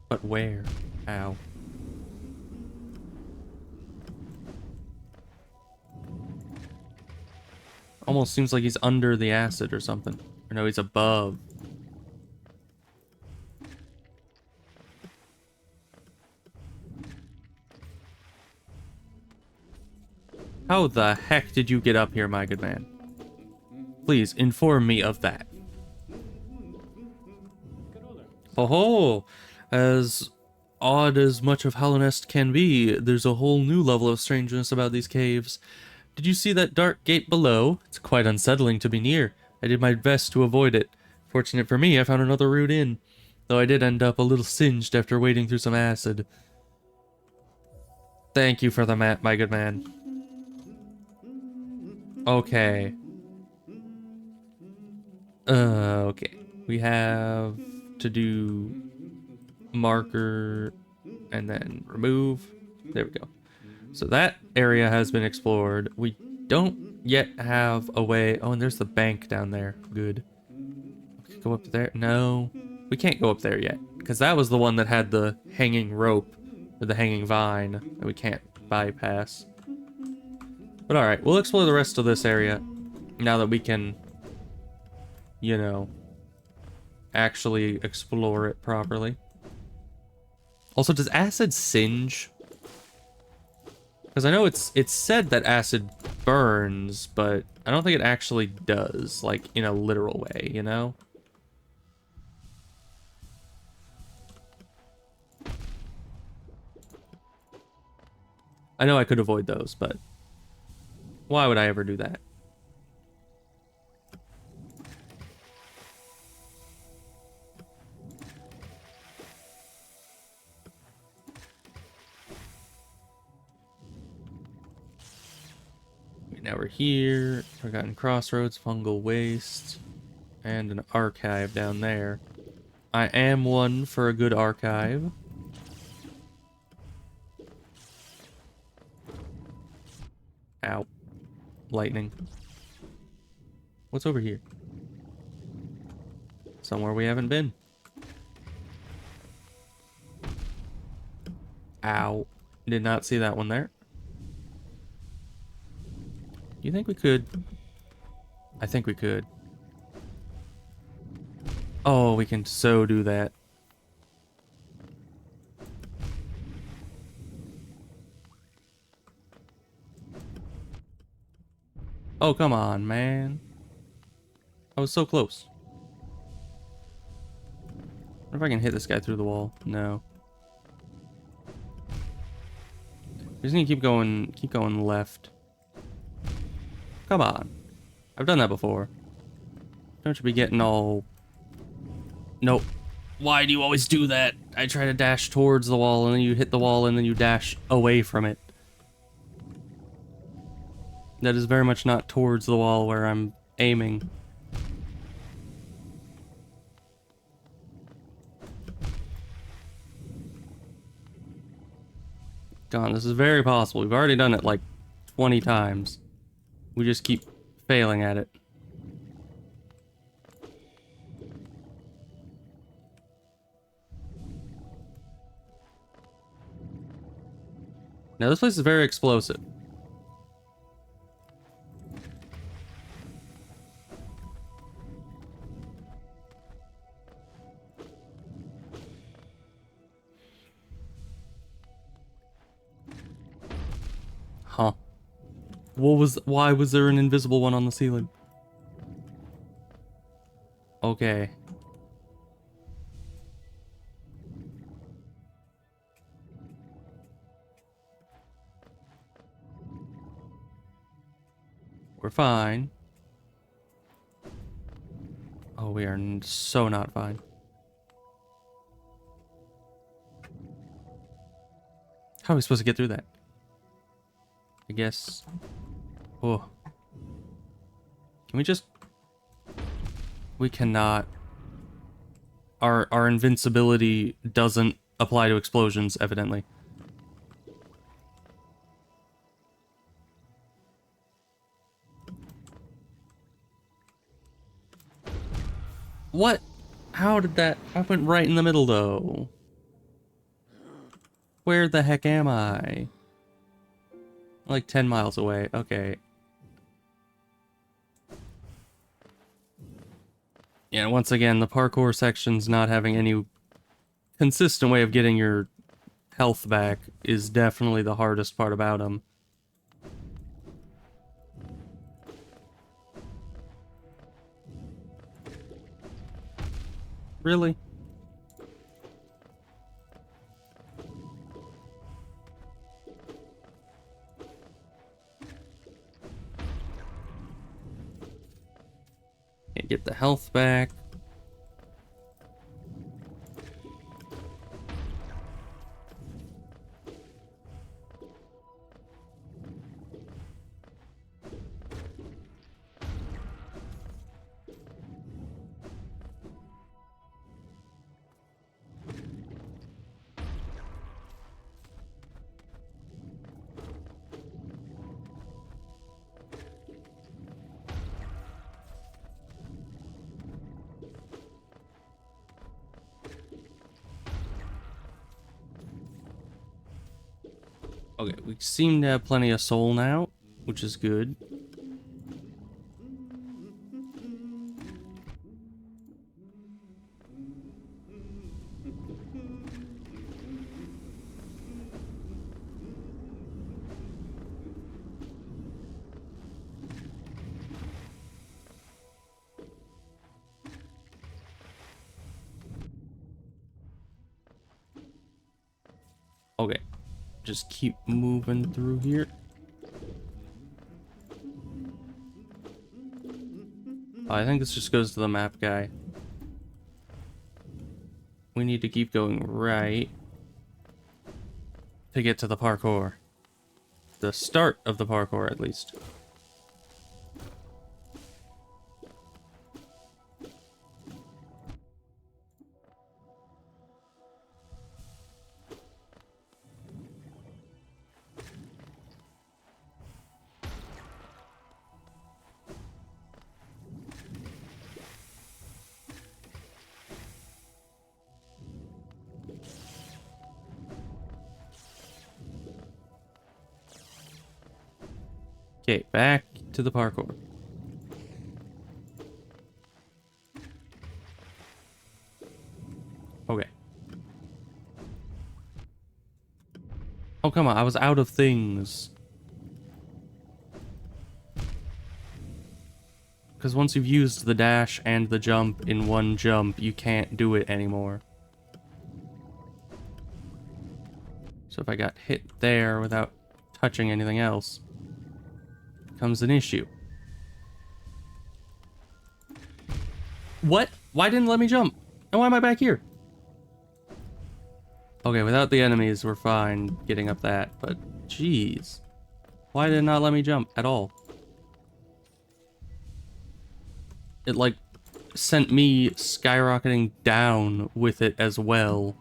A: But where? Ow. Almost seems like he's under the acid or something. Or no, he's above. How the heck did you get up here, my good man? Please, inform me of that. Oh ho! As odd as much of Hallownest can be, there's a whole new level of strangeness about these caves. Did you see that dark gate below? It's quite unsettling to be near. I did my best to avoid it. Fortunate for me, I found another route in, though I did end up a little singed after wading through some acid. Thank you for the map, my good man. Okay. Okay. We have to do marker and then remove. There we go. So that area has been explored. We don't yet have a way. Oh, and there's the bank down there. Good. We can go up there. No, we can't go up there yet because that was the one that had the hanging rope or the hanging vine that we can't bypass. But all right, we'll explore the rest of this area now that we can, you know, actually explore it properly. Also, does acid singe? Because I know it's said that acid burns, but I don't think it actually does, like, in a literal way, you know? I know I could avoid those, but why would I ever do that? Now we're here. Forgotten Crossroads, Fungal Waste, and an archive down there. I am one for a good archive. Ow. Lightning. What's over here? Somewhere we haven't been. Ow. Did not see that one there. You think we could? I think we could. Oh, we can so do that. Oh, come on, man. I was so close. What if I can hit this guy through the wall? No. We just need to keep going left. Come on. I've done that before. Don't you be getting all... Nope. Why do you always do that? I try to dash towards the wall, and then you hit the wall, and then you dash away from it. That is very much not towards the wall where I'm aiming. God, this is very possible. We've already done it like 20 times. We just keep failing at it. Now this place is very explosive. Huh. Why was there an invisible one on the ceiling? Okay. We're fine. Oh, we are so not fine. How are we supposed to get through that? I guess... Oh. Can we just... We cannot. Our invincibility doesn't apply to explosions, evidently. What? How did that... I went right in the middle, though. Where the heck am I? Like 10 miles away. Okay. Yeah, once again, the parkour section's not having any consistent way of getting your health back is definitely the hardest part about them. Really? Can't get the health back. Okay, we seem to have plenty of soul now, which is good. Okay, just keep moving through here. I think this just goes to the map guy. We need to keep going right to get to the parkour. The start of the parkour, at least. Okay, back to the parkour. Okay. Oh, come on. I was out of things. Because once you've used the dash and the jump in one jump, you can't do it anymore. So if I got hit there without touching anything else, it becomes an issue. What? Why didn't it let me jump? And why am I back here? Okay, without the enemies, we're fine getting up that, but jeez. Why did it not let me jump at all? It, like, sent me skyrocketing down with it as well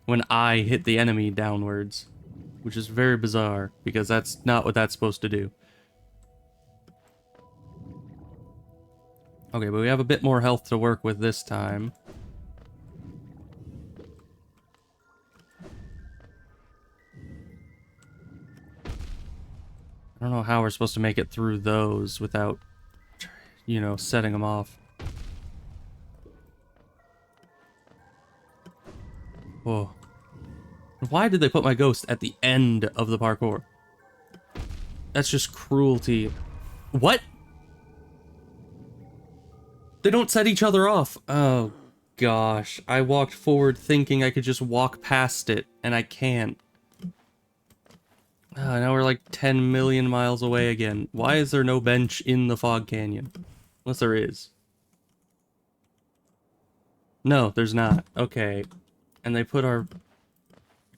A: when I hit the enemy downwards, which is very bizarre, because that's not what that's supposed to do. Okay, but we have a bit more health to work with this time. I don't know how we're supposed to make it through those without, you know, setting them off. Whoa. Why did they put my ghost at the end of the parkour? That's just cruelty. What? They don't set each other off. Oh, gosh. I walked forward thinking I could just walk past it, and I can't. Now we're like 10 million miles away again. Why is there no bench in the fog canyon? Unless there is. No, there's not. Okay. And they put our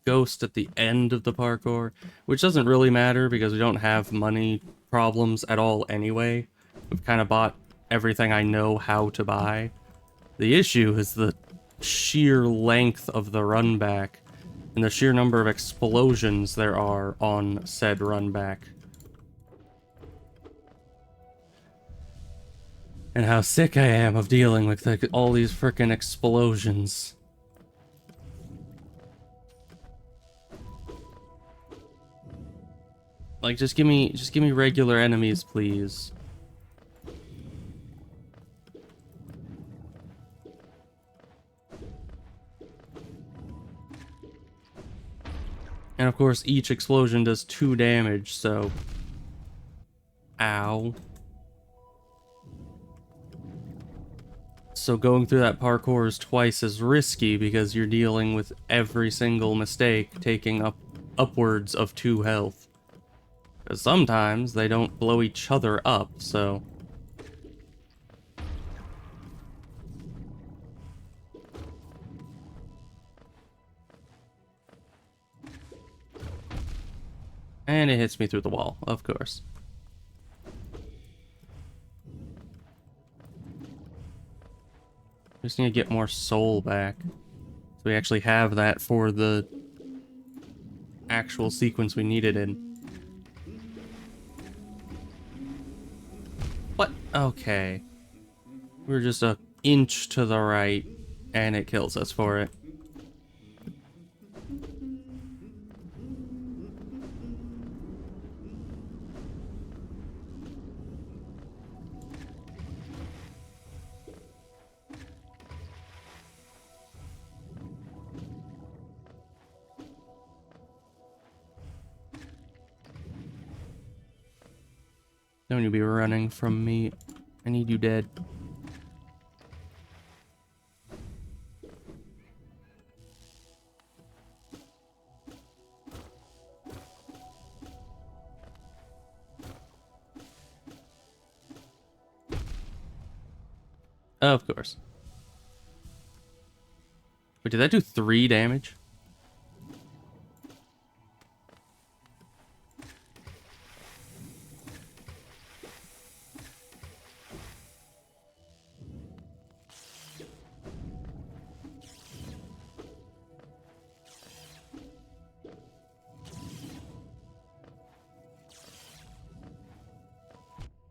A: ghost at the end of the parkour, which doesn't really matter because we don't have money problems at all anyway. We've kind of bought everything I know how to buy. The issue is the sheer length of the run back and the sheer number of explosions there are on said run back. And how sick I am of dealing with all these frickin' explosions. Like, just give me regular enemies, please. And of course, each explosion does 2 damage, so... Ow. So going through that parkour is twice as risky because you're dealing with every single mistake taking upwards of 2 health. Because sometimes they don't blow each other up, so... And it hits me through the wall, of course. Just need to get more soul back. So we actually have that for the actual sequence we need it in. What? Okay. We're just an inch to the right, and it kills us for it. Don't you be running from me. I need you dead. Of course. Wait, did that do 3 damage?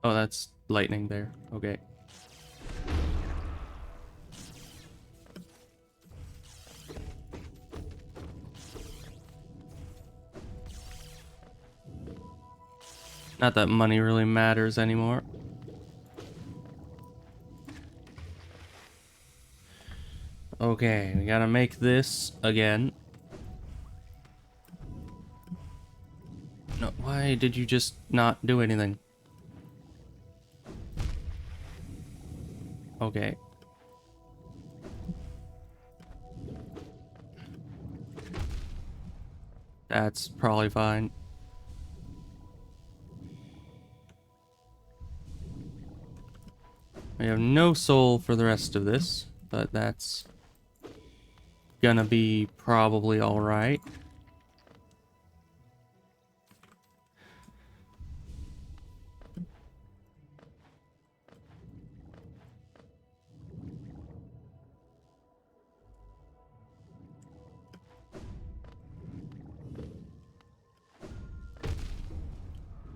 A: Oh, that's lightning there. Okay. Not that money really matters anymore. Okay, we gotta make this again. No, why did you just not do anything? Okay. That's probably fine. We have no soul for the rest of this, but that's gonna be probably alright.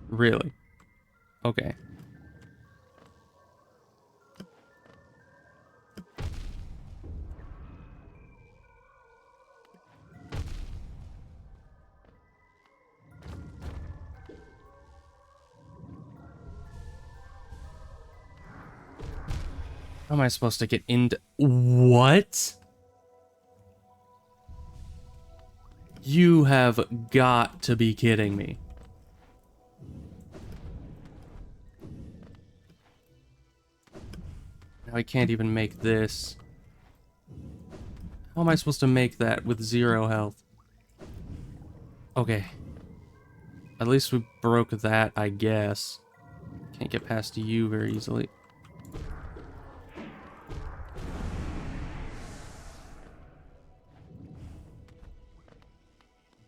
A: Really? Okay. How am I supposed to get into... What? You have got to be kidding me. Now I can't even make this. How am I supposed to make that with 0 health? Okay. At least we broke that, I guess. Can't get past you very easily.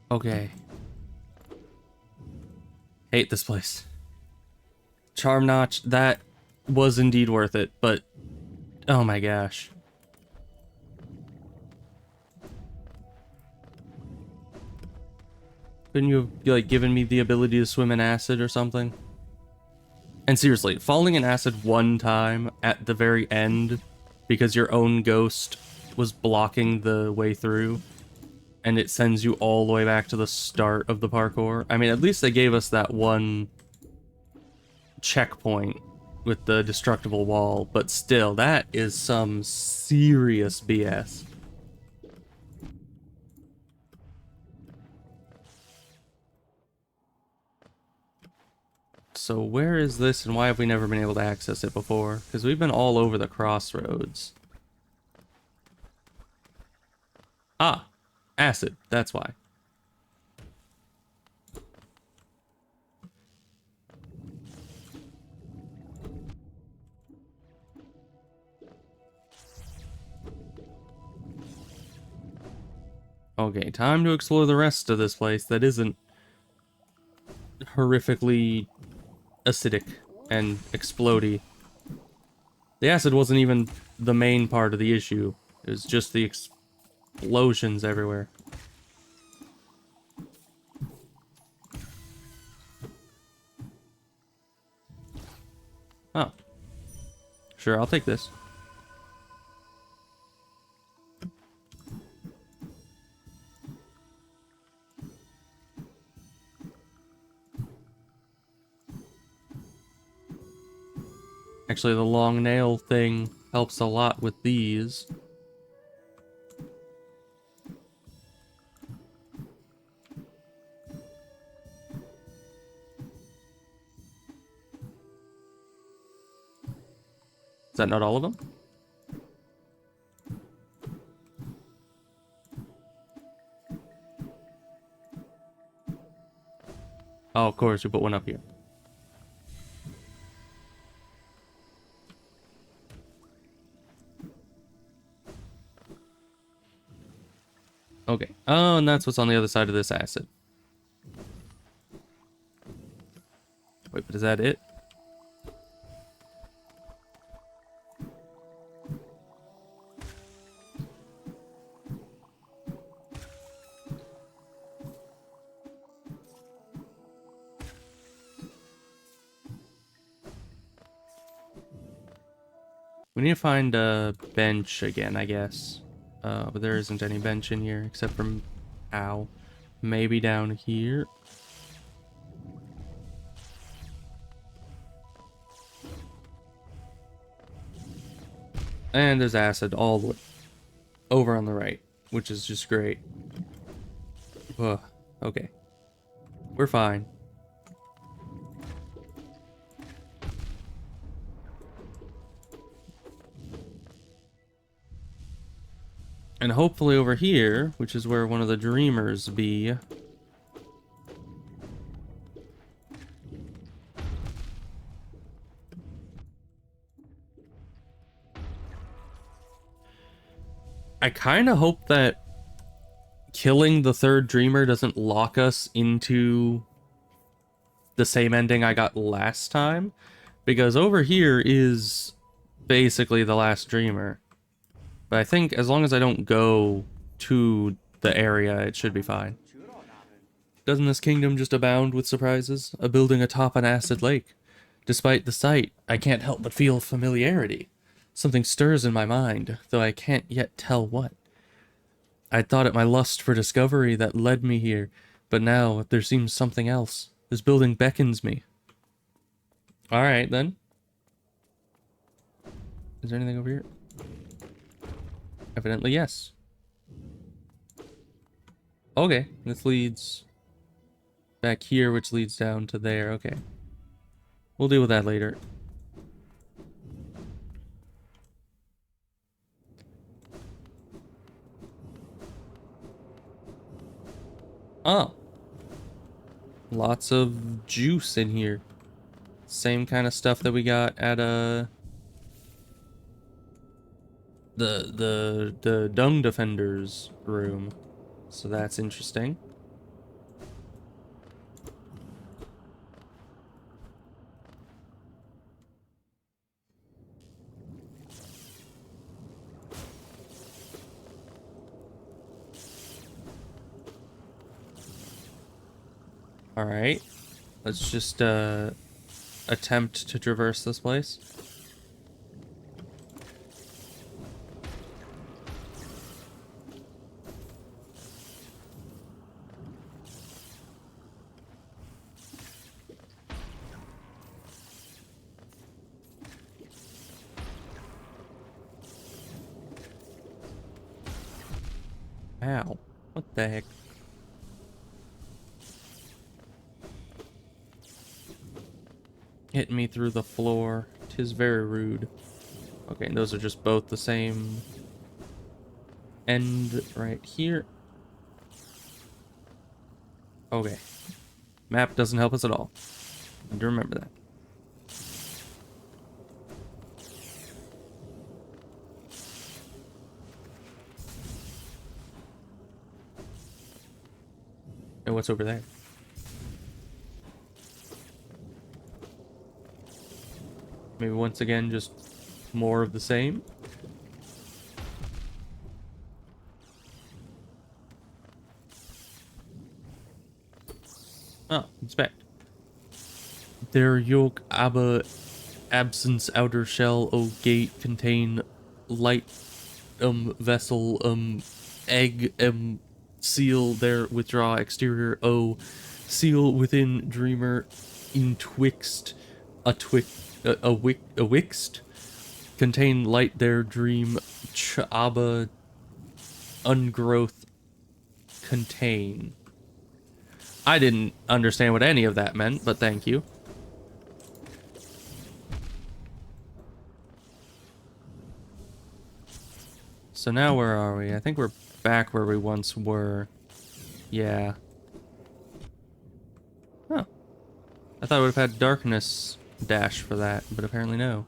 A: Okay. Hate this place. Charm Notch, that was indeed worth it, but... Oh my gosh. Couldn't you have, like, given me the ability to swim in acid or something? And seriously, falling in acid one time at the very end because your own ghost was blocking the way through and it sends you all the way back to the start of the parkour. I mean, at least they gave us that one checkpoint with the destructible wall, but still, that is some serious BS. So where is this and why have we never been able to access it before? Because we've been all over the crossroads. Ah, acid, that's why. Okay, time to explore the rest of this place that isn't horrifically acidic and explodey. The acid wasn't even the main part of the issue. It was just the explosions everywhere. Oh. Sure, I'll take this. Actually, the long nail thing helps a lot with these. Is that not all of them? Oh, of course, we put one up here. Okay. Oh, and that's what's on the other side of this acid. Wait, but is that it? We need to find a bench again, I guess. But there isn't any bench in here except for... Ow. Maybe down here. And there's acid all the way over on the right, which is just great. Ugh, okay. We're fine. And hopefully over here, which is where one of the dreamers be. I kind of hope that killing the third dreamer doesn't lock us into the same ending I got last time, because over here is basically the last dreamer. But I think as long as I don't go to the area, it should be fine. Doesn't this kingdom just abound with surprises? A building atop an acid lake. Despite the sight, I can't help but feel familiarity. Something stirs in my mind, though I can't yet tell what. I thought it my lust for discovery that led me here, but now there seems something else. This building beckons me. Alright, then. Is there anything over here? Evidently, yes. Okay, this leads back here, which leads down to there. Okay. We'll deal with that later. Oh. Lots of juice in here. Same kind of stuff that we got at the Dung Defender's room. So that's interesting. Alright. Let's just attempt to traverse this place. Ow. What the heck? Hit me through the floor. 'Tis very rude. Okay, and those are just both the same end right here. Okay. Map doesn't help us at all. Need to remember that. And what's over there? Maybe once again, just more of the same. Oh, inspect. Der yoke aber absence outer shell, O gate contain light vessel egg seal there withdraw exterior O seal within dreamer intwixt a wixt contain light there dream chaba ungrowth contain. I didn't understand what any of that meant, but thank you. So now where are we? I think we're back where we once were. Yeah. Oh. I thought I would have had darkness dash for that, but apparently no.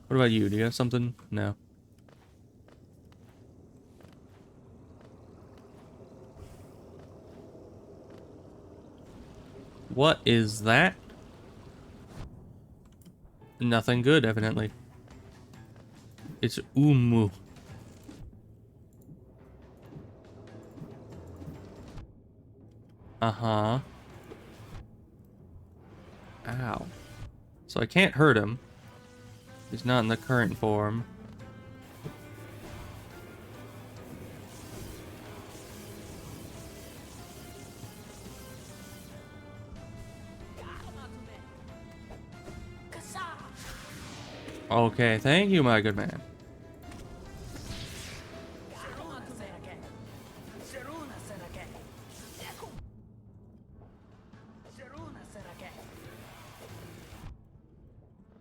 A: What about you? Do you have something? No. What is that? Nothing good, evidently. It's Umu. Uh-huh. Ow. So I can't hurt him. He's not in the current form. Okay, thank you, my good man.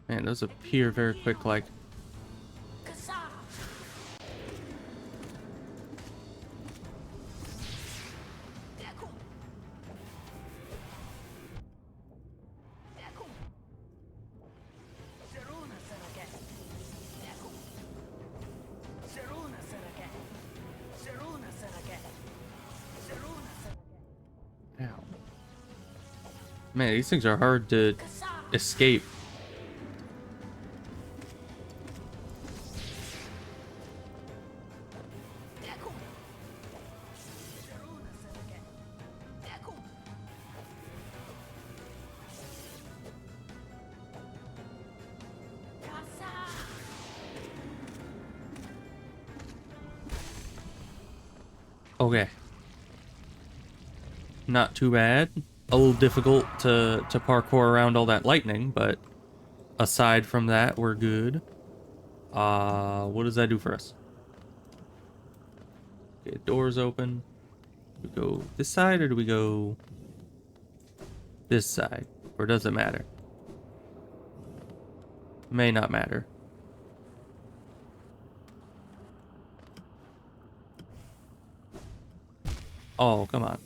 A: Man, those appear very quick, like. Ow. Man, these things are hard to escape. Okay. Not too bad. A little difficult to parkour around all that lightning, but aside from that, we're good. What does that do for us? Okay, doors open. Do we go this side or do we go this side? Or does it matter? May not matter. Oh, come on.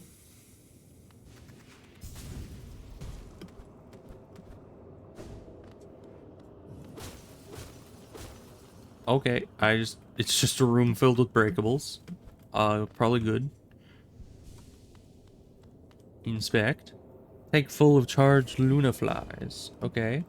A: Okay, it's just a room filled with breakables. Probably good. Inspect. Tank full of charged Luna flies. Okay.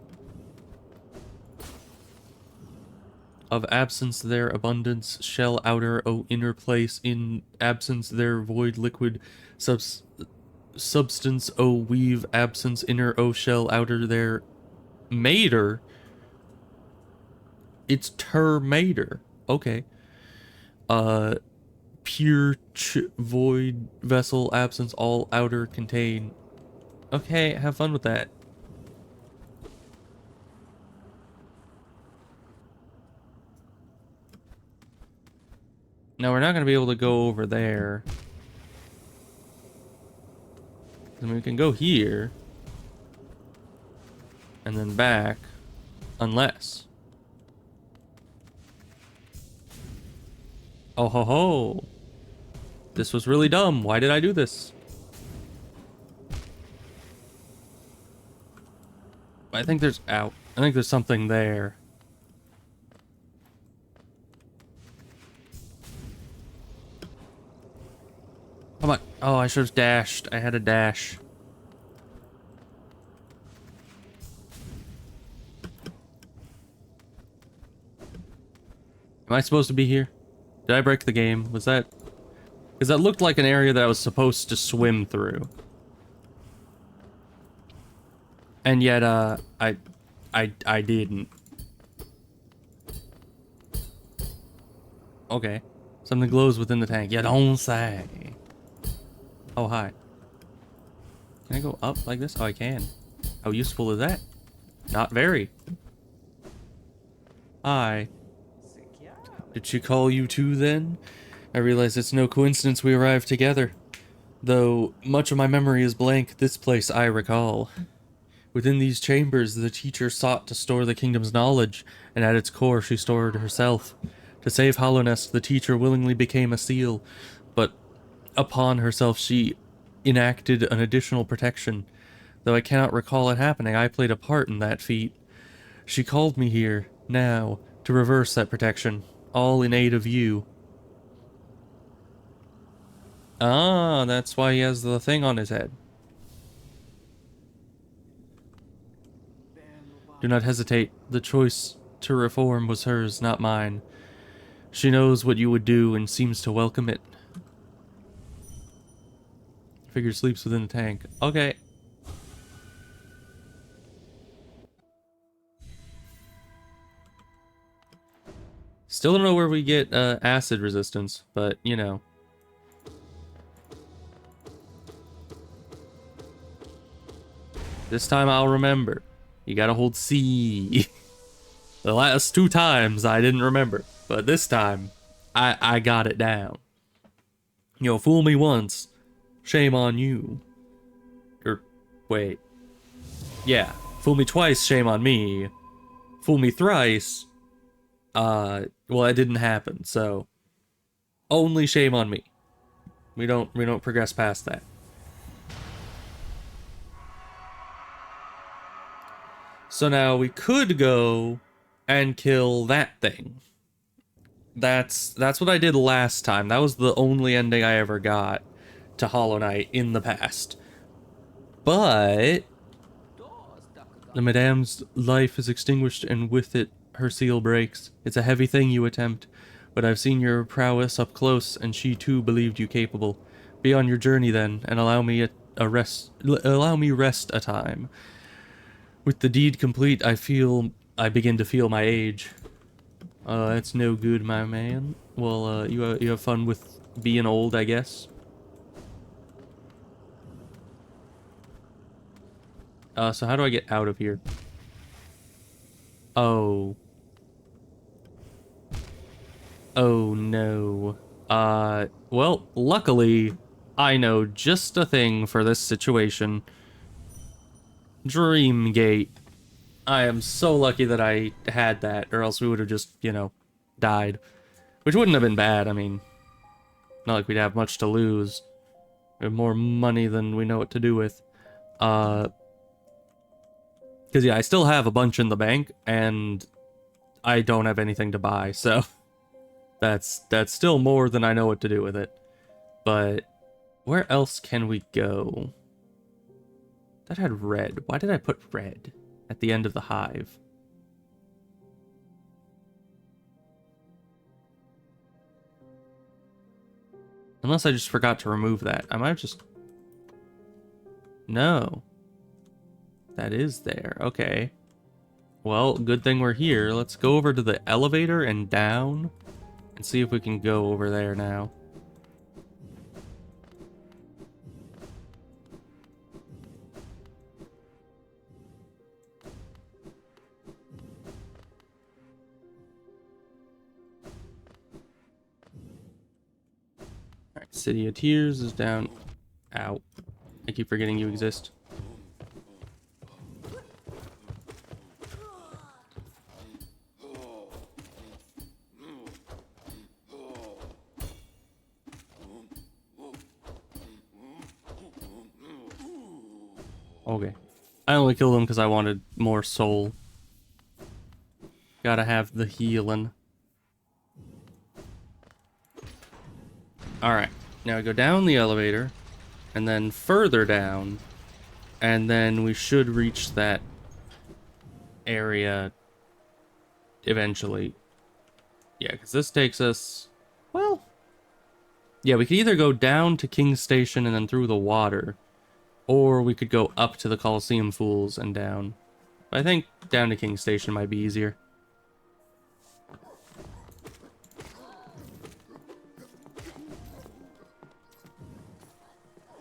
A: Of absence their abundance, shell outer, O inner place, in absence their void liquid, substance, O weave, absence inner, O shell outer their mater. It's termater. Okay. Pure void vessel, absence, all outer contain. Okay, have fun with that. Now we're not going to be able to go over there. I mean, we can go here. And then back. Unless. Oh ho ho. This was really dumb. Why did I do this? I think there's out. I think there's something there. Come on. Oh, I should have dashed. I had a dash. Am I supposed to be here? Did I break the game? Was that... Because that looked like an area that I was supposed to swim through. And yet, I didn't. Okay. Something glows within the tank. You don't say. Oh, hi. Can I go up like this? Oh, I can. How useful is that? Not very. Hi. Did she call you too, then? I realize it's no coincidence we arrived together. Though much of my memory is blank, this place I recall. Within these chambers, the teacher sought to store the kingdom's knowledge, and at its core she stored herself. To save Hollownest, the teacher willingly became a seal, but upon herself she enacted an additional protection. Though I cannot recall it happening, I played a part in that feat. She called me here, now, to reverse that protection, all in aid of you. Ah, that's why he has the thing on his head. Do not hesitate. The choice to reform was hers, not mine. She knows what you would do and seems to welcome it. Figure sleeps within the tank. Okay. Still don't know where we get acid resistance, but you know. This time I'll remember. You gotta hold C. The last 2 times I didn't remember, but this time I got it down. You know, fool me once, shame on you. Or wait. Yeah, fool me twice, shame on me. Fool me thrice. Well, that didn't happen, so only shame on me. We don't progress past that. So now we could go and kill that thing. That's what I did last time. That was the only ending I ever got to Hollow Knight in the past. But the Madame's life is extinguished, and with it, her seal breaks. It's a heavy thing you attempt, but I've seen your prowess up close, and she too believed you capable. Be on your journey then, and allow me rest a time. With the deed complete, I begin to feel my age. That's no good, my man. Well, you have fun with being old, I guess. So how do I get out of here? Oh. Oh no. Well, luckily, I know just a thing for this situation. Dreamgate. I am so lucky that I had that, or else we would have just, you know, died. Which wouldn't have been bad, I mean. Not like we'd have much to lose. We have more money than we know what to do with. Because, yeah, I still have a bunch in the bank, and I don't have anything to buy, so... That's still more than I know what to do with it. But where else can we go? That had red. Why did I put red at the end of the hive? Unless I just forgot to remove that. I might have just... No. That is there. Okay. Well, good thing we're here. Let's go over to the elevator and down. And see if we can go over there now. Alright, City of Tears is down. Ow. I keep forgetting you exist. Okay. I only killed him because I wanted more soul. Gotta have the healing. Alright. Now we go down the elevator. And then further down. And then we should reach that area eventually. Yeah, because this takes us... Well... Yeah, we could either go down to King's Station and then through the water. Or we could go up to the Coliseum Fools and down. But I think down to King's Station might be easier.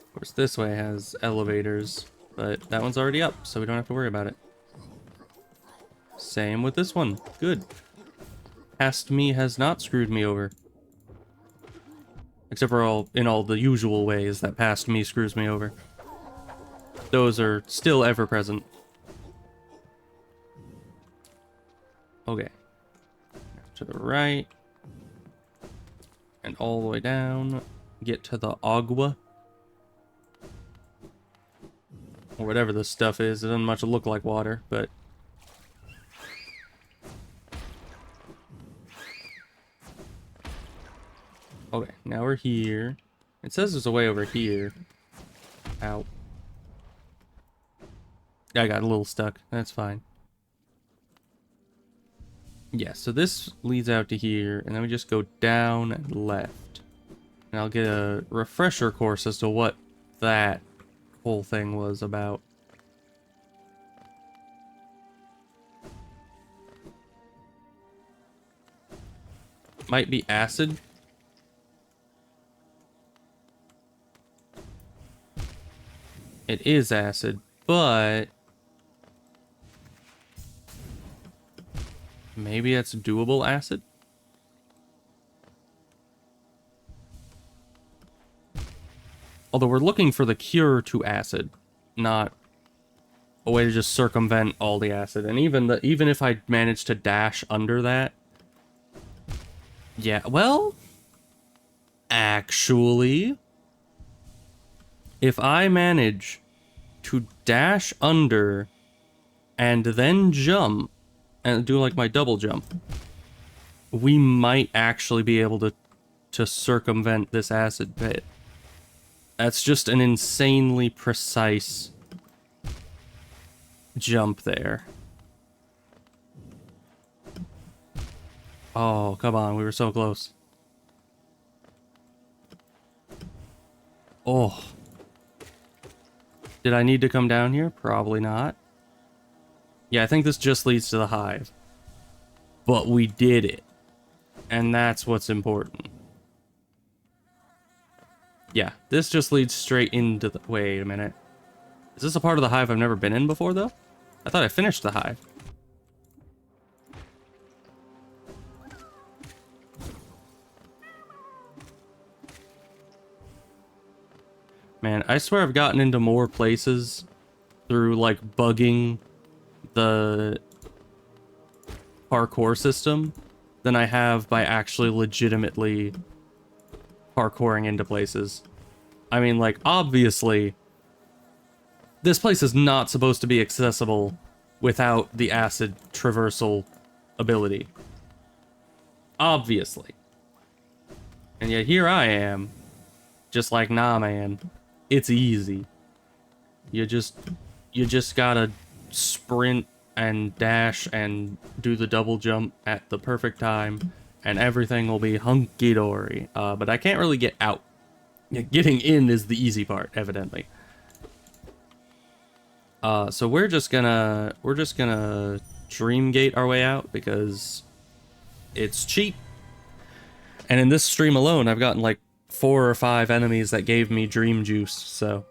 A: Of course, this way has elevators, but that one's already up, so we don't have to worry about it. Same with this one. Good. Past me has not screwed me over. Except for in all the usual ways that past me screws me over. Those are still ever present. Okay. To the right. And all the way down. Get to the agua. Or whatever this stuff is. It doesn't much look like water, but... Okay, now we're here. It says there's a way over here. Ow. I got a little stuck. That's fine. Yeah, so this leads out to here, and then we just go down and left. And I'll get a refresher course as to what that whole thing was about. Might be acid. It is acid, but... Maybe it's doable acid? Although we're looking for the cure to acid, not a way to just circumvent all the acid. And even if I managed to dash under that... Yeah, well... Actually... If I manage to dash under and then jump and do like my double jump, we might actually be able to circumvent this acid pit. That's just an insanely precise jump there. Oh, come on, we were so close. Oh. Did I need to come down here? Probably not. Yeah, I think this just leads to the hive. But we did it. And that's what's important. Yeah, this just leads straight into the... Wait a minute. Is this a part of the hive I've never been in before, though? I thought I finished the hive. Man, I swear I've gotten into more places through, like, bugging the parkour system than I have by actually legitimately parkouring into places. I mean, like, obviously, this place is not supposed to be accessible without the acid traversal ability. Obviously. And yet here I am, just like, nah, man, it's easy. You just gotta sprint and dash and do the double jump at the perfect time, and everything will be hunky-dory. But I can't really get out. Getting in is the easy part, evidently. So we're just gonna Dreamgate our way out because it's cheap. And in this stream alone, I've gotten like 4 or 5 enemies that gave me dream juice, so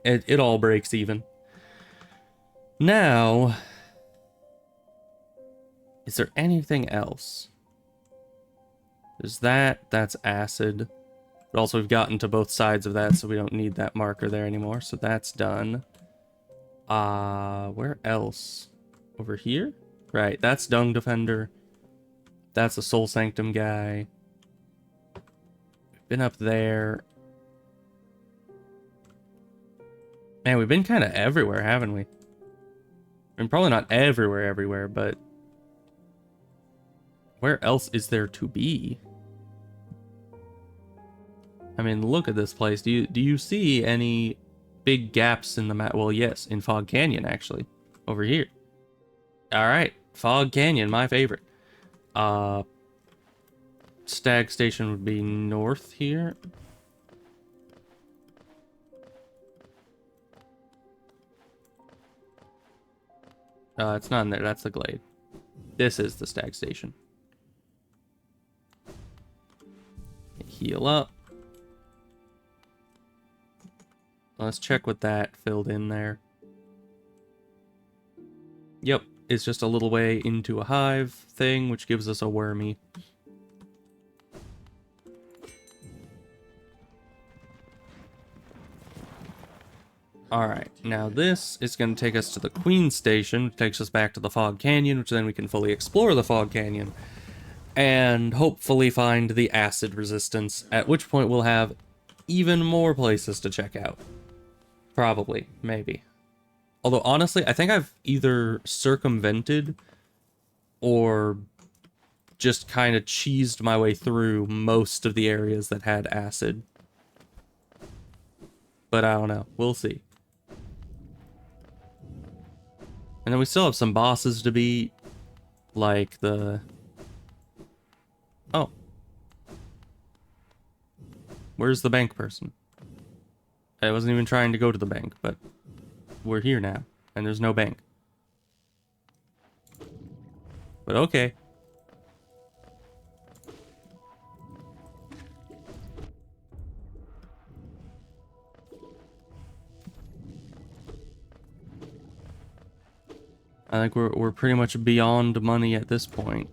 A: it all breaks even. Now, is there anything else? There's that's acid. But also we've gotten to both sides of that, so we don't need that marker there anymore. So that's done. Where else? Over here? Right, that's Dung Defender. That's a Soul Sanctum guy. We've been up there. Man, we've been kind of everywhere, haven't we? I mean, probably not everywhere, but where else is there to be? I mean, look at this place. Do you see any big gaps in the map? Well, yes, in Fog Canyon, actually. Over here. Alright, Fog Canyon, my favorite. Stag Station would be north here. It's not in there, that's the glade. This is the Stag Station. Heal up. Let's check what that filled in there. Yep, it's just a little way into a hive thing, which gives us a wormy. Alright, now this is going to take us to the Queen Station, which takes us back to the Fog Canyon, which then we can fully explore the Fog Canyon, and hopefully find the acid resistance, at which point we'll have even more places to check out. Probably, maybe. Although, honestly, I think I've either circumvented or just kind of cheesed my way through most of the areas that had acid. But I don't know. We'll see. And then we still have some bosses to beat, like the... Oh. Where's the bank person? I wasn't even trying to go to the bank, but we're here now, and there's no bank. But okay. I think we're pretty much beyond money at this point.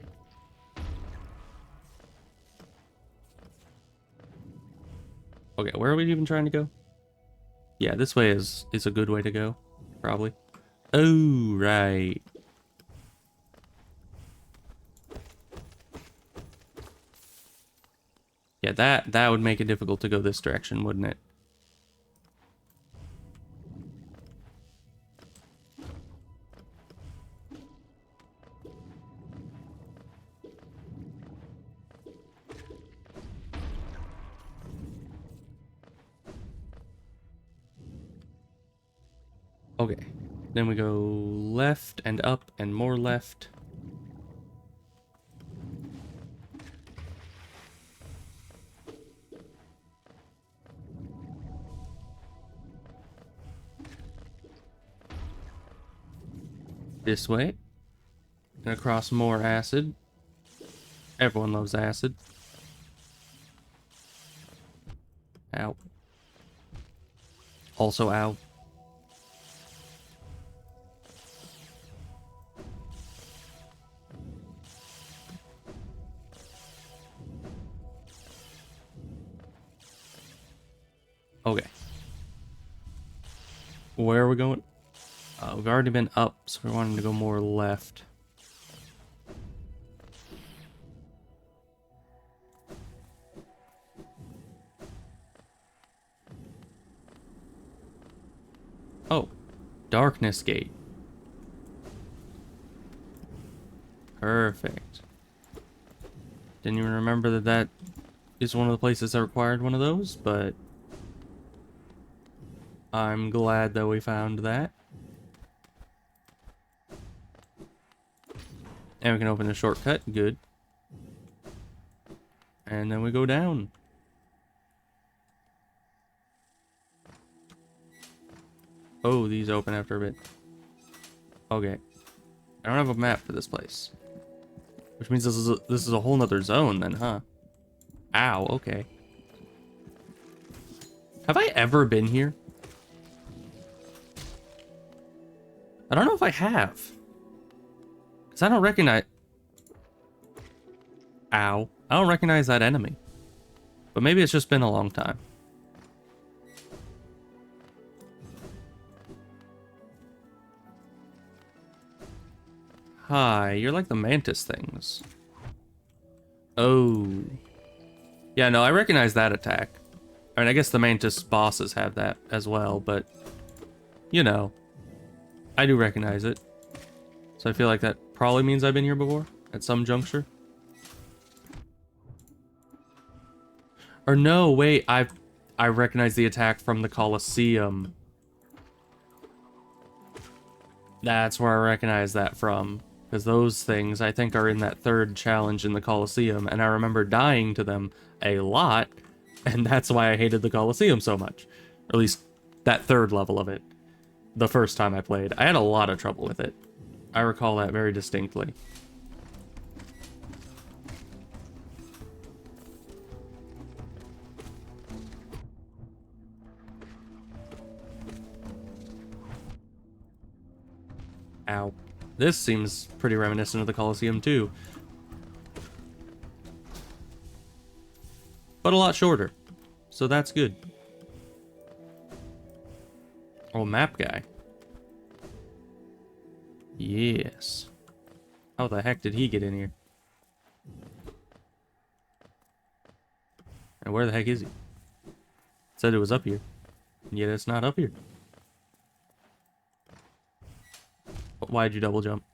A: Okay, where are we even trying to go? Yeah, this way is a good way to go, probably. Oh, right. Yeah, that would make it difficult to go this direction, wouldn't it? Okay. Then we go left and up and more left. This way. And across more acid. Everyone loves acid. Ow. Also ow. Okay. Where are we going? We've already been up, so we're wanting to go more left. Oh, Darkness Gate. Perfect. Didn't even remember that that is one of the places that required one of those, but I'm glad that we found that. And we can open a shortcut. Good. And then we go down. Oh, these open after a bit. Okay. I don't have a map for this place. Which means this is a whole nother zone then, huh? Ow, okay. Have I ever been here? I don't know if I have. Because I don't recognize... Ow. I don't recognize that enemy. But maybe it's just been a long time. Hi, you're like the mantis things. Oh. Yeah, no, I recognize that attack. I mean, I guess the mantis bosses have that as well, but... You know. I do recognize it. So I feel like that probably means I've been here before, at some juncture. Or no, wait, I recognize the attack from the Colosseum. That's where I recognize that from. Because those things, I think, are in that third challenge in the Colosseum, and I remember dying to them a lot, and that's why I hated the Colosseum so much. Or at least that third level of it. The first time I played. I had a lot of trouble with it. I recall that very distinctly. Ow. This seems pretty reminiscent of the Colosseum too. But a lot shorter. So that's good. Oh, map guy. Yes. How the heck did he get in here? And where the heck is he? It said it was up here. And yet it's not up here. Why'd you double jump?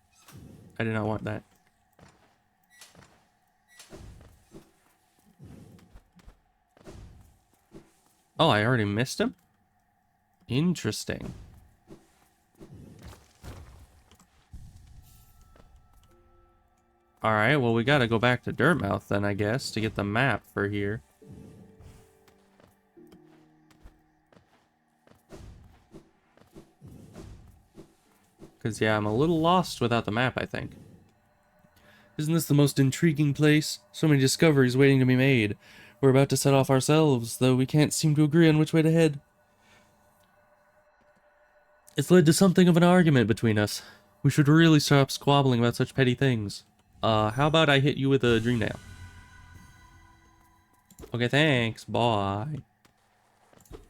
A: I did not want that. Oh, I already missed him? Interesting. Alright, well we gotta go back to Dirtmouth then, I guess, to get the map for here. Because, yeah, I'm a little lost without the map, I think. Isn't this the most intriguing place? So many discoveries waiting to be made. We're about to set off ourselves, though we can't seem to agree on which way to head. It's led to something of an argument between us. We should really stop squabbling about such petty things. How about I hit you with a dream nail? Okay, thanks. Bye.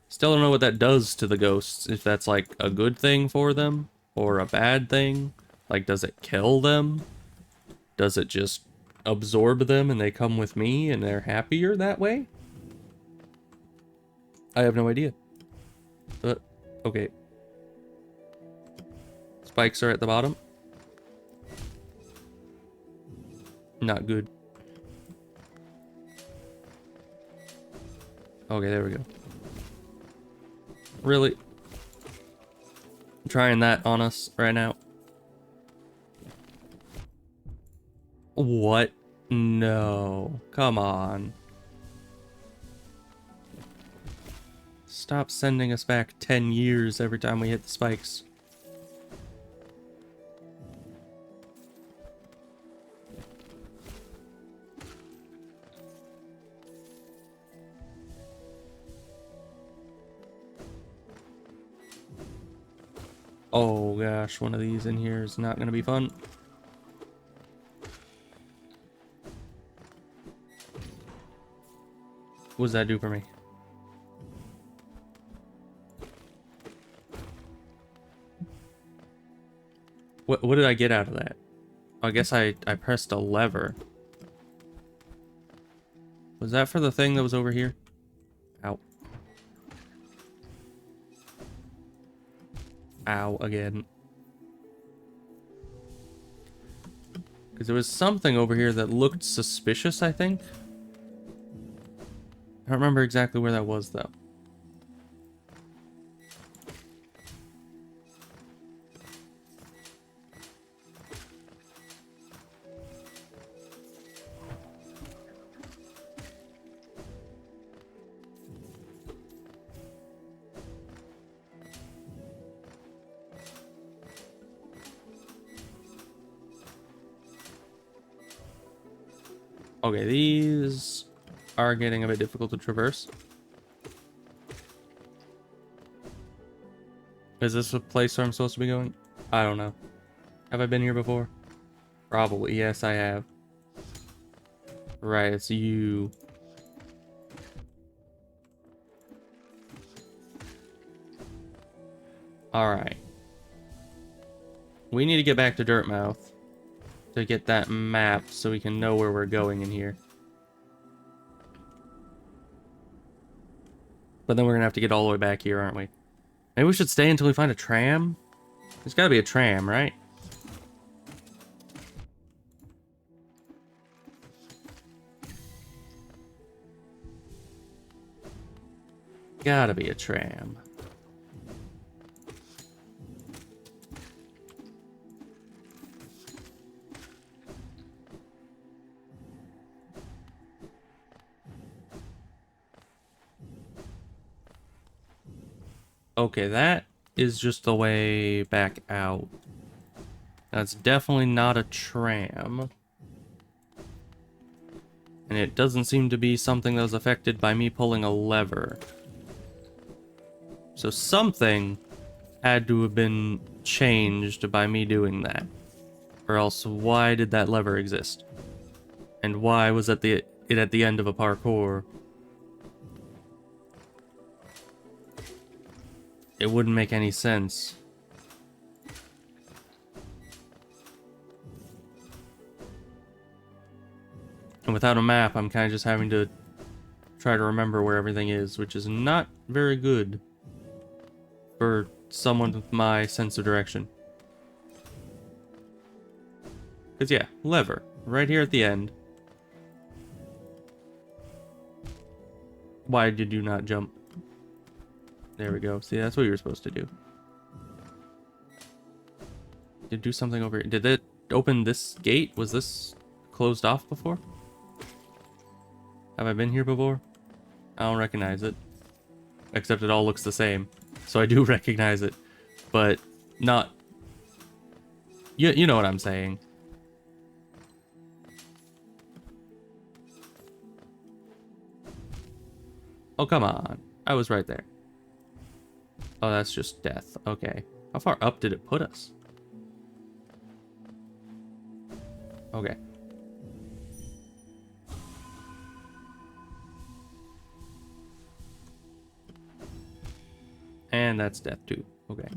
A: Still don't know what that does to the ghosts. If that's like a good thing for them or a bad thing. Like, does it kill them? Does it just absorb them and they come with me and they're happier that way? I have no idea. But, okay. Spikes are at the bottom. Not good. Okay, there we go. Really? Trying that on us right now. What? No. Come on. Stop sending us back 10 years every time we hit the spikes. Oh gosh, one of these in here is not gonna be fun. What does that do for me? What did I get out of that? I guess I pressed a lever. Was that for the thing that was over here? Ow. Ow, again. Because there was something over here that looked suspicious, I think. I don't remember exactly where that was, though. Okay, these are getting a bit difficult to traverse. Is this a place where I'm supposed to be going? I don't know. Have I been here before? Probably. Yes, I have. Right, it's you. Alright. We need to get back to Dirtmouth to get that map so we can know where we're going in here. But then we're gonna have to get all the way back here, aren't we? Maybe we should stay until we find a tram? There's gotta be a tram, right? Gotta be a tram. Okay, that is just the way back out. That's definitely not a tram. And it doesn't seem to be something that was affected by me pulling a lever. So something had to have been changed by me doing that. Or else why did that lever exist? And why was it at the end of a parkour? It wouldn't make any sense. And without a map, I'm kind of just having to try to remember where everything is, which is not very good for someone with my sense of direction. Because yeah, lever, right here at the end. Why did you not jump? There we go. See, that's what you were supposed to do. Did it do something over here? Did it open this gate? Was this closed off before? Have I been here before? I don't recognize it. Except it all looks the same. So I do recognize it. But not... You know what I'm saying. Oh, come on. I was right there. Oh, that's just death. Okay. How far up did it put us? Okay. And that's death too. Okay.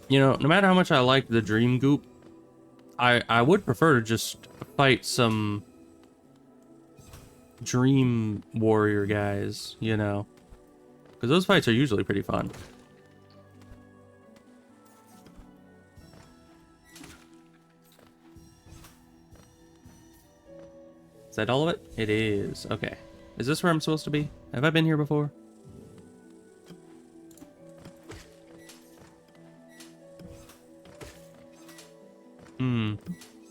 A: You know, no matter how much I like the Dream Goop, I would prefer to just fight some Dream Warrior guys, you know? Because those fights are usually pretty fun. Is that all of it? It is. Okay. Is this where I'm supposed to be? Have I been here before? Hmm.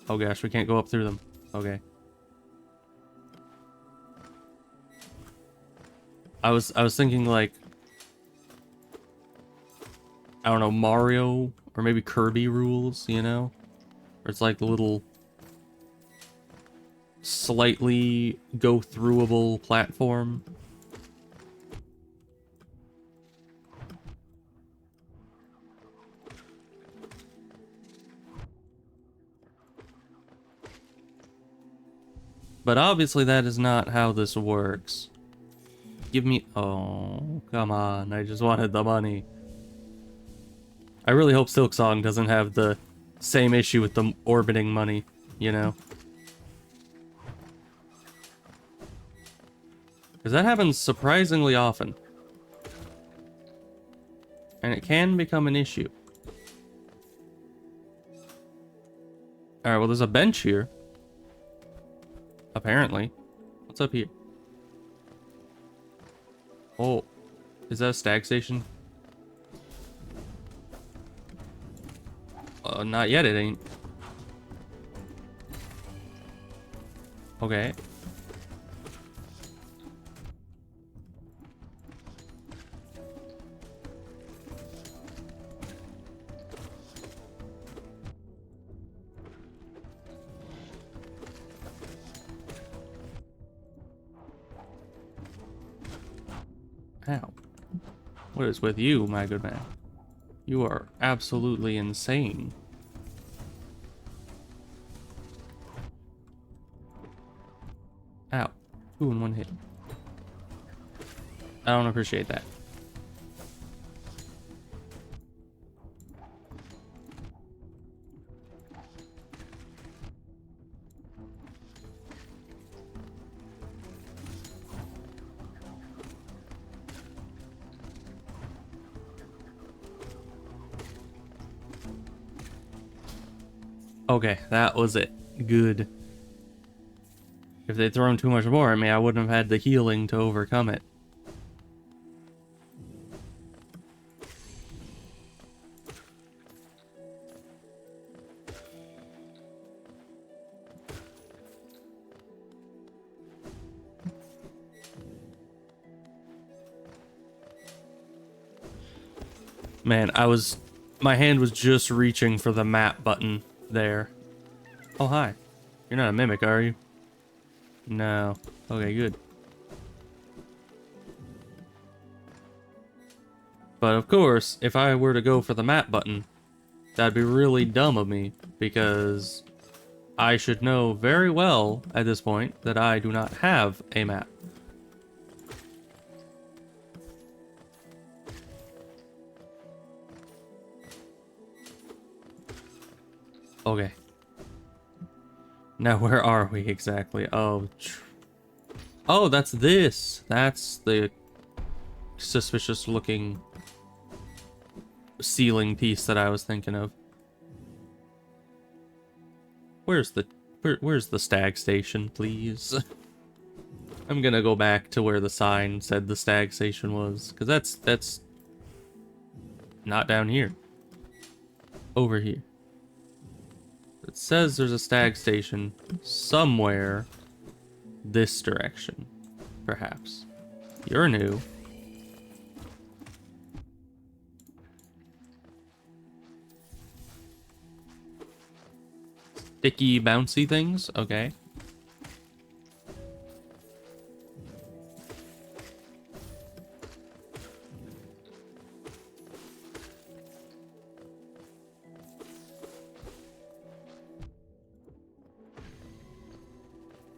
A: Oh gosh, we can't go up through them. Okay. I was thinking like, I don't know, Mario or maybe Kirby rules, you know? Where it's like the little slightly go throughable platform. But obviously that is not how this works. Give me... Oh, come on. I just wanted the money. I really hope Silksong doesn't have the same issue with the orbiting money, you know? Because that happens surprisingly often. And it can become an issue. Alright, well there's a bench here. Apparently. What's up here? Oh, is that a stag station? Not yet, it ain't. Okay. Ow. What is with you, my good man? You are absolutely insane. Ow. 2 in 1 hit. I don't appreciate that. Okay, that was it. Good. If they'd thrown too much more at me, I wouldn't have had the healing to overcome it. Man, my hand was just reaching for the map button there. Oh, hi. You're not a mimic, are you? No. Okay, good. But of course, if I were to go for the map button, that'd be really dumb of me, because I should know very well at this point that I do not have a map. Okay. Now where are we exactly? Oh, oh, that's this. That's the suspicious looking ceiling piece that I was thinking of. Where's the stag station, please? I'm gonna go back to where the sign said the stag station was, because that's not down here. Over here. It says there's a stag station somewhere this direction, perhaps. You're new. Sticky, bouncy things? Okay.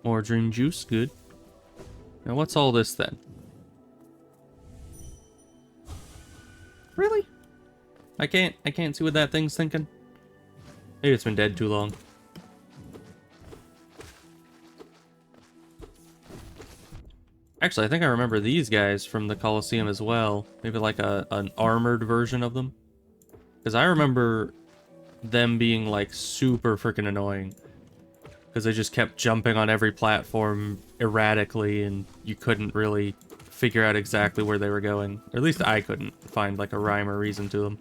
A: More dream juice, good. Now what's all this then? Really? I can't see what that thing's thinking. Maybe it's been dead too long. Actually, I think I remember these guys from the Colosseum as well. Maybe like an armored version of them. Because I remember them being like super freaking annoying. Because they just kept jumping on every platform erratically and you couldn't really figure out exactly where they were going. Or at least I couldn't find like a rhyme or reason to them.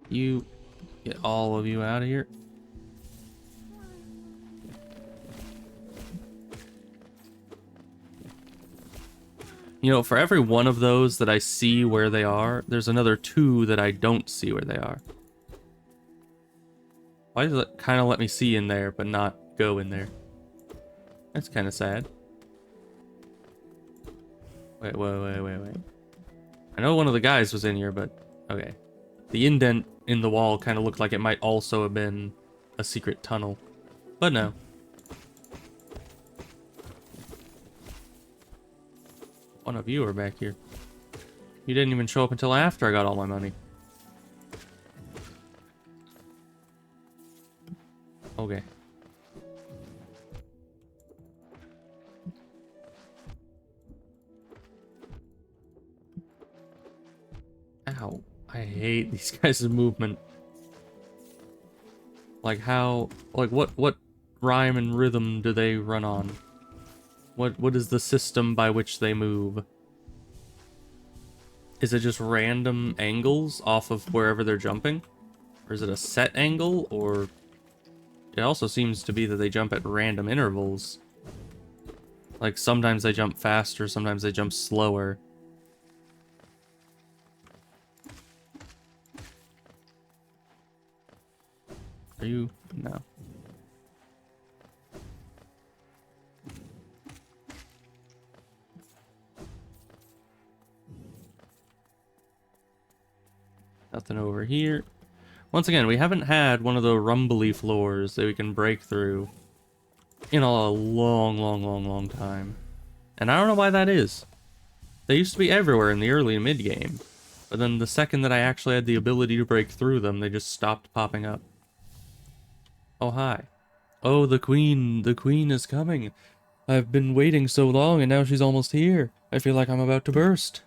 A: You get all of you out of here. You know, for every one of those that I see where they are, there's another 2 that I don't see where they are. Why does it kind of let me see in there, but not go in there? That's kind of sad. Wait. I know one of the guys was in here, but okay. The indent in the wall kind of looked like it might also have been a secret tunnel, but no. One of you are back here. You didn't even show up until after I got all my money. Okay. Ow. I hate these guys' movement. Like how, like what rhyme and rhythm do they run on? What is the system by which they move? Is it just random angles off of wherever they're jumping? Or is it a set angle? Or it also seems to be that they jump at random intervals. Like sometimes they jump faster, sometimes they jump slower. Are you? No. Nothing over here. Once again, we haven't had one of the rumbly floors that we can break through in a long time. And I don't know why that is. They used to be everywhere in the early and mid game. But then the second that I actually had the ability to break through them, they just stopped popping up. Oh, hi. Oh, the queen is coming. I've been waiting so long and now she's almost here. I feel like I'm about to burst.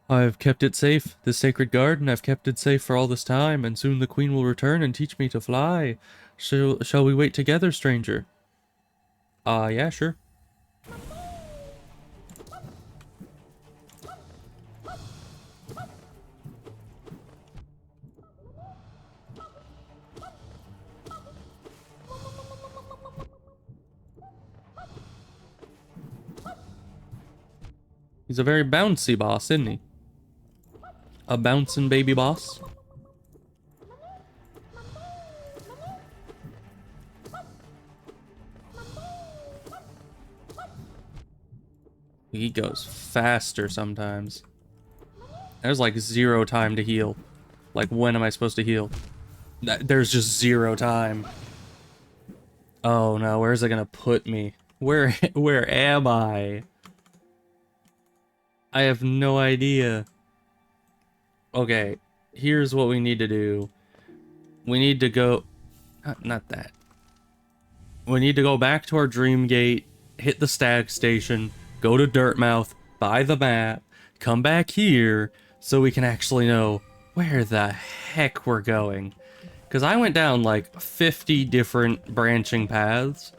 A: I've kept it safe, this sacred garden, I've kept it safe for all this time, and soon the queen will return and teach me to fly. Shall we wait together, stranger? Yeah, sure. He's a very bouncy boss, isn't he? A bouncing baby boss. He goes faster sometimes. There's like 0 time to heal. Like, when am I supposed to heal? There's just 0 time. Oh no, where's it gonna put me? Where am I? I have no idea. Okay, here's what we need to do. We need to go... Not that. We need to go back to our dream gate, hit the stag station, go to Dirtmouth, buy the map, come back here, so we can actually know where the heck we're going. Because I went down like 50 different branching paths,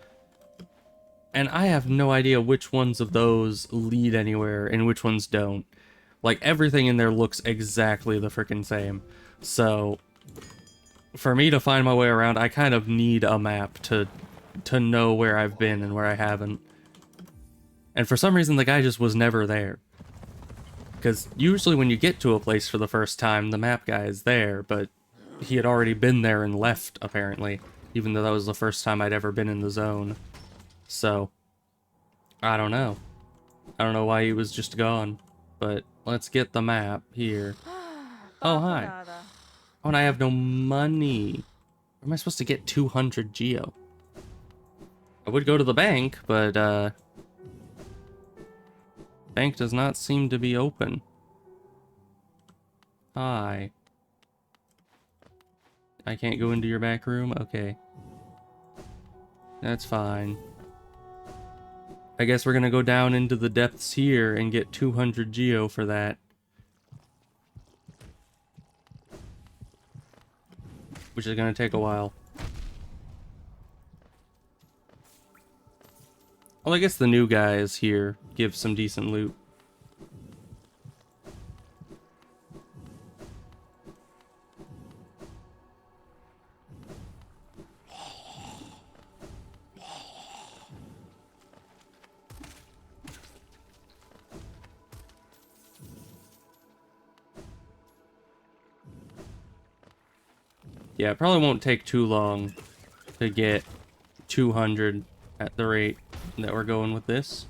A: and I have no idea which ones of those lead anywhere and which ones don't. Like, everything in there looks exactly the freaking same. So, for me to find my way around, I kind of need a map to know where I've been and where I haven't. And for some reason, the guy just was never there. Because usually when you get to a place for the first time, the map guy is there, but he had already been there and left, apparently, even though that was the first time I'd ever been in the zone. So, I don't know. I don't know why he was just gone, but let's get the map here. Oh, hi. Oh, and I have no money. Where am I supposed to get 200 geo? I would go to the bank, but, bank does not seem to be open. Hi. I can't go into your back room? Okay. That's fine. I guess we're gonna go down into the depths here and get 200 geo for that. Which is gonna take a while. Well, I guess the new guys here give some decent loot. Yeah, it probably won't take too long to get 200 at the rate that we're going with this.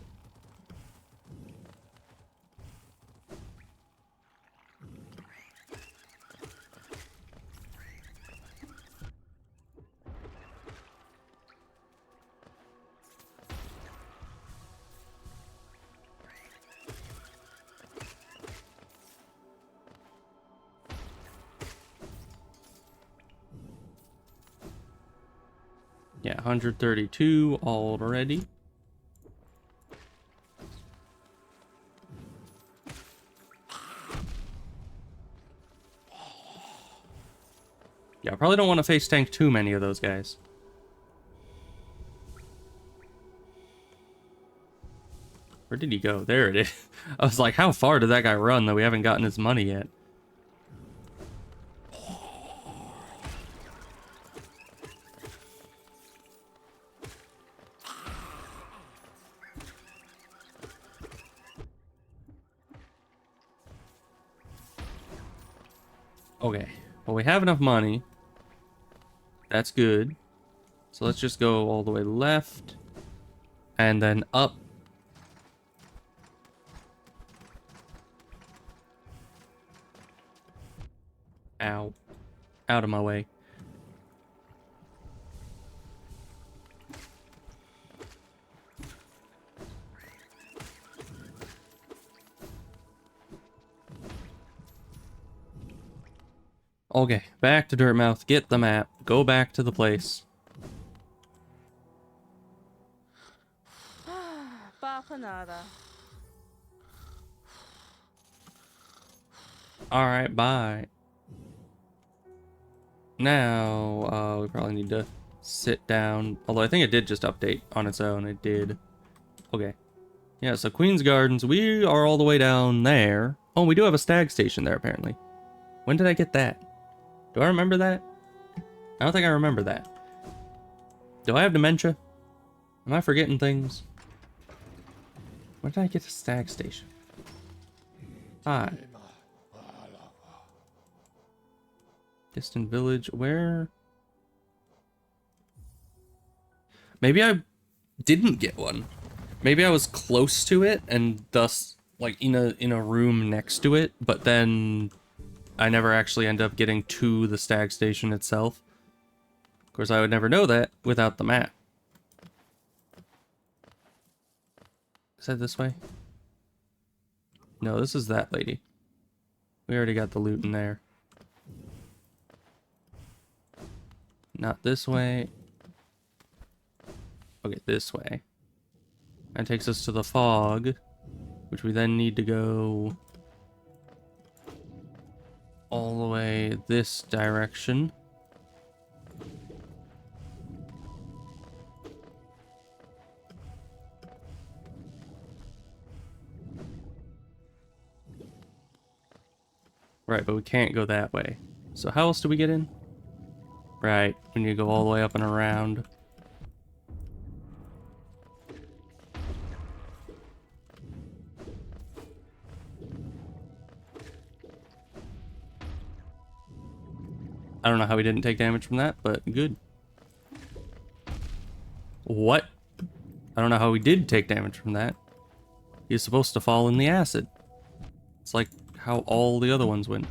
A: Yeah, 132 already. Yeah, I probably don't want to face tank too many of those guys. Where did he go? There it is. I was like, how far did that guy run that we haven't gotten his money yet? Okay, well, we have enough money. That's good. So let's just go all the way left and then up. Ow. Out of my way. Okay, back to Dirtmouth. Get the map. Go back to the place. Alright, bye. Now, we probably need to sit down. Although I think it did just update on its own. It did. Okay. Yeah, so Queen's Gardens. We are all the way down there. Oh, we do have a stag station there, apparently. When did I get that? Do I remember that? I don't think I remember that. Do I have dementia? Am I forgetting things? When did I get a stag station? Hi. Distant village. Where? Maybe I didn't get one. Maybe I was close to it and thus like in a room next to it, but then I never actually end up getting to the stag station itself. Of course, I would never know that without the map. Is that this way? No, this is that lady. We already got the loot in there. Not this way. Okay, this way. That takes us to the fog, which we then need to go all the way this direction. Right, but we can't go that way. So how else do we get in? Right, we need to go all the way up and around. I don't know how he didn't take damage from that, but good. What? I don't know how he did take damage from that. He's supposed to fall in the acid. It's like how all the other ones went.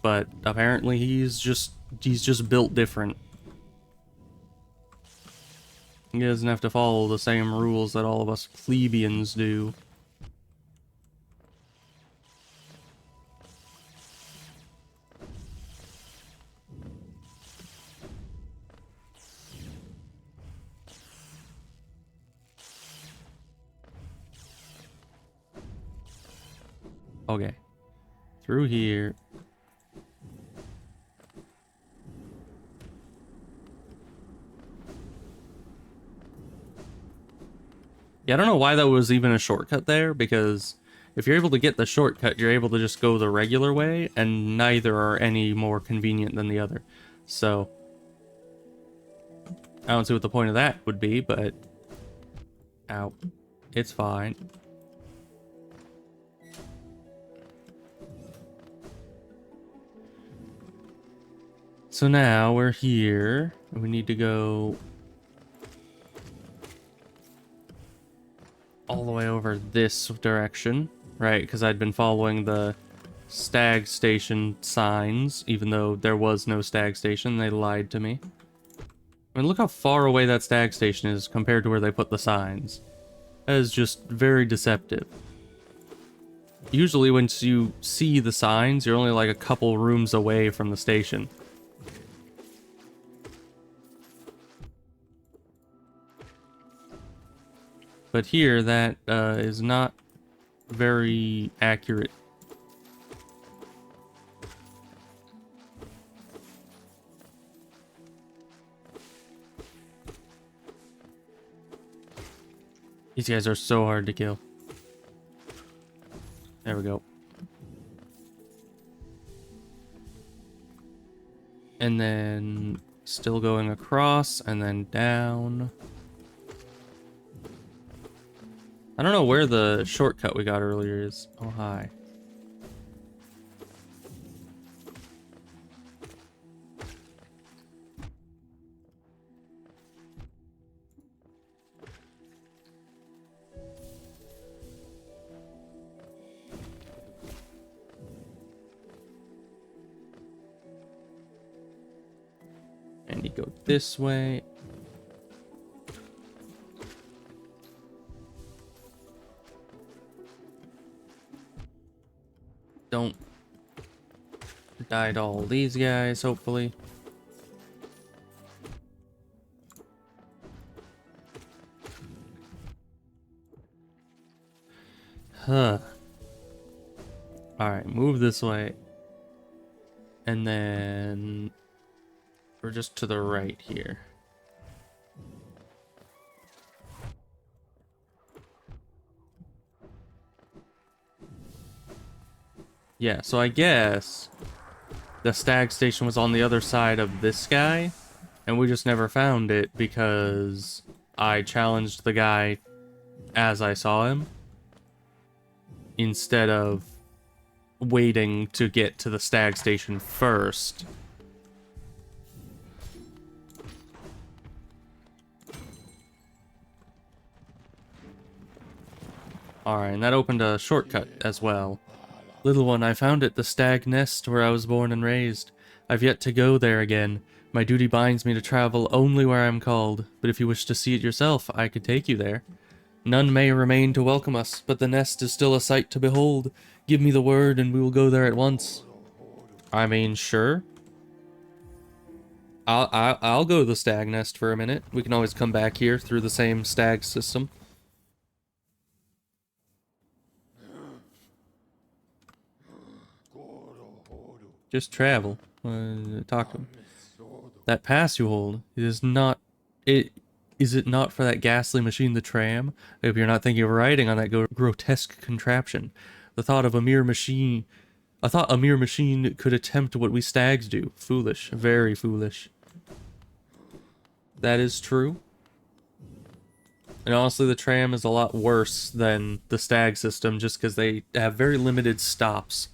A: But apparently he's just built different. He doesn't have to follow the same rules that all of us plebeians do. Okay. Through here. Yeah, I don't know why that was even a shortcut there, because if you're able to get the shortcut, you're able to just go the regular way, and neither are any more convenient than the other. So, I don't see what the point of that would be, but... Ow. It's fine. So now we're here, and we need to go all the way over this direction, right? Because I'd been following the stag station signs, even though there was no stag station. They lied to me. I mean, look how far away that stag station is compared to where they put the signs. That is just very deceptive. Usually once you see the signs, you're only like a couple rooms away from the station. But here, that is not very accurate. These guys are so hard to kill. There we go. And then still going across and then down. I don't know where the shortcut we got earlier is. Oh, hi. And you go this way. Don't die to all these guys, hopefully. Huh. Alright, move this way. And then we're just to the right here. Yeah, so I guess the stag station was on the other side of this guy, and we just never found it because I challenged the guy as I saw him, instead of waiting to get to the stag station first. Alright, and that opened a shortcut as well. Little one, I found it, the stag nest where I was born and raised. I've yet to go there again. My duty binds me to travel only where I am called, but if you wish to see it yourself, I could take you there. None may remain to welcome us, but the nest is still a sight to behold. Give me the word and we will go there at once. I mean, sure. I'll go to the stag nest for a minute. We can always come back here through the same stag system. Just travel. Talk to him. That pass you hold, it is not... Is it not for that ghastly machine, the tram? I hope you're not thinking of riding on that grotesque contraption. The thought of a mere machine... I thought a mere machine could attempt what we stags do. Foolish. Very foolish. That is true. And honestly, the tram is a lot worse than the stag system just because they have very limited stops.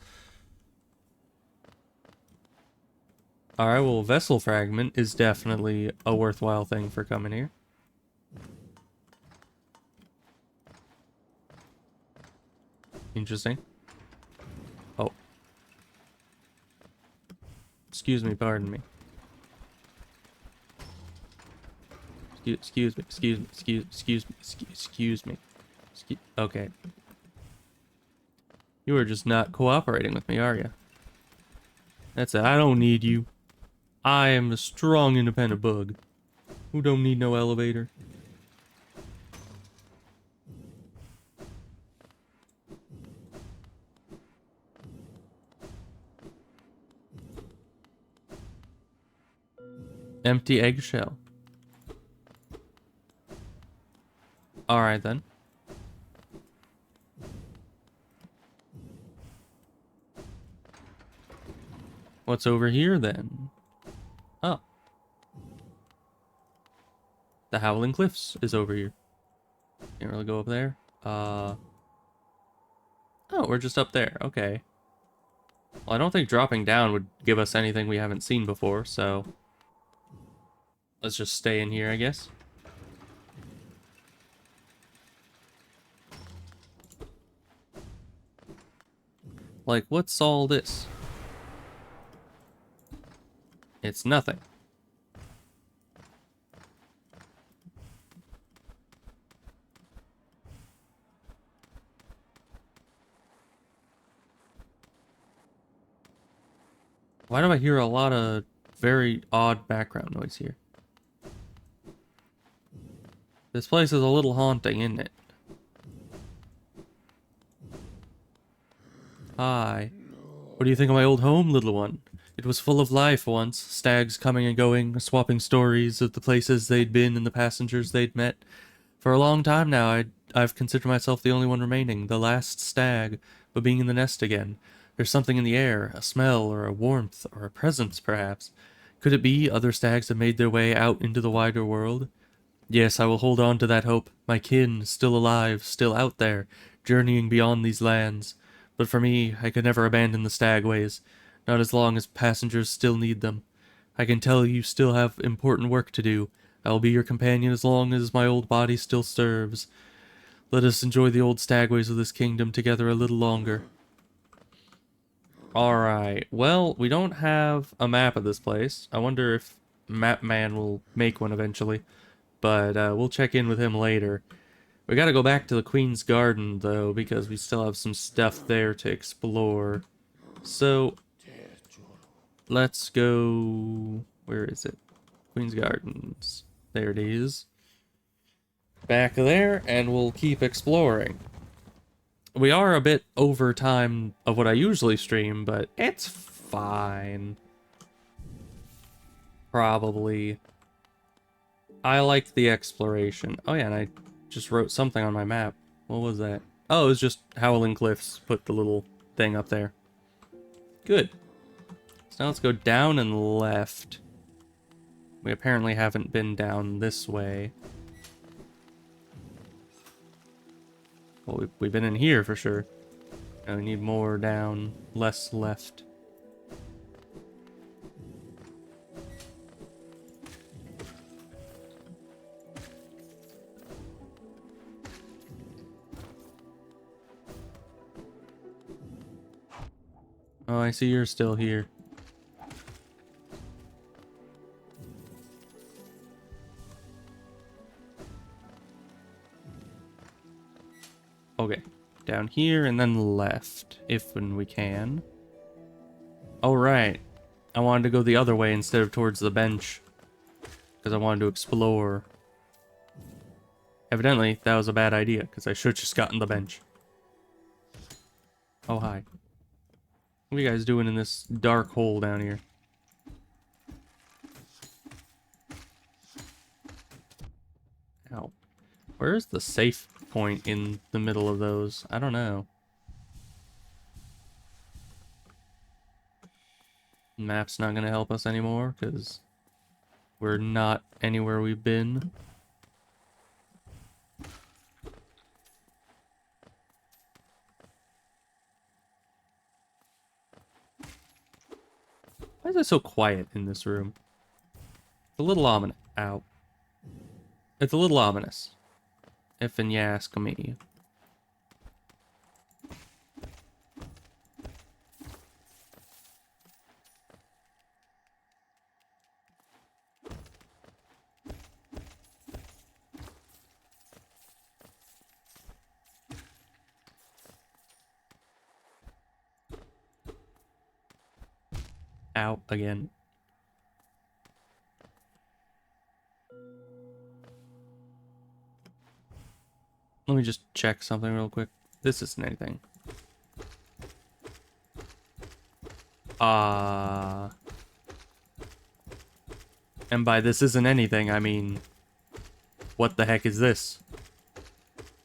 A: Alright, well, vessel fragment is definitely a worthwhile thing for coming here. Interesting. Oh. Excuse me, pardon me. Excuse me, excuse me. Okay. You are just not cooperating with me, are you? That's it, I don't need you. I am a strong, independent bug who don't need no elevator. Empty eggshell. Alright then. What's over here then? Oh. The Howling Cliffs is over here. Can't really go up there. Oh, we're just up there. Okay. Well, I don't think dropping down would give us anything we haven't seen before, so... let's just stay in here, I guess. Like, what's all this? It's nothing. Why do I hear a lot of very odd background noise here? This place is a little haunting, isn't it? Hi. What do you think of my old home, little one? It was full of life once, stags coming and going, swapping stories of the places they'd been and the passengers they'd met. For a long time now, I've considered myself the only one remaining, the last stag, but being in the nest again. There's something in the air, a smell or a warmth or a presence, perhaps. Could it be other stags have made their way out into the wider world? Yes, I will hold on to that hope. My kin, still alive, still out there, journeying beyond these lands. But for me, I could never abandon the stagways, not as long as passengers still need them. I can tell you still have important work to do. I will be your companion as long as my old body still serves. Let us enjoy the old stagways of this kingdom together a little longer. Alright, well, we don't have a map of this place. I wonder if Map Man will make one eventually. But we'll check in with him later. We gotta go back to the Queen's Garden, though, because we still have some stuff there to explore. So, let's go... where is it? Queen's Gardens. There it is. Back there, and we'll keep exploring. We are a bit over time of what I usually stream, but it's fine. Probably. I like the exploration. Oh yeah, and I just wrote something on my map. What was that? Oh, it was just Howling Cliffs. Put the little thing up there. Good. So now let's go down and left. We apparently haven't been down this way. Well, we've been in here for sure. Now we need more down, less left. Oh, I see you're still here. Okay, down here and then left, if when we can. Oh, right. I wanted to go the other way instead of towards the bench. Because I wanted to explore. Evidently, that was a bad idea, because I should have just gotten the bench. Oh, hi. What are you guys doing in this dark hole down here? Ow. Where's the safe point in the middle of those? I don't know. Map's not gonna help us anymore, because we're not anywhere we've been. Why is it so quiet in this room? It's a little ominous. Ow. It's a little ominous. If and you ask me. Out again. Let me just check something real quick. This isn't anything. And by this isn't anything, I mean, what the heck is this?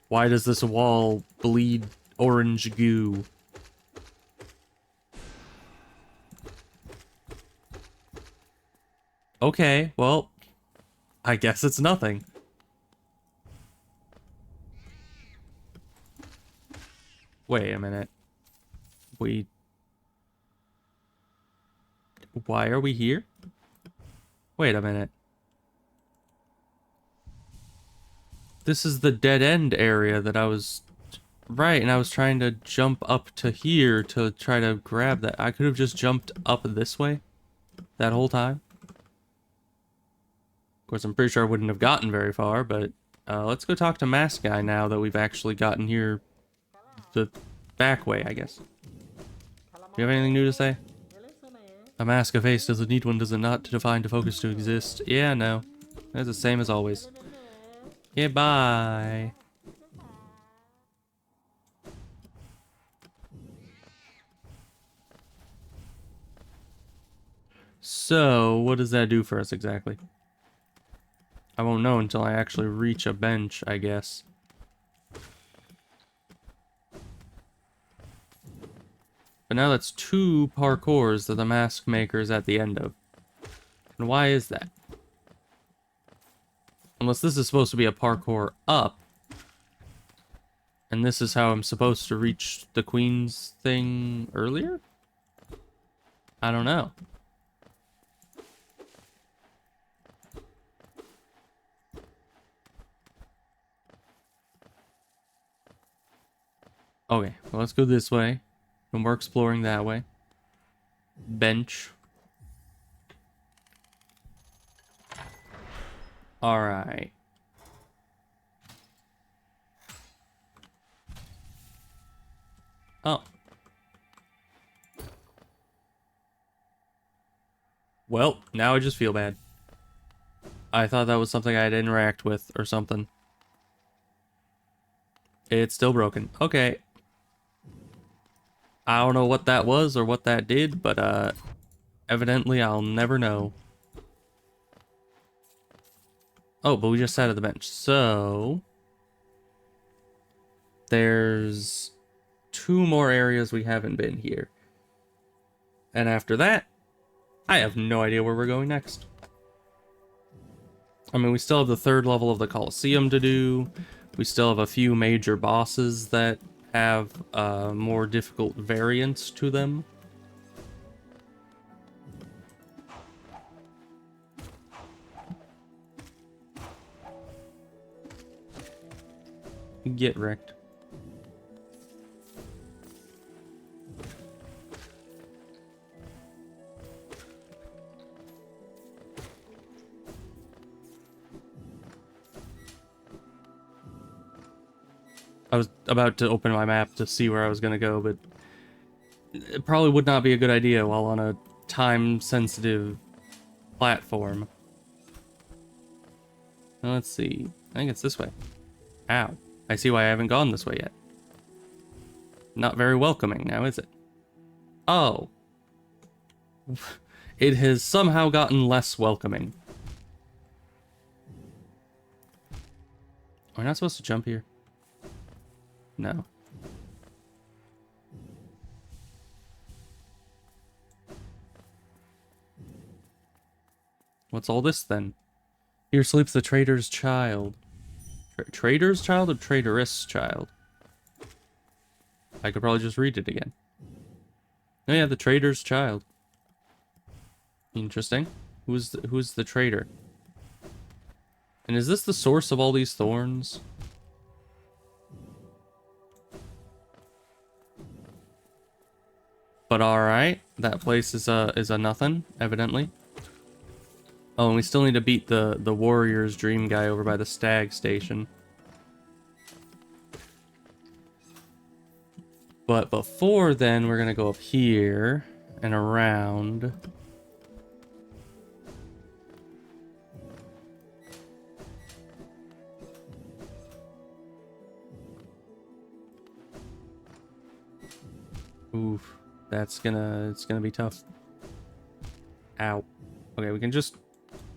A: Why does this wall bleed orange goo? Okay, well, I guess it's nothing. Wait a minute. Why are we here? Wait a minute. This is the dead end area that I was... Right, and I was trying to jump up to here to try to grab that. I could have just jumped up this way that whole time. Of course, I'm pretty sure I wouldn't have gotten very far, but let's go talk to Mask Guy now that we've actually gotten here the back way, I guess. Do you have anything new to say? A mask of face doesn't need one, does it not, to define, to focus, to exist? Yeah, no. That's the same as always. Yeah, bye. So, what does that do for us exactly? I won't know until I actually reach a bench, I guess. But now that's 2 parkours that the mask maker is at the end of. And why is that? Unless this is supposed to be a parkour up. And this is how I'm supposed to reach the Queen's thing earlier? I don't know. Okay, well, let's go this way. And we're exploring that way. Bench. Alright. Oh. Well, now I just feel bad. I thought that was something I'd interact with or something. It's still broken. Okay. I don't know what that was or what that did, but evidently I'll never know. Oh, but we just sat at the bench. So there's 2 more areas we haven't been here. And after that, I have no idea where we're going next. I mean, we still have the 3rd level of the Colosseum to do. We still have a few major bosses that have more difficult variants to them. Get wrecked. I was about to open my map to see where I was going to go, but it probably would not be a good idea while on a time-sensitive platform. Now, let's see. I think it's this way. Ow. I see why I haven't gone this way yet. Not very welcoming now, is it? Oh. It has somehow gotten less welcoming. Am I not supposed to jump here? No. What's all this then? Here sleeps the traitor's child. Traitor's child or traitorous child? I could probably just read it again. Oh yeah, the traitor's child. Interesting. Who's the traitor? And is this the source of all these thorns? But alright, that place is a nothing, evidently. Oh, and we still need to beat the warrior's dream guy over by the stag station. But before then, we're gonna go up here and around. Oof, it's gonna be tough. Ow. Okay, we can just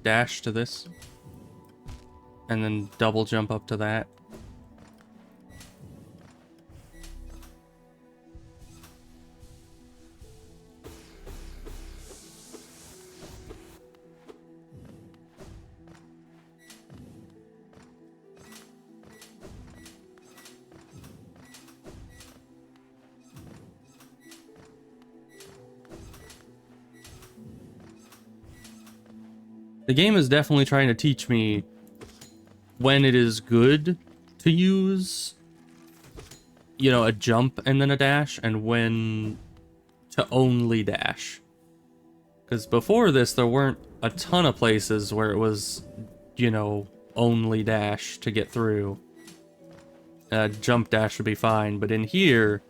A: dash to this. And then double jump up to that. The game is definitely trying to teach me when it is good to use, you know, a jump and then a dash, and when to only dash. Because before this, there weren't a ton of places where it was, you know, only dash to get through. Jump dash would be fine, but in here,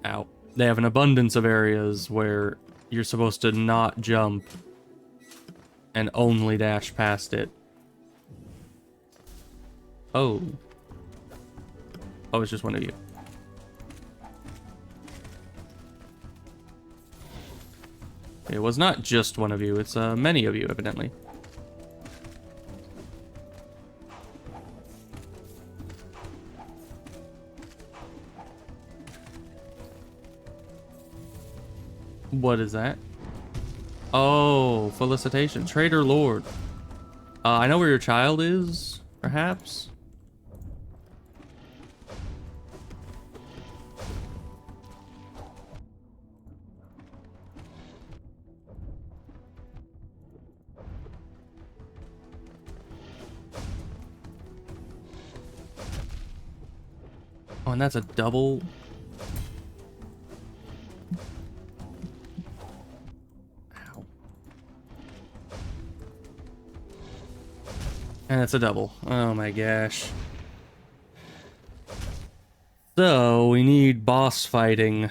A: ow, they have an abundance of areas where you're supposed to not jump and only dash past it. Oh. Oh, it's just one of you. It was not just one of you, it's many of you, evidently. What is that? Oh, felicitation. Traitor Lord. I know where your child is, perhaps? Oh, and that's a double. Ow. And it's a double. Oh my gosh. So, we need boss fighting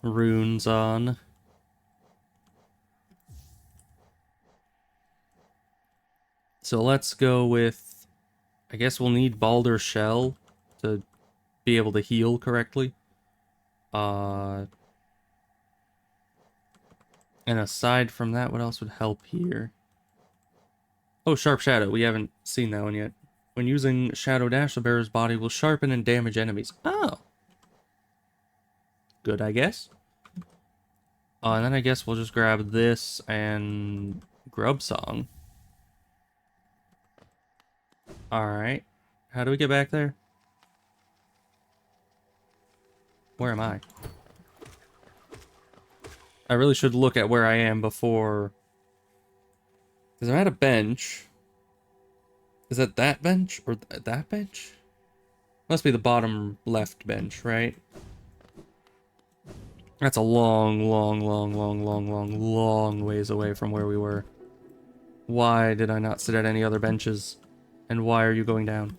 A: runes on. So let's go with... I guess we'll need Baldur's Shell to be able to heal correctly. And aside from that, what else would help here? Oh, Sharp Shadow. We haven't seen that one yet. When using Shadow Dash, the bearer's body will sharpen and damage enemies. Oh. Good, I guess. And then I guess we'll just grab this and Grub Song. Alright. How do we get back there? Where am I? I really should look at where I am before... Because I'm at a bench. Is that that bench? Or that bench? Must be the bottom left bench, right? That's a long ways away from where we were. Why did I not sit at any other benches? And why are you going down?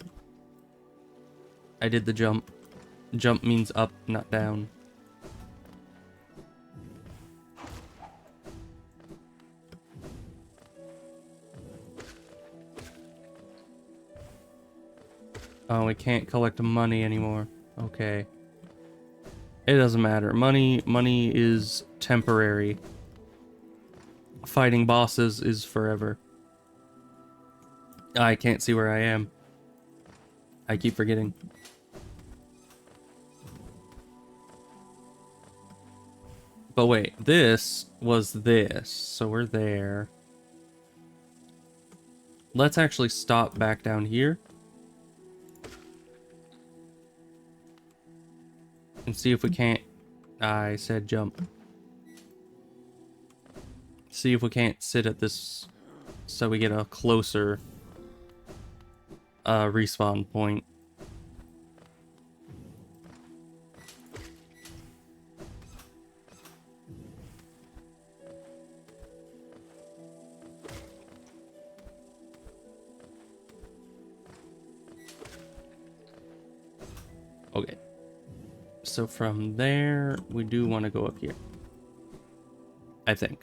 A: I did the jump. Jump means up, not down. Oh, we can't collect money anymore. Okay. It doesn't matter. Money is temporary. Fighting bosses is forever. I can't see where I am. I keep forgetting. But wait, this was this, so we're there. Let's actually stop back down here. And see if we can't... I said jump. see if we can't sit at this so we get a closer respawn point. Okay. So from there, we do want to go up here. I think.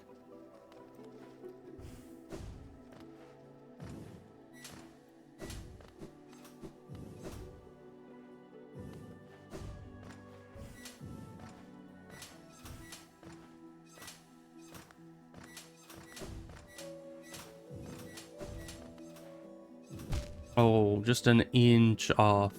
A: Oh, just an inch off.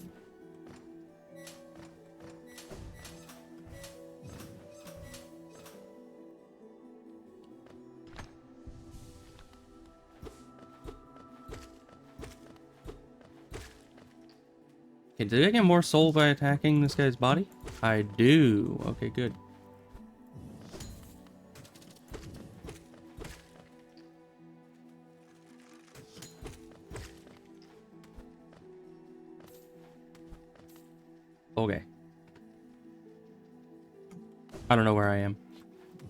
A: Okay, did I get more soul by attacking this guy's body? I do. Okay, good. Okay. I don't know where I am.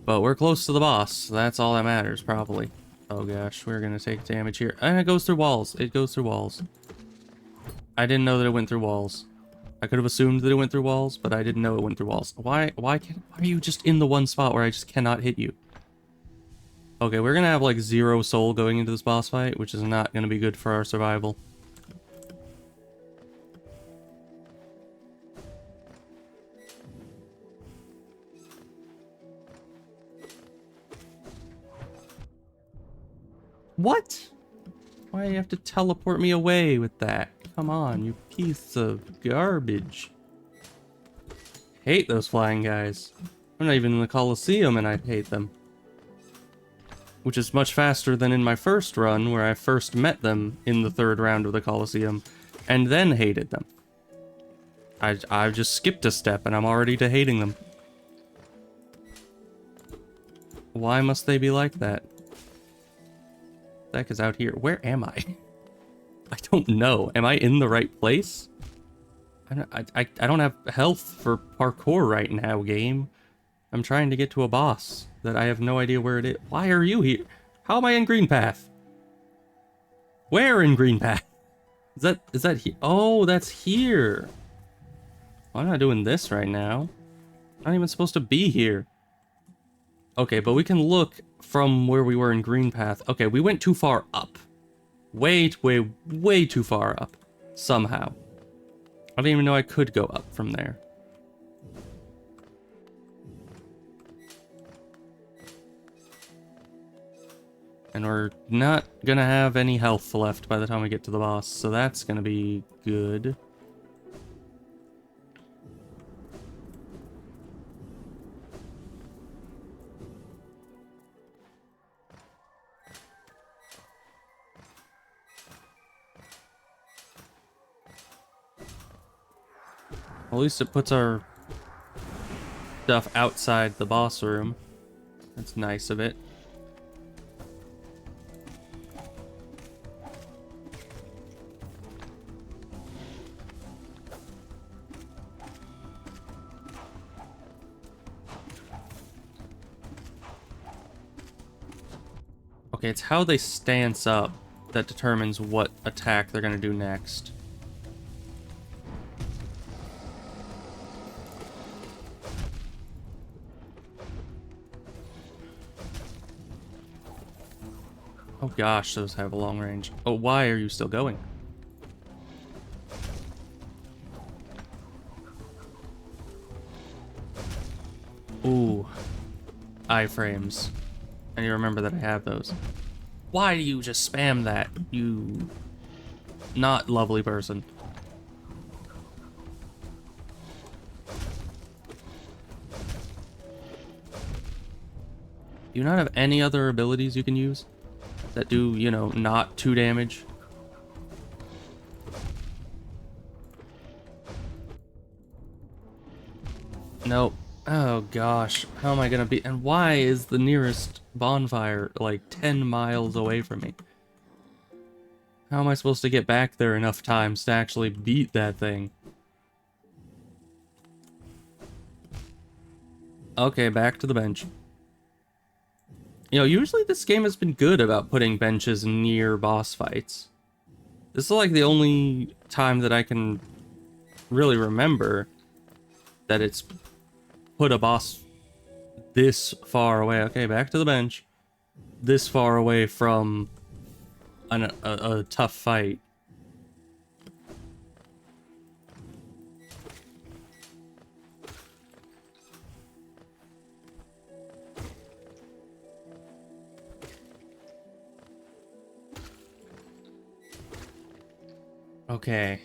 A: But we're close to the boss. That's all that matters, probably. Oh gosh, we're gonna take damage here. And it goes through walls. It goes through walls. I didn't know that it went through walls. I could have assumed that it went through walls, but I didn't know it went through walls. Why are you just in the one spot where I just cannot hit you? Okay, we're gonna have like 0 soul going into this boss fight, which is not gonna be good for our survival. What? Why do you have to teleport me away with that? Come on, you piece of garbage. Hate those flying guys. I'm not even in the Colosseum and I hate them. Which is much faster than in my first run, where I first met them in the 3rd round of the Colosseum, and then hated them. I've just skipped a step and I'm already to hating them. Why must they be like that? The heck is out here? Where am I? I don't know. Am I in the right place? I don't have health for parkour right now, game. I'm trying to get to a boss that I have no idea where it is. Why are you here? How am I in green path? Where in green path? Is that here? Oh, that's here. Well, I'm not doing this right now. I'm not even supposed to be here. Okay, but we can look from where we were in green path. Okay, we went too far up. Way too far up. Somehow. I didn't even know I could go up from there. And we're not gonna have any health left by the time we get to the boss, so that's gonna be good. At least it puts our stuff outside the boss room. That's nice of it. Okay, it's how they stance up that determines what attack they're gonna do next. Oh gosh, those have a long range. Oh, why are you still going? Ooh. Iframes. I need to remember that I have those. Why do you just spam that, you not lovely person? Do you not have any other abilities you can use that do, you know, not 2 damage? Nope. Oh gosh, how am I gonna be? And why is the nearest bonfire like 10 miles away from me? How am I supposed to get back there enough times to actually beat that thing? Okay, back to the bench. You know, usually this game has been good about putting benches near boss fights. This is like the only time that I can really remember that it's put a boss this far away. Okay, back to the bench. This far away from a tough fight. Okay,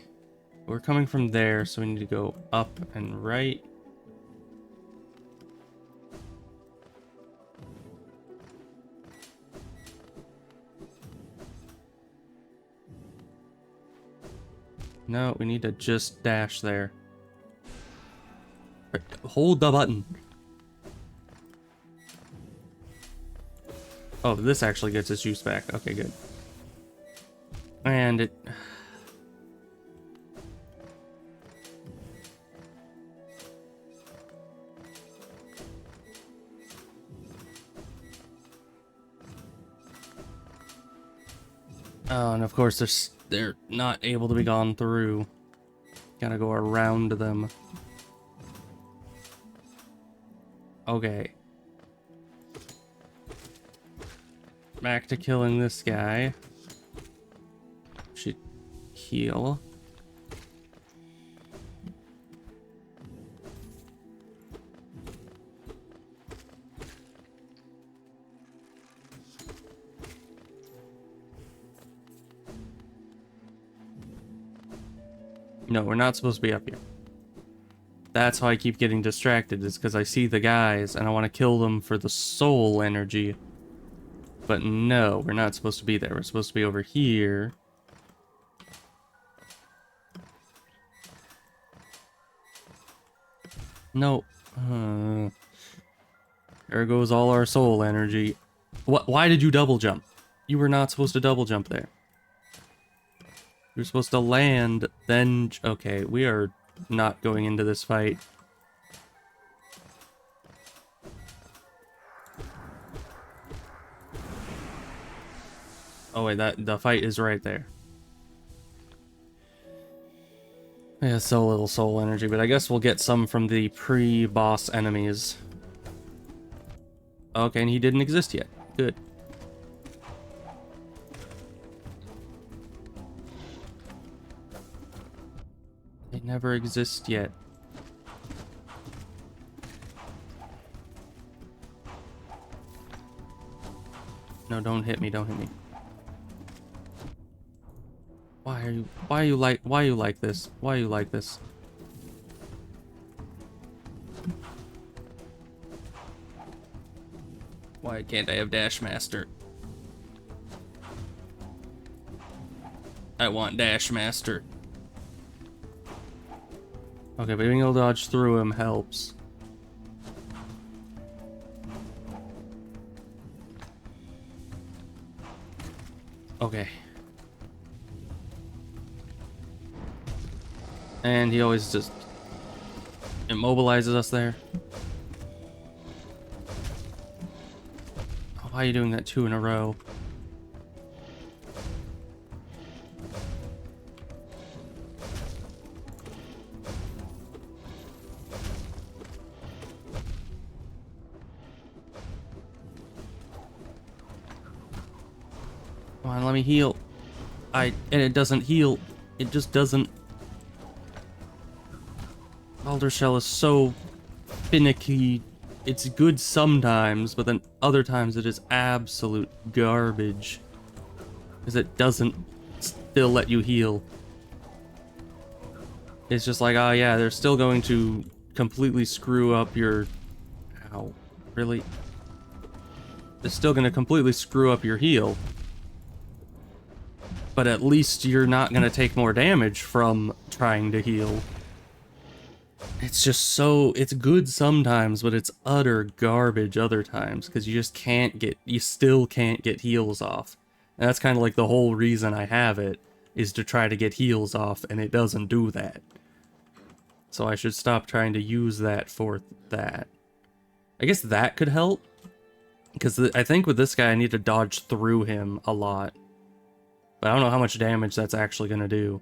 A: we're coming from there, so we need to go up and right. No, we need to just dash there. Hold the button. Oh, this actually gets its juice back. Okay, good. And it... Oh, and of course they're not able to be gone through. Gotta go around them. Okay. Back to killing this guy. Should heal. No, we're not supposed to be up here. That's how I keep getting distracted, is because I see the guys and I want to kill them for the soul energy. But no, we're not supposed to be there. We're supposed to be over here. No. There goes all our soul energy. What? Why did you double jump? You were not supposed to double jump there. You're supposed to land, then... Okay, we are not going into this fight. Oh wait, the fight is right there. Yeah, so little soul energy, but I guess we'll get some from the pre-boss enemies. Okay, and he didn't exist yet. Good. They never exist yet. No, don't hit me, don't hit me. Why are you like this? Why are you like this? Why can't I have Dash Master? I want Dash Master. Okay, but being able to dodge through him helps. Okay. And he always just immobilizes us there. Why are you doing that 2 in a row? Come on, let me heal. And it doesn't heal. It just doesn't. Alder Shell is so finicky. It's good sometimes, but then other times it is absolute garbage. Because it doesn't still let you heal. It's just like, oh yeah, they're still going to completely screw up your... Ow. Really? They're still going to completely screw up your heal. But at least you're not going to take more damage from trying to heal. It's just so, it's good sometimes, but it's utter garbage other times, because you still can't get heals off. And that's kind of like the whole reason I have it, is to try to get heals off, and it doesn't do that. So I should stop trying to use that for that. I guess that could help, because I think with this guy I need to dodge through him a lot. But I don't know how much damage that's actually going to do.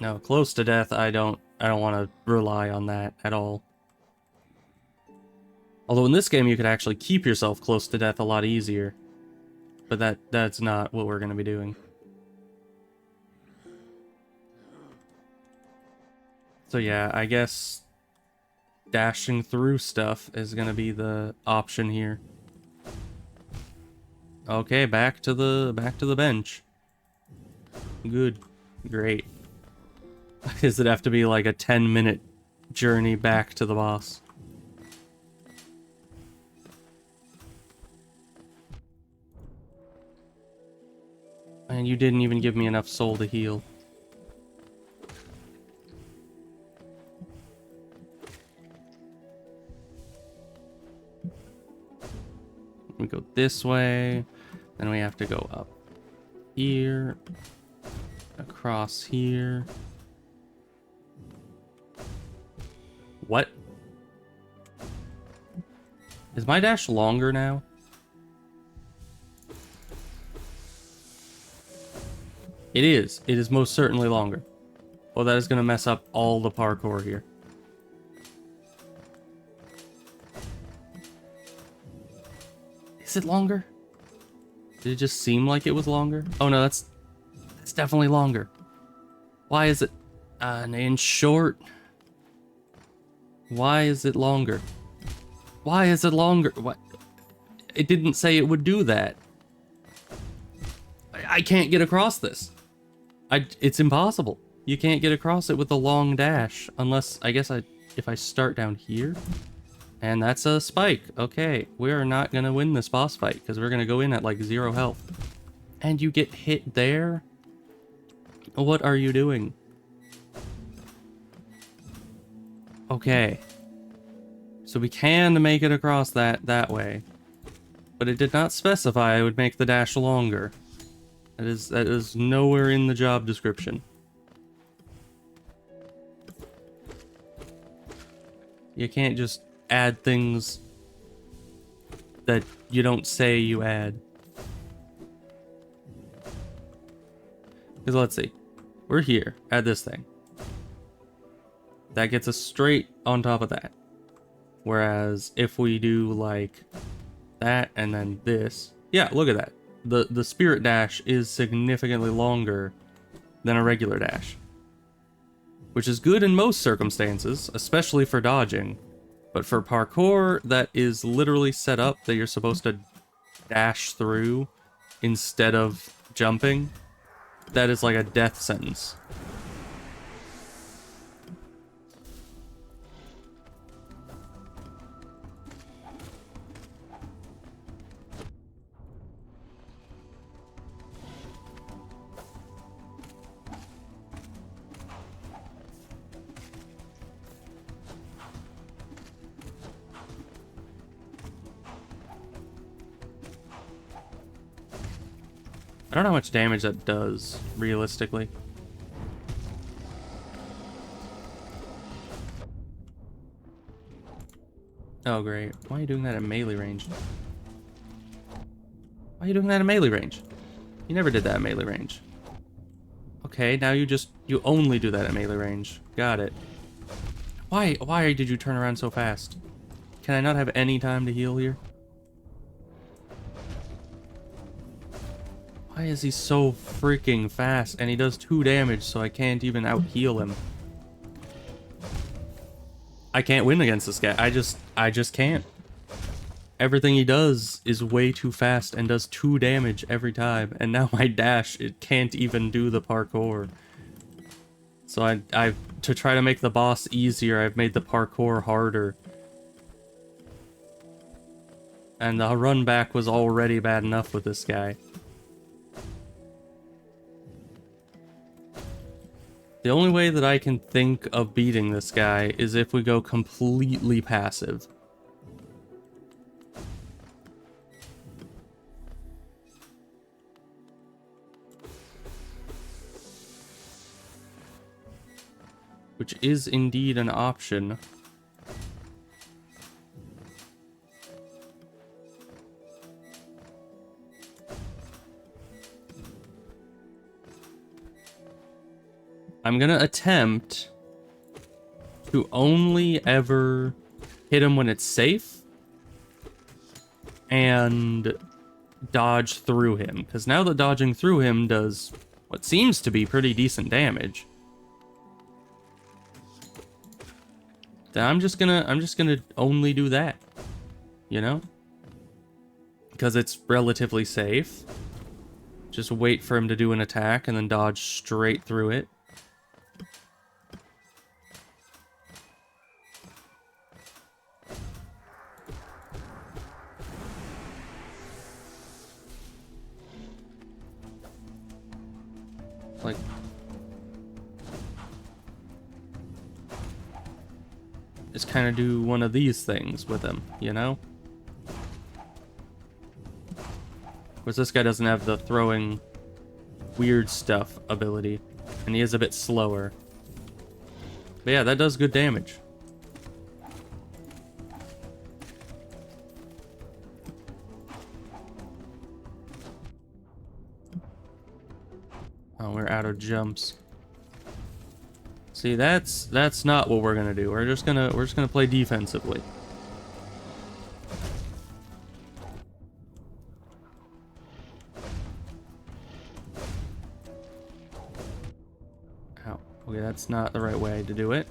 A: No, close to death, I don't want to rely on that at all. Although in this game you could actually keep yourself close to death a lot easier. But that's not what we're going to be doing. So yeah, I guess dashing through stuff is going to be the option here. Okay, back to the bench. Good. Great. Does it have to be like a 10-minute journey back to the boss? And you didn't even give me enough soul to heal. We go this way, then we have to go up here, across here. What? Is my dash longer now? It is. It is most certainly longer. Well, that is going to mess up all the parkour here. Is it longer? Did it just seem like it was longer? Oh no, that's definitely longer. Why is it in short? Why is it longer? Why is it longer? What? It didn't say it would do that. I can't get across this. It's impossible. You can't get across it with a long dash unless, I guess, if I start down here. And that's a spike. Okay, we are not going to win this boss fight because we're going to go in at like 0 health. And you get hit there? What are you doing? Okay. So we can make it across that way. But it did not specify I would make the dash longer. That is nowhere in the job description. You can't just add things that you don't say you add. Because let's see. We're here. Add this thing. That gets us straight on top of that. Whereas if we do like that and then this. Yeah, look at that. The spirit dash is significantly longer than a regular dash. Which is good in most circumstances, especially for dodging. But for parkour, that is literally set up that you're supposed to dash through instead of jumping. That is like a death sentence. I don't know how much damage that does, realistically. Oh, great. Why are you doing that at melee range? Why are you doing that at melee range? You never did that at melee range. Okay, now you only do that at melee range. Got it. Why did you turn around so fast? Can I not have any time to heal here? Why is he so freaking fast? And he does 2 damage, so I can't even out-heal him. I can't win against this guy. I just can't. Everything he does is way too fast and does 2 damage every time. And now my dash, it can't even do the parkour. So I to try to make the boss easier, I've made the parkour harder. And the run back was already bad enough with this guy. The only way that I can think of beating this guy is if we go completely passive. Which is indeed an option. I'm gonna attempt to only ever hit him when it's safe and dodge through him, because now that dodging through him does what seems to be pretty decent damage, then I'm just gonna only do that, you know, because it's relatively safe. Just wait for him to do an attack and then dodge straight through it. Like, just kind of do one of these things with him, you know? Whereas this guy doesn't have the throwing weird stuff ability, and he is a bit slower. But yeah, that does good damage. Oh, we're out of jumps. See, that's not what we're gonna do. We're just gonna play defensively. Ow. Okay, that's not the right way to do it.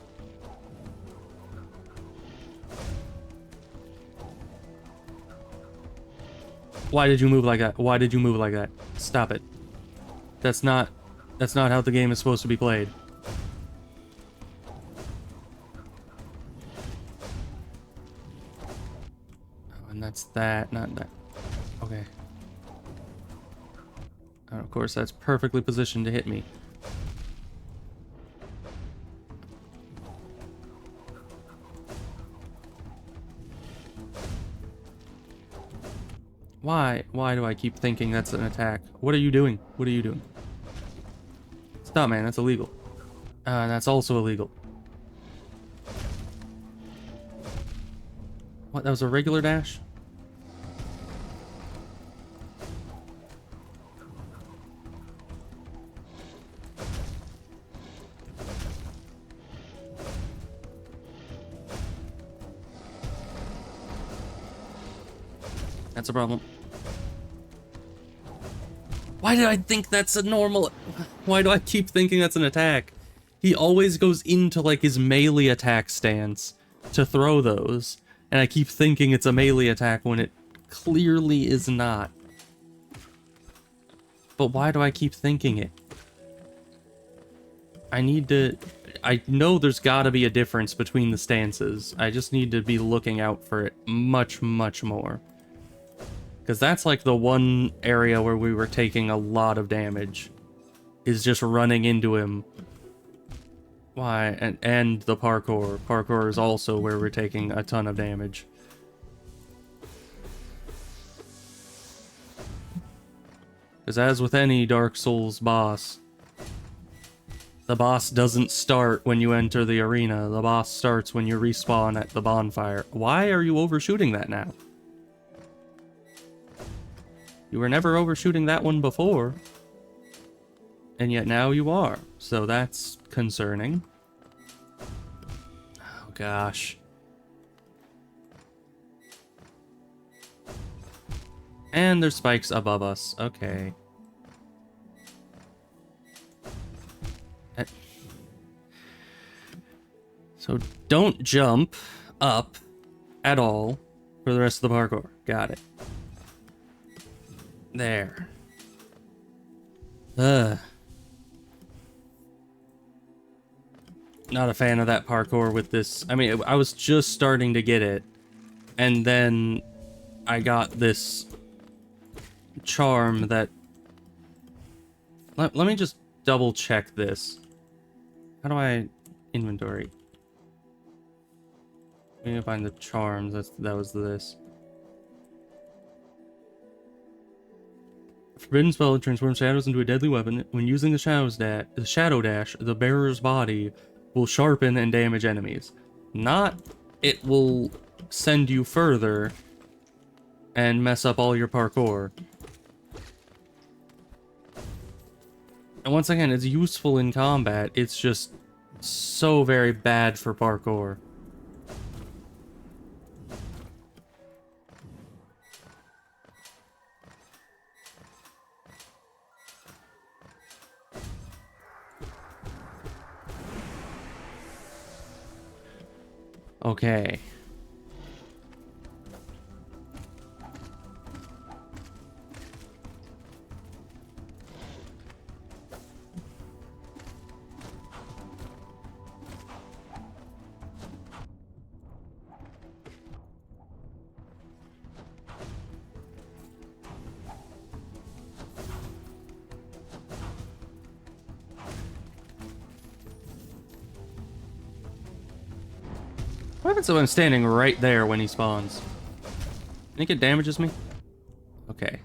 A: Why did you move like that? Why did you move like that? Stop it. That's not how the game is supposed to be played. Oh, and that's that, not that. Okay. And of course, that's perfectly positioned to hit me. Why? Why do I keep thinking that's an attack? What are you doing? What are you doing? Stop, man. That's illegal. That's also illegal. What? That was a regular dash? That's a problem. Why did I think that's a normal... Why do I keep thinking that's an attack? He always goes into, like, his melee attack stance to throw those, and I keep thinking it's a melee attack when it clearly is not. But why do I keep thinking it? I need to... I know there's gotta be a difference between the stances. I just need to be looking out for it much, much more. Because that's like the one area where we were taking a lot of damage. Is just running into him. Why? And the parkour. Parkour is also where we're taking a ton of damage. Because as with any Dark Souls boss, the boss doesn't start when you enter the arena. The boss starts when you respawn at the bonfire. Why are you overshooting that now? You were never overshooting that one before. And yet now you are. So that's concerning. Oh gosh. And there's spikes above us. Okay. So don't jump up at all for the rest of the parkour. Got it. There. Not a fan of that parkour with this. I mean, I was just starting to get it, and then I got this charm that... Let me just double check this. How do I inventory? We need to find the charms. That was this. Forbidden spell that transforms shadows into a deadly weapon. When using the shadow dash, the bearer's body will sharpen and damage enemies. Not it will send you further and mess up all your parkour. And once again, it's useful in combat. It's just so very bad for parkour. Okay. What happens if I'm standing right there when he spawns? Think it damages me? Okay.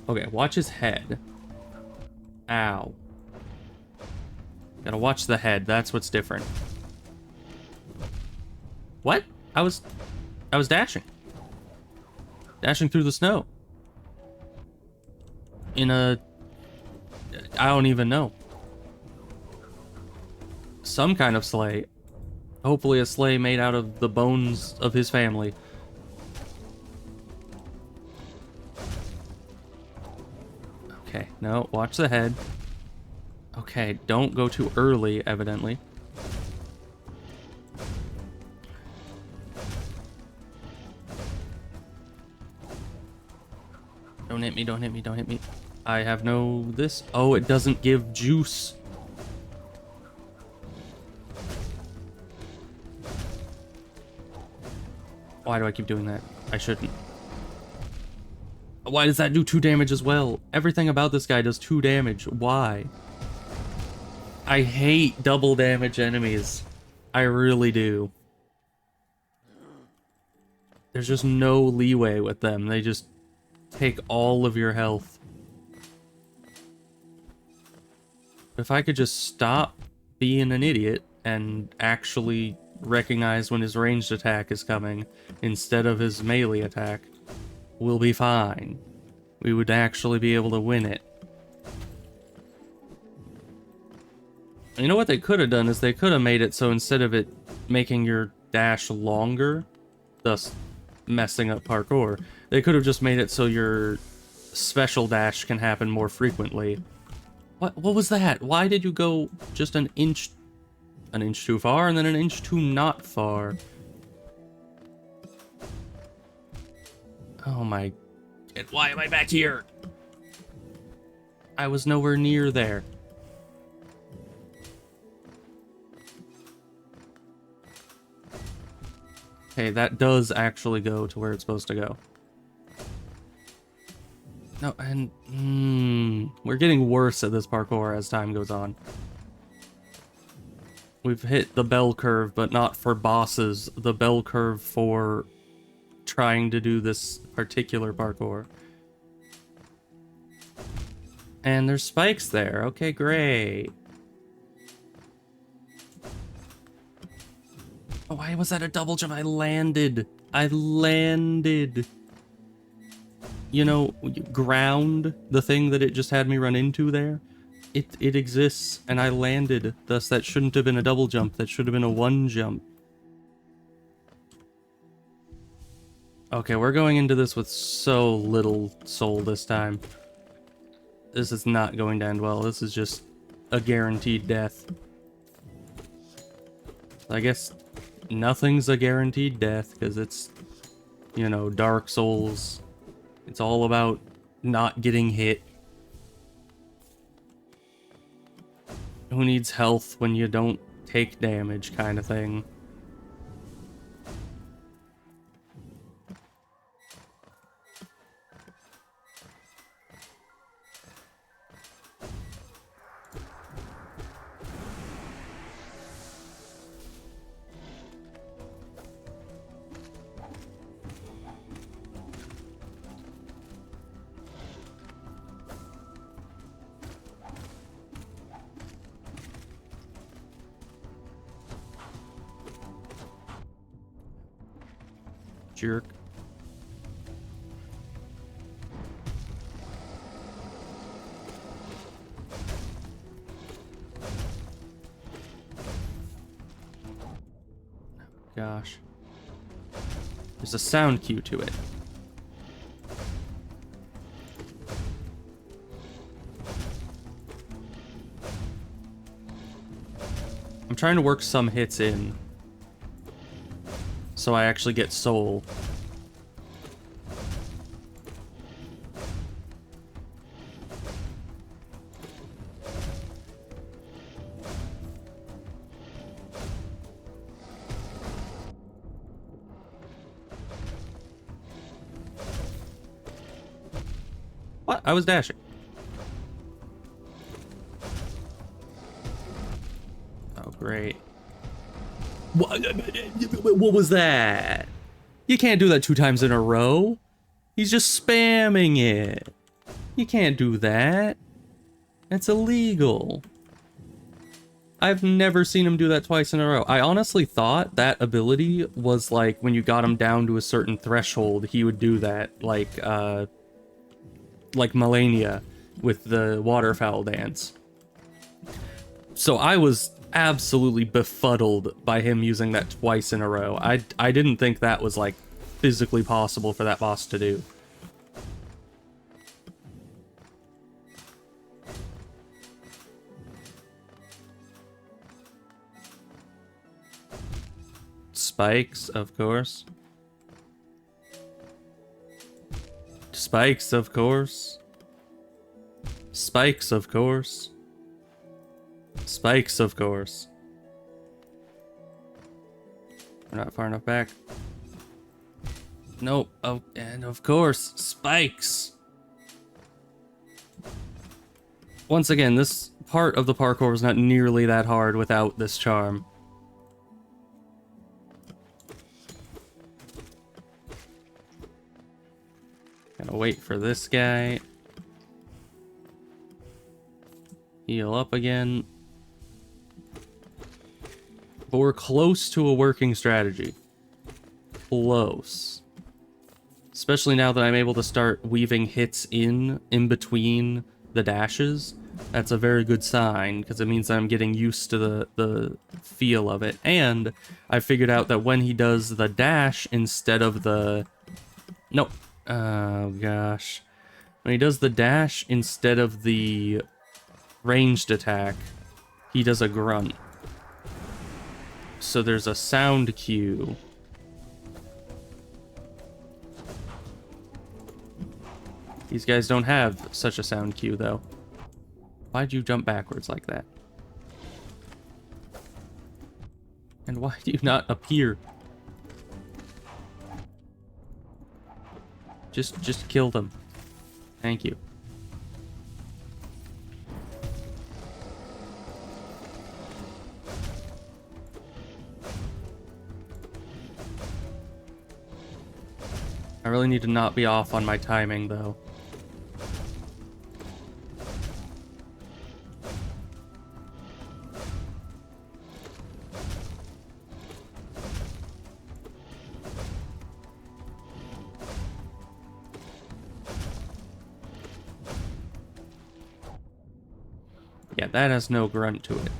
A: Okay, watch his head. Ow. Gotta watch the head, that's what's different. What? I was dashing. Dashing through the snow. In a... I don't even know. Some kind of sleigh. Hopefully a sleigh made out of the bones of his family. Okay, no, watch the head. Okay, don't go too early, evidently. Don't hit me, don't hit me, don't hit me. I have no this. Oh, it doesn't give juice. Why do I keep doing that? I shouldn't. Why does that do 2 damage as well? Everything about this guy does 2 damage. Why? I hate double damage enemies. I really do. There's just no leeway with them. They just take all of your health. If I could just stop being an idiot and actually recognize when his ranged attack is coming instead of his melee attack, we'll be fine. We would actually be able to win it. You know what they could have done is they could have made it so instead of it making your dash longer, thus messing up parkour, they could have just made it so your special dash can happen more frequently. What was that? Why did you go just an inch too far and then an inch too not far? Oh my... Why am I back here? I was nowhere near there. Okay, that does actually go to where it's supposed to go. No, and... we're getting worse at this parkour as time goes on. We've hit the bell curve, but not for bosses. The bell curve for trying to do this particular parkour. And there's spikes there. Okay, great. Oh, why was that a double jump? I landed. I landed. You know, ground, the thing that it just had me run into there, it exists, and I landed. Thus, that shouldn't have been a double jump. That should have been a 1 jump. Okay, we're going into this with so little soul this time. This is not going to end well. This is just a guaranteed death. I guess nothing's a guaranteed death, because it's, you know, Dark Souls. It's all about not getting hit. Who needs health when you don't take damage, kind of thing. Jerk. Gosh. There's a sound cue to it. I'm trying to work some hits in so I actually get soul. What? I was dashing. Oh, great. What was that? You can't do that 2 times in a row. He's just spamming it. You can't do that. That's illegal. I've never seen him do that twice in a row. I honestly thought that ability was like when you got him down to a certain threshold, he would do that, like Melania with the waterfowl dance. So I was absolutely befuddled by him using that twice in a row. I didn't think that was like physically possible for that boss to do. Spikes, of course. Spikes, of course. Spikes, of course. Spikes, of course. We're not far enough back. Nope. Oh, and of course, spikes. Once again, this part of the parkour is not nearly that hard without this charm. Gotta wait for this guy. Heal up again. But we're close to a working strategy. Close. Especially now that I'm able to start weaving hits in between the dashes. That's a very good sign, because it means I'm getting used to the feel of it. And I figured out that when he does the dash instead of the... Nope. Oh, gosh. When he does the dash instead of the ranged attack, he does a grunt. So there's a sound cue. These guys don't have such a sound cue, though. Why'd you jump backwards like that? And why do you not appear? Just kill them. Thank you. I really need to not be off on my timing, though. Yeah, that has no grunt to it.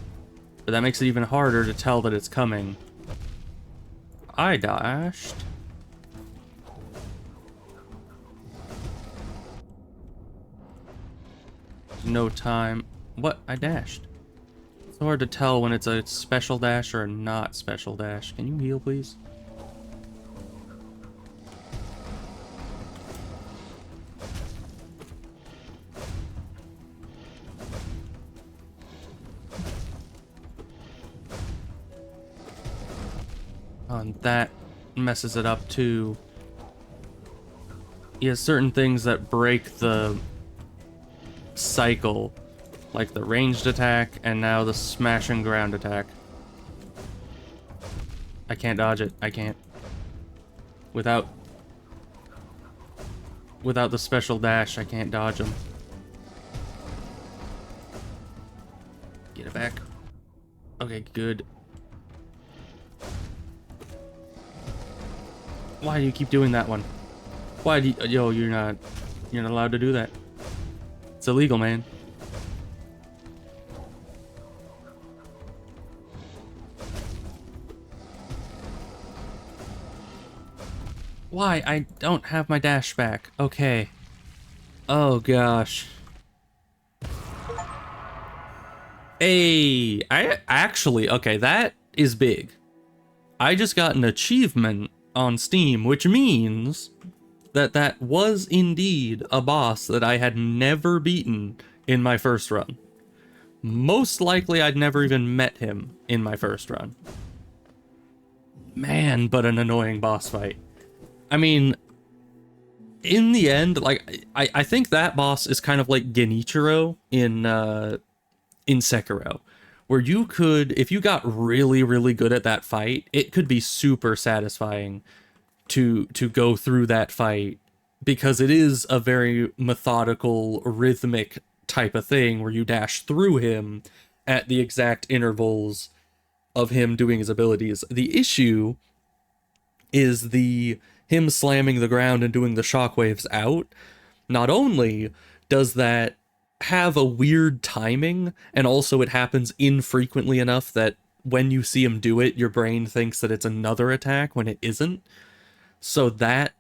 A: But that makes it even harder to tell that it's coming. I dashed. No time. What? I dashed. It's so hard to tell when it's a special dash or a not special dash. Can you heal, please? Oh, and that messes it up too. He has certain things that break the cycle, like the ranged attack and now the smash and ground attack. I can't dodge it. I can't. Without the special dash, I can't dodge them. Get it back. Okay, good. Why do you keep doing that one? Why do you... Yo, you're not allowed to do that. It's illegal, man. Why? I don't have my dash back. Okay. Oh, gosh. Hey, I actually... Okay, that is big. I just got an achievement on Steam, which means that that was indeed a boss that I had never beaten in my first run. Most likely I'd never even met him in my first run. Man, but an annoying boss fight. I mean, in the end, like, I think that boss is kind of like Genichiro in Sekiro, where you could, if you got really, really good at that fight, it could be super satisfying to go through that fight, because it is a very methodical, rhythmic type of thing where you dash through him at the exact intervals of him doing his abilities. The issue is him slamming the ground and doing the shockwaves out. Not only does that have a weird timing, and also it happens infrequently enough that when you see him do it, your brain thinks that it's another attack when it isn't. So that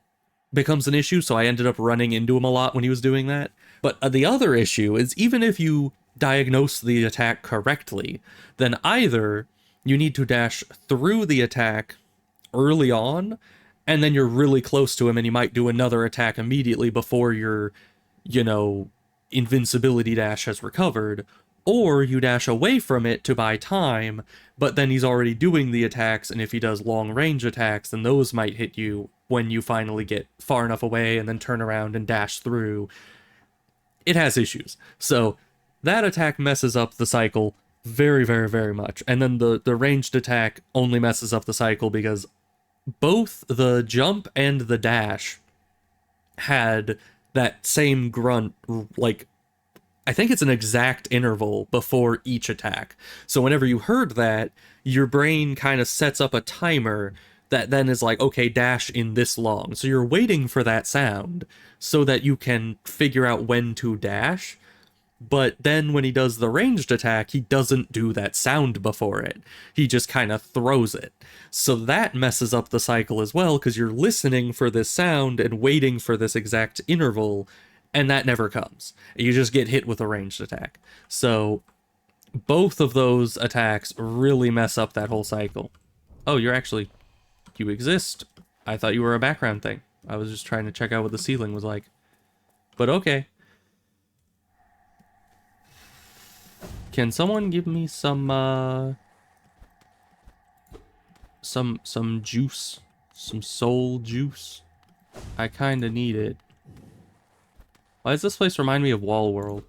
A: becomes an issue, so I ended up running into him a lot when he was doing that. But the other issue is, even if you diagnose the attack correctly, then either you need to dash through the attack early on, and then you're really close to him and he might do another attack immediately before your, invincibility dash has recovered, or you dash away from it to buy time, but then he's already doing the attacks, and if he does long range attacks, then those might hit you when you finally get far enough away and then turn around and dash through. It has issues. So that attack messes up the cycle very, very, very much. And then the ranged attack only messes up the cycle because both the jump and the dash had that same grunt, like, I think it's an exact interval before each attack. So whenever you heard that, your brain kind of sets up a timer that then is like, okay, dash in this long. So you're waiting for that sound so that you can figure out when to dash. But then when he does the ranged attack, he doesn't do that sound before it. He just kind of throws it. So that messes up the cycle as well, because you're listening for this sound and waiting for this exact interval, and that never comes. You just get hit with a ranged attack. So both of those attacks really mess up that whole cycle. Oh, you exist. I thought you were a background thing. I was just trying to check out what the ceiling was like. But okay. Can someone give me some juice? Some soul juice? I kinda need it. Why does this place remind me of Wall World?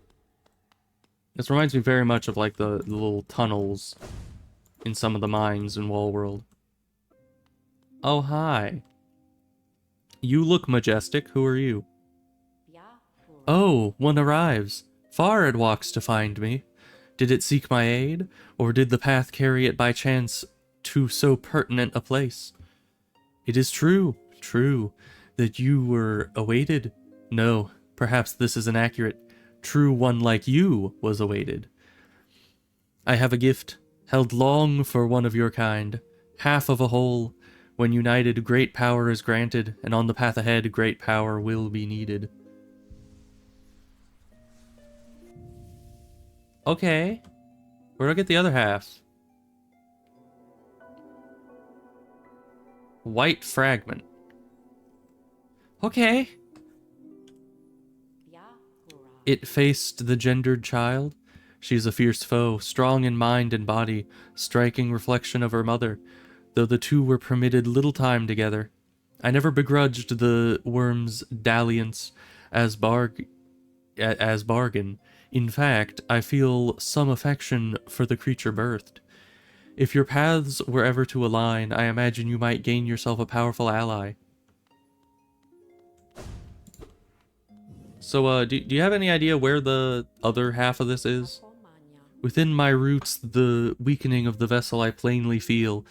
A: This reminds me very much of, like, the little tunnels in some of the mines in Wall World. Oh, hi. You look majestic. Who are you? Oh, one arrives. Far it walks to find me. Did it seek my aid, or did the path carry it by chance to so pertinent a place? It is true, that you were awaited. No, perhaps this is inaccurate. True, one like you was awaited. I have a gift, held long for one of your kind, half of a whole. When united, great power is granted, and on the path ahead, great power will be needed. Okay. Where do I get the other half? White fragment. Okay. It faced the gendered child. She's a fierce foe, strong in mind and body, striking reflection of her mother, though the two were permitted little time together. I never begrudged the worm's dalliance as bargain. In fact, I feel some affection for the creature birthed. If your paths were ever to align, I imagine you might gain yourself a powerful ally. So, do you have any idea where the other half of this is? Within my roots, the weakening of the vessel I plainly feel.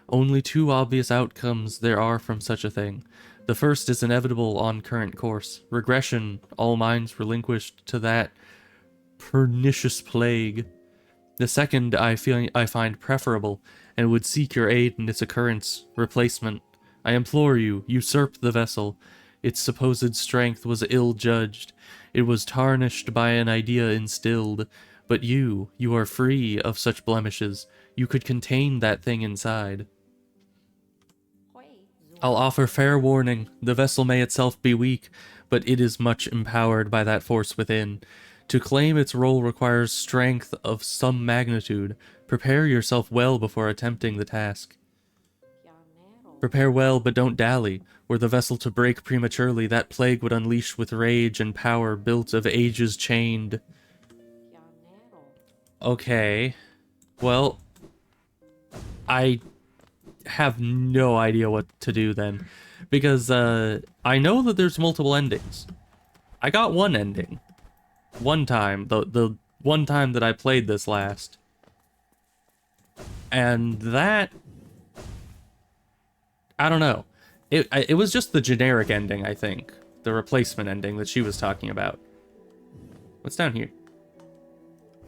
A: Only two obvious outcomes there are from such a thing. The first is inevitable on current course. Regression, all minds relinquished to that pernicious plague. The second I find preferable, and would seek your aid in its occurrence. Replacement. I implore you, usurp the vessel. Its supposed strength was ill-judged. It was tarnished by an idea instilled. But you are free of such blemishes. You could contain that thing inside. I'll offer fair warning. The vessel may itself be weak, but it is much empowered by that force within. To claim its role requires strength of some magnitude. Prepare yourself well before attempting the task. Prepare well, but don't dally. Were the vessel to break prematurely, that plague would unleash with rage and power built of ages chained. Okay. Well, I have no idea what to do then. Because, I know that there's multiple endings. I got one ending. One time. The one time that I played this last. And that... I don't know. It was just the generic ending, I think. The replacement ending that she was talking about. What's down here?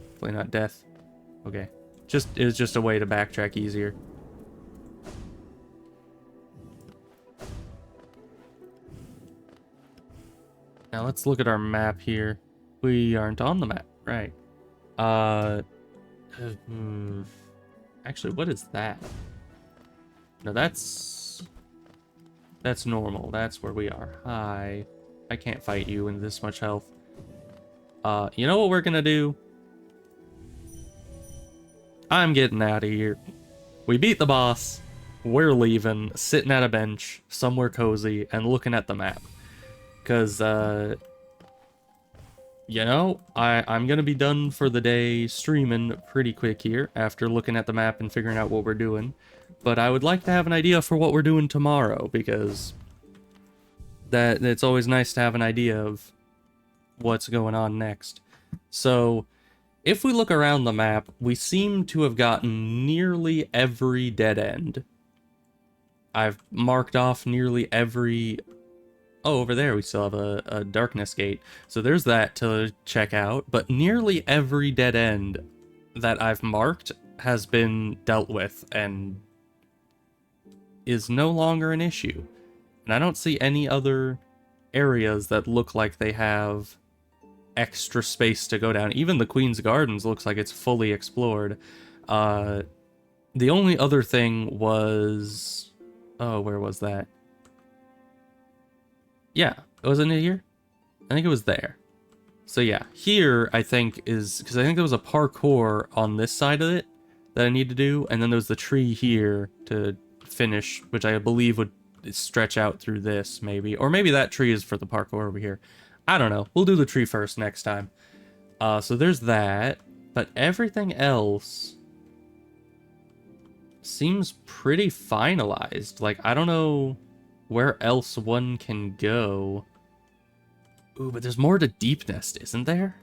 A: Hopefully not death. Okay. It was just a way to backtrack easier. Now let's look at our map here. We aren't on the map, right? Actually, what is that? No, that's normal. That's where we are. Hi. I can't fight you in this much health. You know what we're gonna do? I'm getting out of here. We beat the boss. We're leaving, sitting at a bench, somewhere cozy, and looking at the map. Because, you know, I'm gonna be done for the day streaming pretty quick here, after looking at the map and figuring out what we're doing. But I would like to have an idea for what we're doing tomorrow, because it's always nice to have an idea of what's going on next. So, if we look around the map, we seem to have gotten nearly every dead end. I've marked off nearly every... Oh, over there we still have a darkness gate. So there's that to check out. But nearly every dead end that I've marked has been dealt with and is no longer an issue. And I don't see any other areas that look like they have extra space to go down. Even the Queen's Gardens looks like it's fully explored. The only other thing was... Oh, where was that? Yeah, wasn't it here? I think it was there. So yeah, here I think is... Because I think there was a parkour on this side of it that I need to do. And then there was the tree here to finish, which I believe would stretch out through this, maybe. Or maybe that tree is for the parkour over here. I don't know. We'll do the tree first next time. So there's that. But everything else seems pretty finalized. Like, I don't know where else one can go. Ooh, but there's more to Deep Nest, isn't there?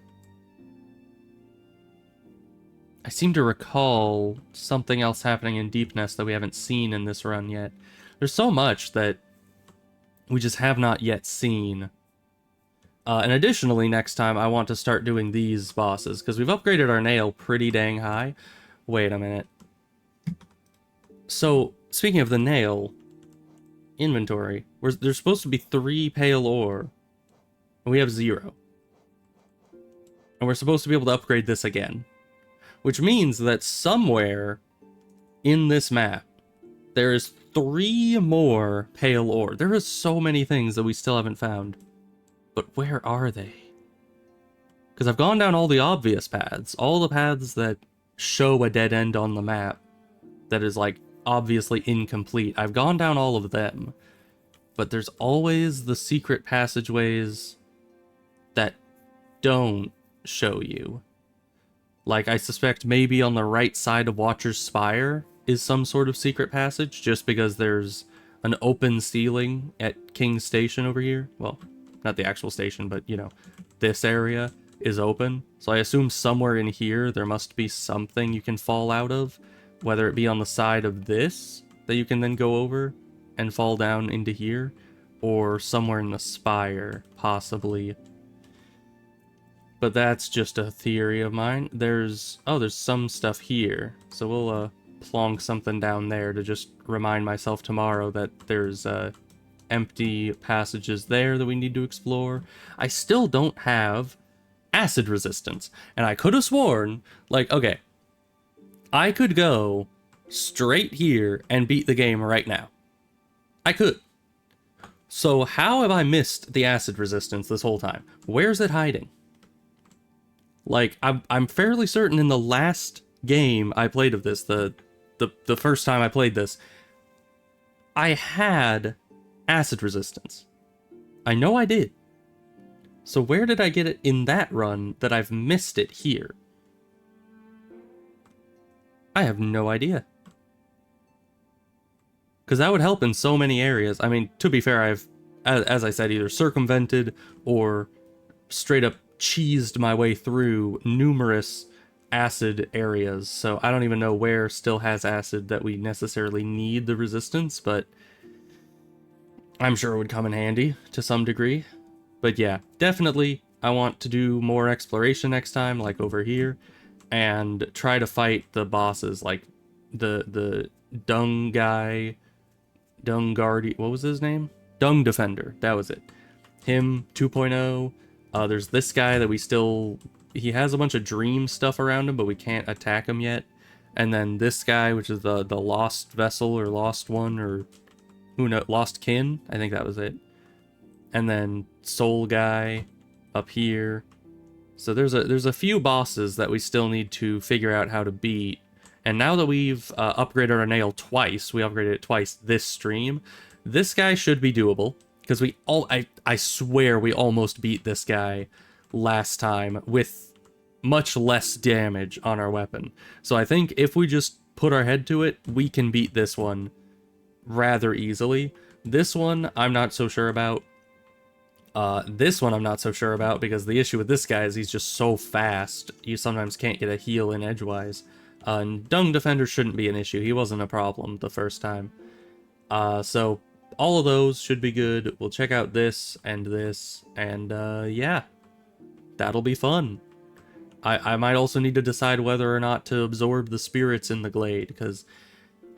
A: I seem to recall something else happening in Deep Nest that we haven't seen in this run yet. There's so much that we just have not yet seen. And additionally, next time I want to start doing these bosses, because we've upgraded our nail pretty dang high. Wait a minute. So, speaking of the nail, inventory, there's supposed to be 3 pale ore, and we have 0. And we're supposed to be able to upgrade this again. Which means that somewhere in this map, there is 3 more pale ore. There are so many things that we still haven't found. But where are they? Because I've gone down all the obvious paths. All the paths that show a dead end on the map that is, like, obviously incomplete. I've gone down all of them. But there's always the secret passageways that don't show you. Like, I suspect maybe on the right side of Watcher's Spire is some sort of secret passage, just because there's an open ceiling at King's Station over here. Well, not the actual station, but, you know, this area is open. So I assume somewhere in here there must be something you can fall out of, whether it be on the side of this that you can then go over and fall down into here, or somewhere in the spire, possibly. But that's just a theory of mine. There's some stuff here, so we'll plonk something down there to just remind myself tomorrow that there's empty passages there that we need to explore. I still don't have acid resistance, and I could have sworn, like, okay, I could go straight here and beat the game right now. I could. So how have I missed the acid resistance this whole time? Where's it hiding? Like, I'm fairly certain in the last game I played of this, the first time I played this, I had acid resistance. I know I did. So where did I get it in that run that I've missed it here? I have no idea. Because that would help in so many areas. I mean, to be fair, I've, as I said, either circumvented or straight up cheesed my way through numerous acid areas. So I don't even know where still has acid that we necessarily need the resistance, but I'm sure it would come in handy to some degree. But yeah, definitely I want to do more exploration next time, like over here, and try to fight the bosses, like the Dung guy, Dung Guardian, what was his name? Dung Defender, that was it. Him, 2.0. There's this guy that we still, he has a bunch of dream stuff around him, but we can't attack him yet. And then this guy, which is the Lost Vessel, or Lost One, or who knows, Lost Kin, I think that was it. And then Soul Guy up here. So there's a few bosses that we still need to figure out how to beat. And now that we've upgraded our nail twice, we upgraded it twice this stream, this guy should be doable. Because I swear we almost beat this guy last time with much less damage on our weapon. So I think if we just put our head to it, we can beat this one rather easily. This one, I'm not so sure about. This one I'm not so sure about, because the issue with this guy is he's just so fast, you sometimes can't get a heal in edgewise. And Dung Defender shouldn't be an issue, he wasn't a problem the first time. So all of those should be good. We'll check out this, and yeah, that'll be fun. I might also need to decide whether or not to absorb the spirits in the glade, because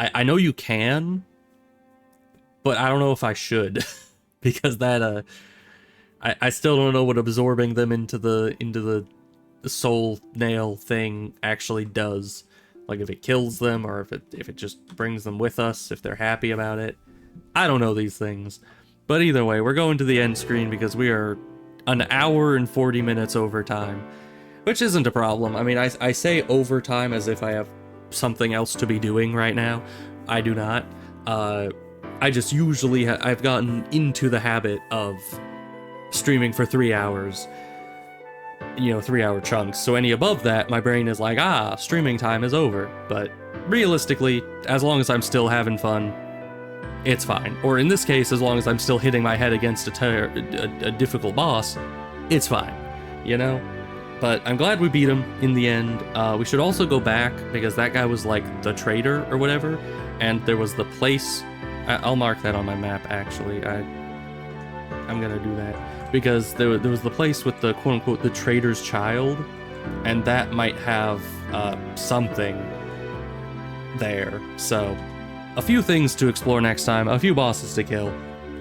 A: I know you can, but I don't know if I should, because that, I still don't know what absorbing them into the soul nail thing actually does. Like if it kills them, or if it just brings them with us, if they're happy about it. I don't know these things. But either way, we're going to the end screen because we are an hour and 40 minutes over time, which isn't a problem. I mean, I say overtime as if I have something else to be doing right now. I do not. I just usually I've gotten into the habit of streaming for 3 hours, you know, 3-hour chunks. So any above that, my brain is like, streaming time is over. But realistically, as long as I'm still having fun, it's fine. Or in this case, as long as I'm still hitting my head against a difficult boss, it's fine, you know? But I'm glad we beat him in the end. We should also go back, because that guy was like the traitor or whatever, and there was the place. I'll mark that on my map, actually. I'm gonna do that, because there was the place with the quote-unquote the traitor's child, and that might have something there. So a few things to explore next time, a few bosses to kill.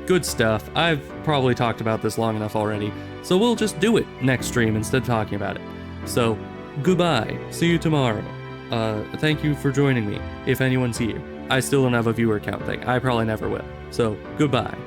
A: Good stuff. I've probably talked about this long enough already, so we'll just do it next stream instead of talking about it. So, goodbye. See you tomorrow. Thank you for joining me, if anyone's here. I still don't have a viewer count thing. I probably never will. So, goodbye.